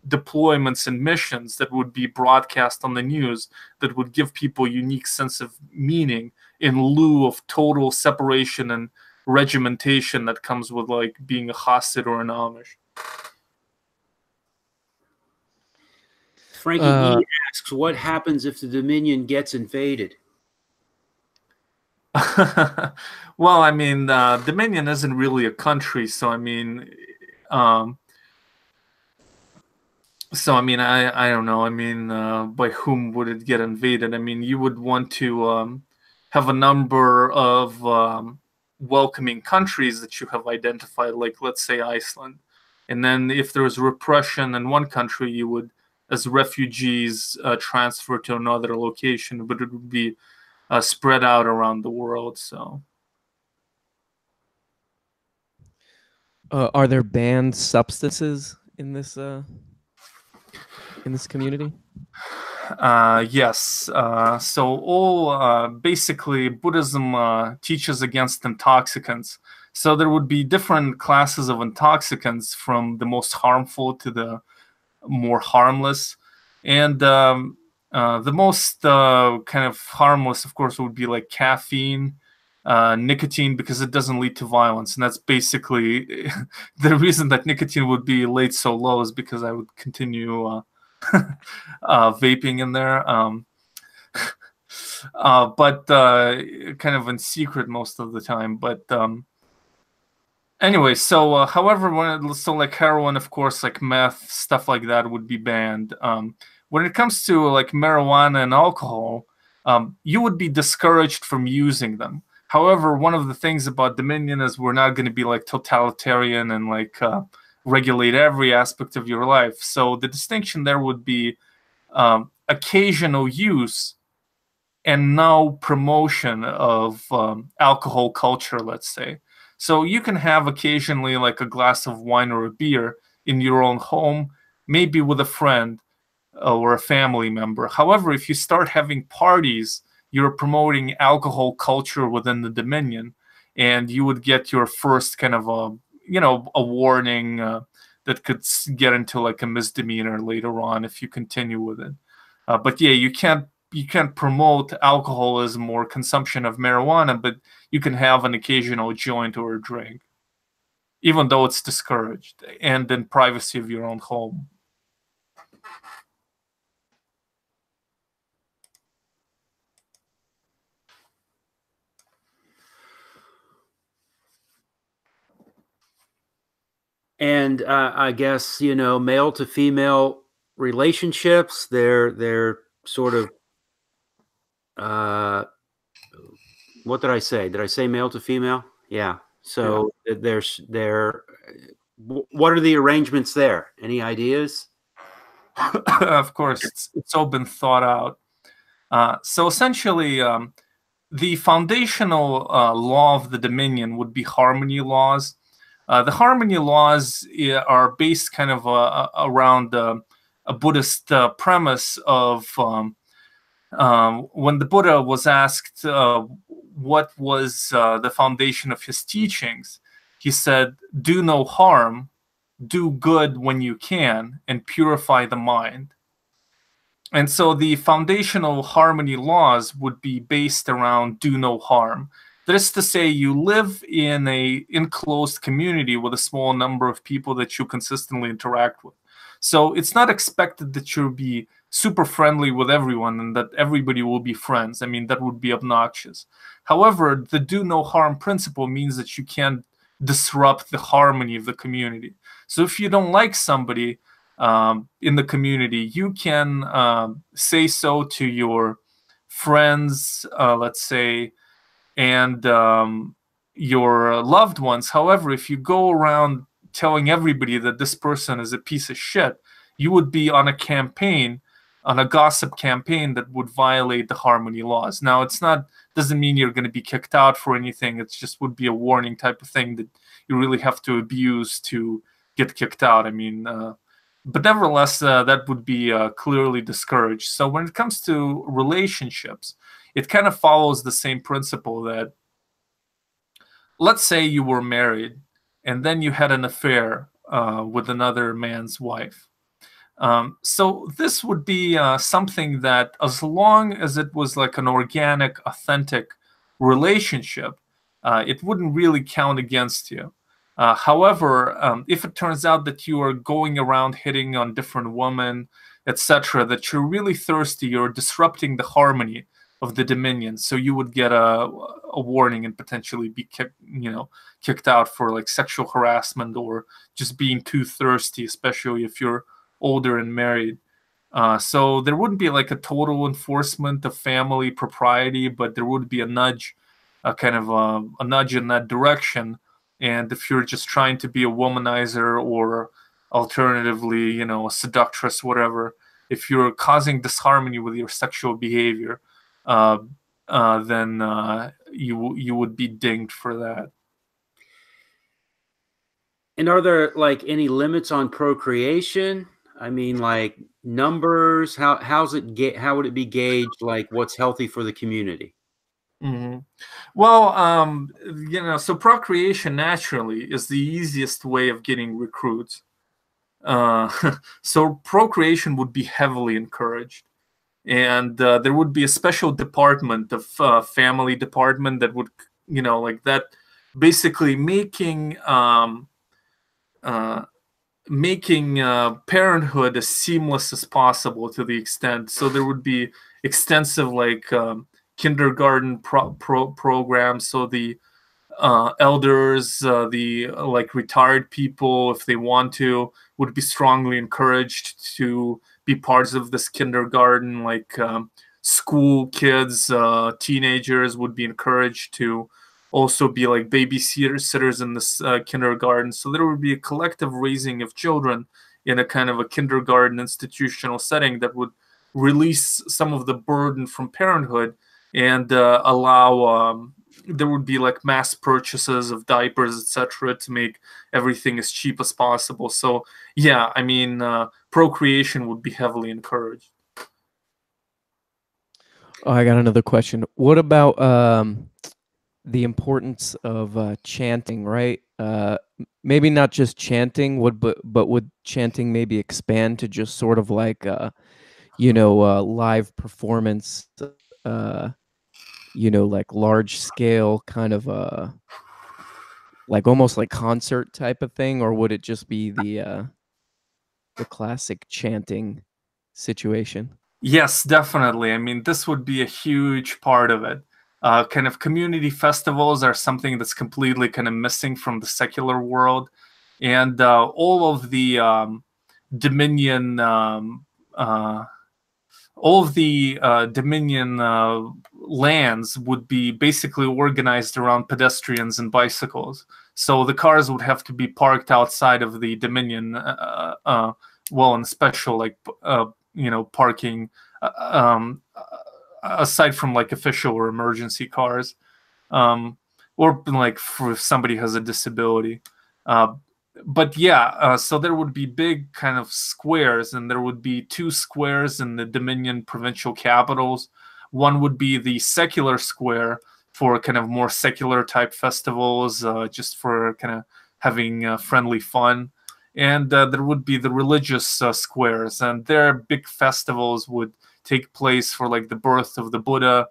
[SPEAKER 1] deployments and missions that would be broadcast on the news that would give people a unique sense of meaning in lieu of total separation and regimentation that comes with like being a Hasid or an Amish.
[SPEAKER 2] Frankie E asks, what happens if the Dominion gets invaded?
[SPEAKER 1] Well, I mean, Dominion isn't really a country, so I mean, I don't know. I mean, by whom would it get invaded? I mean, you would want to have a number of welcoming countries that you have identified, like let's say Iceland, and then if there was repression in one country, you would, as refugees, transfer to another location, but it would be spread out around the world. So
[SPEAKER 3] Are there banned substances in this community?
[SPEAKER 1] Yes. So all basically Buddhism teaches against intoxicants. So there would be different classes of intoxicants, from the most harmful to the more harmless. And the most kind of harmless, of course, would be like caffeine, nicotine, because it doesn't lead to violence. And that's basically the reason that nicotine would be laid so low, is because I would continue vaping in there. But kind of in secret most of the time. But anyway, so however, so like heroin, of course, like meth, stuff like that would be banned. When it comes to like marijuana and alcohol, you would be discouraged from using them. However, one of the things about Dominion is we're not going to be like totalitarian and like regulate every aspect of your life. So the distinction there would be occasional use and no promotion of alcohol culture, let's say. So you can have occasionally like a glass of wine or a beer in your own home, maybe with a friend or a family member. However, if you start having parties, you're promoting alcohol culture within the Dominion, and you would get your first kind of a warning that could get into like a misdemeanor later on if you continue with it. But yeah, you can't promote alcoholism or consumption of marijuana, but you can have an occasional joint or a drink, even though it's discouraged, and in privacy of your own home.
[SPEAKER 2] And I guess, male to female relationships, they're sort of, what did I say? Did I say male to female? Yeah. So what are the arrangements there? Any ideas?
[SPEAKER 1] Of course, it's all been thought out. So essentially, the foundational law of the Dominion would be harmony laws. The harmony laws are based kind of around a Buddhist premise of when the Buddha was asked what was the foundation of his teachings, he said, "Do no harm, do good when you can, and purify the mind." And so the foundational harmony laws would be based around do no harm. That is to say, you live in a enclosed community with a small number of people that you consistently interact with. So it's not expected that you'll be super friendly with everyone and that everybody will be friends. I mean, that would be obnoxious. However, the do no harm principle means that you can't disrupt the harmony of the community. So if you don't like somebody in the community, you can say so to your friends, let's say, and your loved ones. However, if you go around telling everybody that this person is a piece of shit, you would be on a campaign, on a gossip campaign that would violate the harmony laws. Now, doesn't mean you're going to be kicked out for anything. It just would be a warning type of thing that you really have to abuse to get kicked out. I mean, but nevertheless, that would be clearly discouraged. So when it comes to relationships, it kind of follows the same principle that, let's say you were married and then you had an affair with another man's wife. So this would be something that, as long as it was like an organic, authentic relationship, it wouldn't really count against you. However, if it turns out that you are going around hitting on different women, etc., that you're really thirsty, you're disrupting the harmony of the Dominion, so you would get a warning and potentially be kicked out for like sexual harassment or just being too thirsty, especially if you're older and married. So there wouldn't be like a total enforcement of family propriety, but there would be a nudge, kind of a nudge in that direction. And if you're just trying to be a womanizer or alternatively, a seductress, whatever, if you're causing disharmony with your sexual behavior, then you would be dinged for that.
[SPEAKER 2] And are there like any limits on procreation? I mean, like numbers. How would it be gauged? Like what's healthy for the community?
[SPEAKER 1] Hmm. Well, so procreation naturally is the easiest way of getting recruits. Uh, so procreation would be heavily encouraged, and there would be a special department of family department that would, like that, basically uh, making parenthood as seamless as possible to the extent. So there would be extensive like kindergarten programs. So the elders, the like retired people, if they want to, would be strongly encouraged to be parts of this kindergarten. Like school kids, teenagers would be encouraged to also be like babysitters in this kindergarten. So there would be a collective raising of children in a kind of a kindergarten institutional setting that would release some of the burden from parenthood and allow there would be like mass purchases of diapers, etc., to make everything as cheap as possible. So yeah, I mean, procreation would be heavily encouraged.
[SPEAKER 3] Oh, I got another question. What about the importance of chanting, right? Maybe not just chanting, but would chanting maybe expand to just sort of like live performance, uh, like large scale kind of like almost like concert type of thing, or would it just be the classic chanting situation?
[SPEAKER 1] Yes, definitely. I mean, this would be a huge part of it. Kind of community festivals are something that's completely kind of missing from the secular world, and all of the Dominion, Dominion lands would be basically organized around pedestrians and bicycles. So the cars would have to be parked outside of the Dominion, well, in special like parking, aside from like official or emergency cars, or like for if somebody has a disability. But yeah, so there would be big kind of squares, and there would be two squares in the Dominion provincial capitals. One would be the secular square for kind of more secular type festivals, just for kind of having friendly fun. And there would be the religious squares, and their big festivals would take place for like the birth of the Buddha.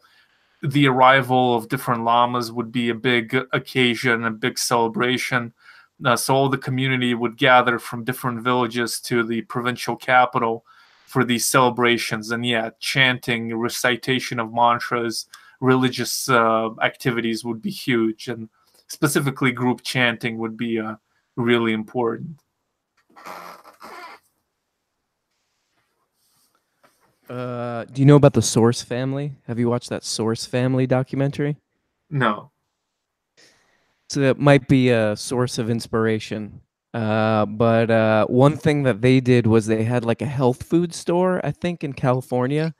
[SPEAKER 1] The arrival of different lamas would be a big occasion, a big celebration. So all the community would gather from different villages to the provincial capital for these celebrations. And yeah, chanting, recitation of mantras, religious activities would be huge. And specifically group chanting would be really important.
[SPEAKER 3] Do you know about the Source family? Have you watched that Source family documentary?
[SPEAKER 1] No.
[SPEAKER 3] So it might be a source of inspiration. But one thing that they did was they had like a health food store, I think, in California,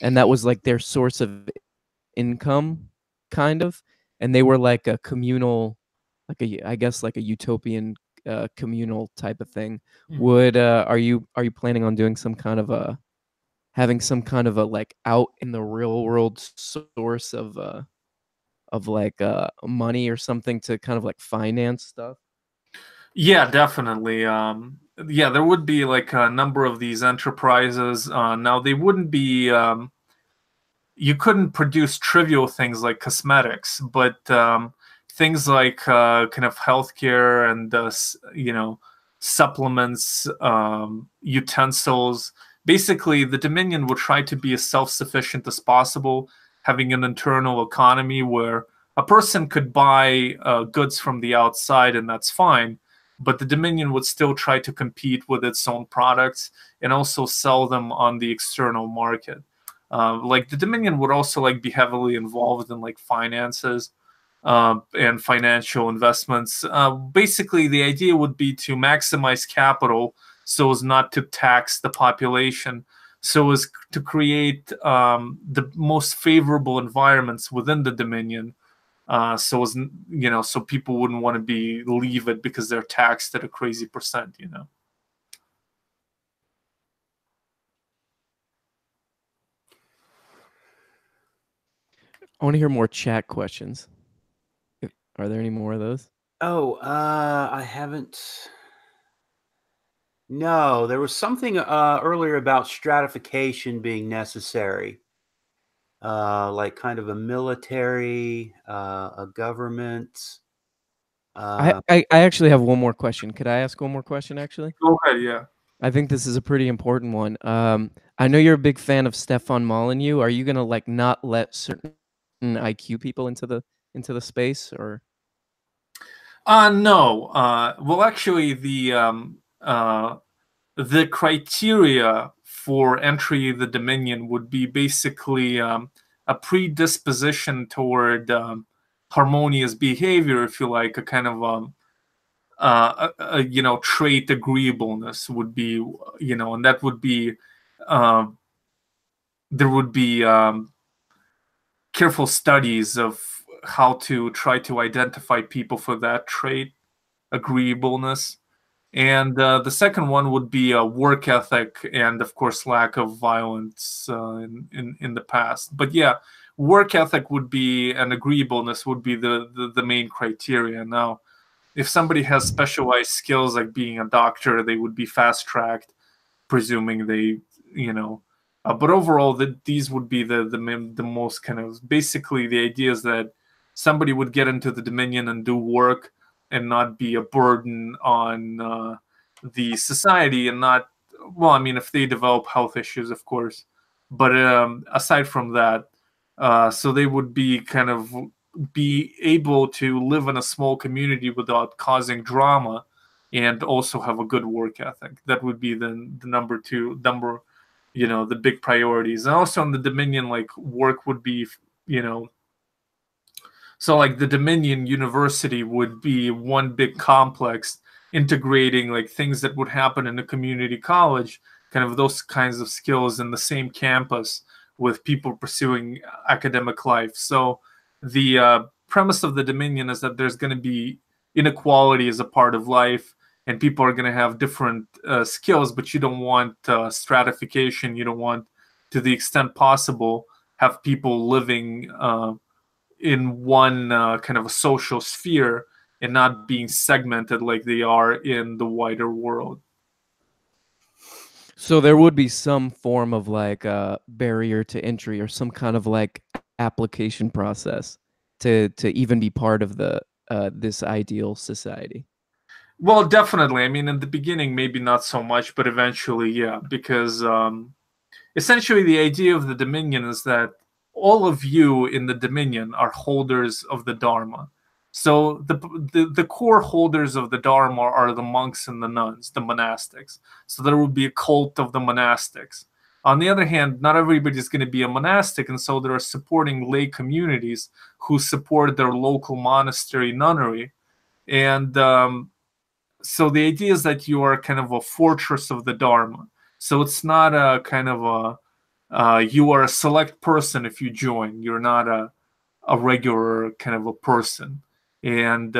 [SPEAKER 3] and that was like their source of income, kind of. And they were like a communal, I guess like a utopian communal type of thing. Would are you planning on doing some kind of a having some kind of a like out in the real world source of like money or something to kind of like finance stuff?
[SPEAKER 1] Yeah, definitely. Yeah, there would be like a number of these enterprises. Now they wouldn't be. You couldn't produce trivial things like cosmetics, but things like kind of healthcare and supplements, utensils. Basically, the Dominion would try to be as self-sufficient as possible, having an internal economy where a person could buy goods from the outside, and that's fine. But the Dominion would still try to compete with its own products and also sell them on the external market. Like the Dominion would also like be heavily involved in like finances and financial investments. Basically, the idea would be to maximize capital so as not to tax the population, so as to create the most favorable environments within the Dominion So as you know, so people wouldn't want to leave it because they're taxed at a crazy percent, you know.
[SPEAKER 3] I want to hear more chat questions. Are there any more of those?
[SPEAKER 2] Oh, I haven't. No, there was something earlier about stratification being necessary, like kind of a military, a government.
[SPEAKER 3] I actually have one more question. Could I ask one more question, actually?
[SPEAKER 1] Go ahead, yeah.
[SPEAKER 3] I think this is a pretty important one. I know you're a big fan of Stefan Molyneux. Are you gonna like not let certain IQ people into the space, or?
[SPEAKER 1] No. Well, actually, the criteria for entry the Dominion would be basically a predisposition toward harmonious behavior, if you like, a kind of you know, trait agreeableness would be, you know, and that would be there would be careful studies of how to try to identify people for that trait, agreeableness. And the second one would be a work ethic and, of course, lack of violence in the past. But yeah, work ethic would be, and agreeableness would be the main criteria. Now, if somebody has specialized skills like being a doctor, they would be fast tracked, presuming they, you know. But overall, these would be the most kind of, basically the idea is that somebody would get into the Dominion and do work and not be a burden on the society, and not, well, I mean, if they develop health issues, of course, but aside from that, so they would be kind of be able to live in a small community without causing drama, and also have a good work ethic. That would be the number two, you know, the big priorities. And also in the Dominion, like, work would be, you know, so like the Dominion University would be one big complex integrating like things that would happen in a community college, kind of those kinds of skills in the same campus with people pursuing academic life. So the premise of the Dominion is that there's going to be inequality as a part of life, and people are going to have different skills, but you don't want stratification. You don't want, to the extent possible, have people living in one kind of a social sphere and not being segmented like they are in the wider world.
[SPEAKER 3] So there would be some form of like barrier to entry, or some kind of like application process to even be part of the this ideal society.
[SPEAKER 1] Well, definitely. I mean, in the beginning, maybe not so much, but eventually, yeah, because essentially the idea of the Dominion is that all of you in the Dominion are holders of the Dharma. So the core holders of the Dharma are the monks and the nuns, the monastics. So there would be a cult of the monastics. On the other hand, not everybody is going to be a monastic, and so there are supporting lay communities who support their local monastery nunnery. And so the idea is that you are kind of a fortress of the Dharma. So it's not a kind of you are a select person if you join. You're not a regular kind of a person. And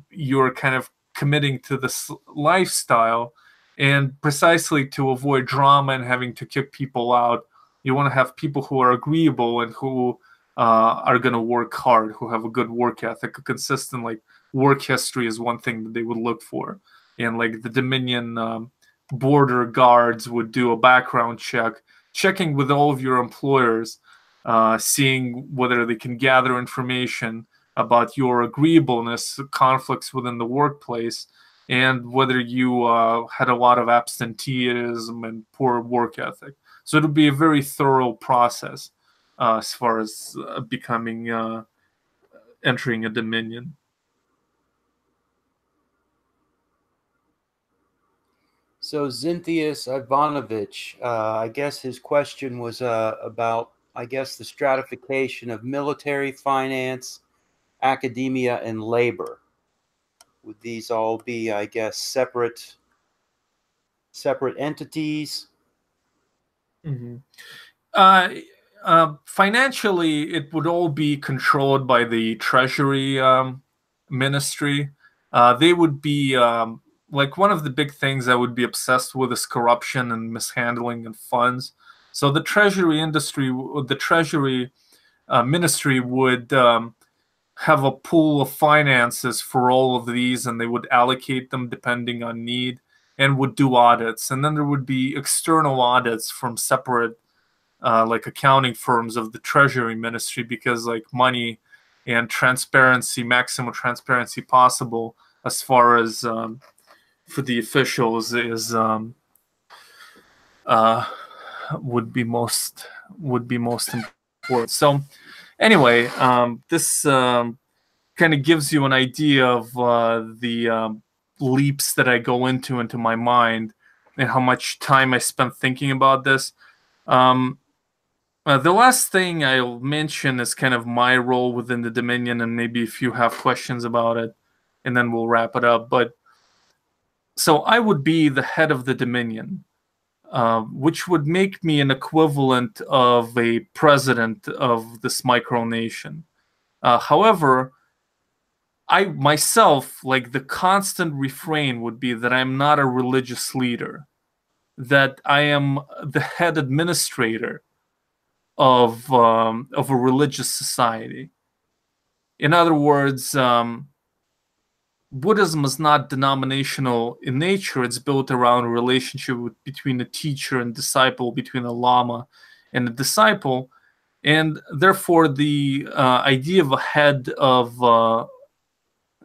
[SPEAKER 1] you're kind of committing to this lifestyle. And precisely to avoid drama and having to kick people out, you want to have people who are agreeable and who are going to work hard, who have a good work ethic, a consistent like work history is one thing that they would look for. And like the Dominion border guards would do a background check, checking with all of your employers, seeing whether they can gather information about your agreeableness, conflicts within the workplace, and whether you had a lot of absenteeism and poor work ethic. So it'll be a very thorough process as far as becoming entering a Dominion.
[SPEAKER 2] So Xinthius Ivanovich, I guess his question was about, I guess, the stratification of military, finance, academia, and labor. Would these all be, I guess, separate entities?
[SPEAKER 1] Mm-hmm. Financially, it would all be controlled by the Treasury Ministry. They would be like, one of the big things I would be obsessed with is corruption and mishandling of funds. So the Treasury Ministry would have a pool of finances for all of these, and they would allocate them depending on need, and would do audits. And then there would be external audits from separate like accounting firms of the Treasury Ministry, because like money and transparency, maximum transparency possible as far as for the officials is would be most important. So anyway, this kind of gives you an idea of the leaps that I go into my mind, and how much time I spent thinking about this. The last thing I'll mention is kind of my role within the Dominion, and maybe if you have questions about it, and then we'll wrap it up. But so I would be the head of the Dominion, which would make me an equivalent of a president of this micronation. However, I myself, like, the constant refrain would be that I'm not a religious leader, that I am the head administrator of a religious society. In other words, Buddhism is not denominational in nature. It's built around a relationship between a teacher and disciple, between a lama and a disciple. And therefore, the idea of a head of,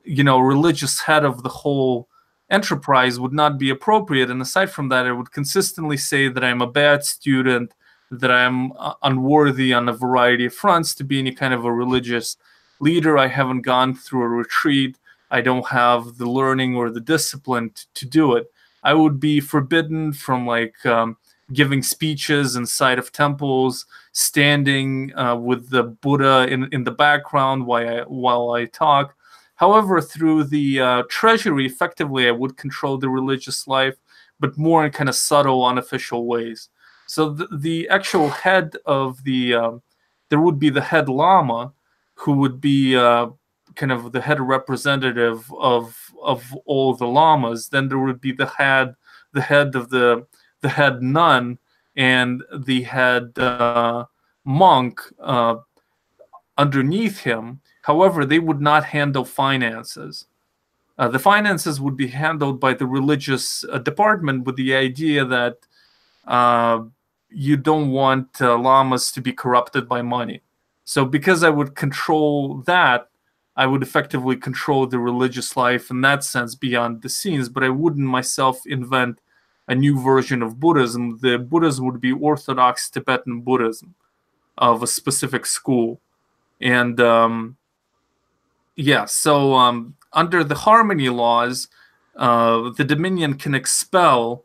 [SPEAKER 1] religious head of the whole enterprise would not be appropriate. And aside from that, I would consistently say that I'm a bad student, that I'm unworthy on a variety of fronts to be any kind of a religious leader. I haven't gone through a retreat. I don't have the learning or the discipline to do it. I would be forbidden from giving speeches inside of temples, standing with the Buddha in the background while I talk. However, through the treasury, effectively, I would control the religious life, but more in kind of subtle, unofficial ways. So the actual head of the, there would be the head lama, who would be kind of the head representative of all the lamas. Then there would be the head of the head nun and the head monk underneath him. However, they would not handle finances. The finances would be handled by the religious department, with the idea that you don't want lamas to be corrupted by money. So because I would control that, I would effectively control the religious life in that sense beyond the scenes, but I wouldn't myself invent a new version of Buddhism. The Buddhism would be Orthodox Tibetan Buddhism of a specific school. And so under the harmony laws, the Dominion can expel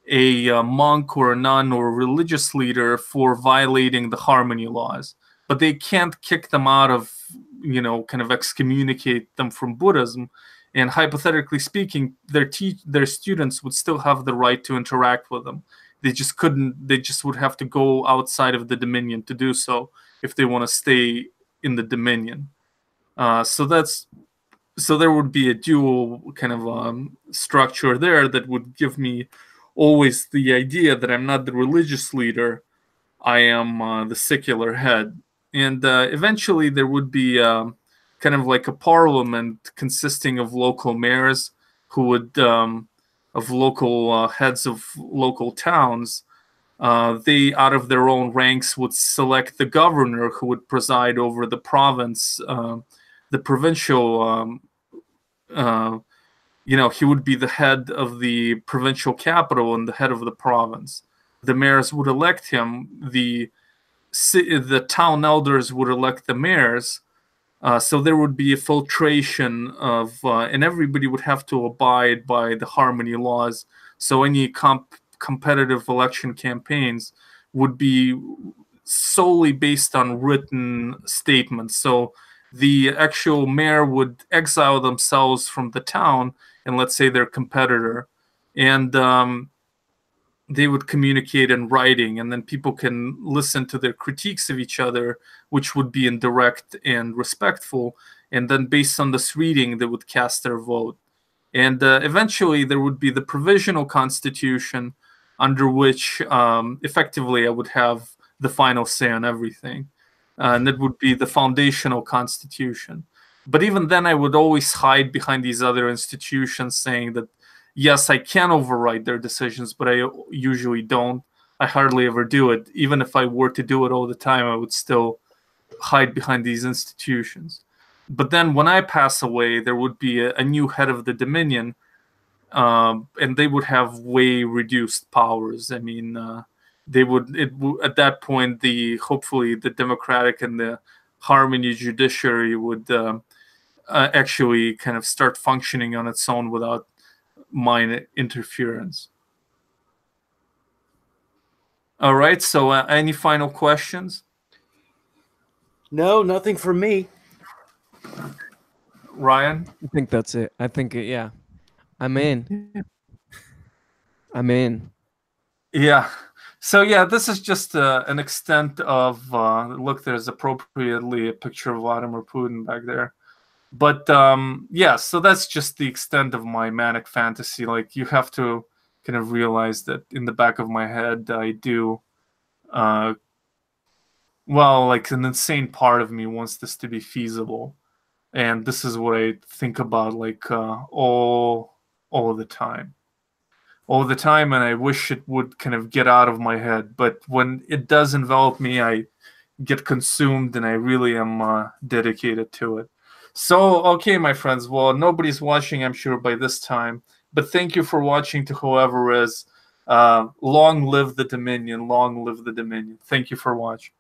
[SPEAKER 1] a monk or a nun or a religious leader for violating the harmony laws, but they can't kick them out of, kind of excommunicate them from Buddhism. And hypothetically speaking, their students would still have the right to interact with them. They just couldn't. They just would have to go outside of the Dominion to do so if they want to stay in the Dominion. So there would be a dual kind of structure there that would give me always the idea that I'm not the religious leader, I am the secular head. And eventually there would be kind of like a parliament consisting of local mayors who would, of local heads of local towns. They, out of their own ranks, would select the governor who would preside over the province, the provincial, he would be the head of the provincial capital and the head of the province. The mayors would elect him. The town elders would elect the mayors. So there would be a filtration of, and everybody would have to abide by the harmony laws. So any competitive election campaigns would be solely based on written statements. So the actual mayor would exile themselves from the town and, let's say, their competitor. And they would communicate in writing, and then people can listen to their critiques of each other, which would be indirect and respectful. And then based on this reading, they would cast their vote. And eventually there would be the provisional constitution, under which effectively I would have the final say on everything. And it would be the foundational constitution. But even then, I would always hide behind these other institutions, saying that, yes, I can override their decisions, but I usually don't. I hardly ever do it. Even if I were to do it all the time, I would still hide behind these institutions. But then when I pass away, there would be a new head of the Dominion, and they would have way reduced powers. I mean, they would at that point, hopefully the Democratic and the Harmony judiciary would actually kind of start functioning on its own without my interference. All right. So, any final questions?
[SPEAKER 2] No, nothing for me.
[SPEAKER 1] Ryan?
[SPEAKER 3] I think that's it. I think, yeah. I'm in. I'm in.
[SPEAKER 1] Yeah. So, yeah, this is just an extent of, look, there's appropriately a picture of Vladimir Putin back there. But, yeah, so that's just the extent of my manic fantasy. Like, you have to kind of realize that in the back of my head, I do, well, like an insane part of me wants this to be feasible. And this is what I think about, like, all the time. All the time, and I wish it would kind of get out of my head. But when it does envelop me, I get consumed, and I really am dedicated to it. So, okay, my friends, well, nobody's watching, I'm sure, by this time. But thank you for watching to whoever is. Long live the Dominion. Long live the Dominion. Thank you for watching.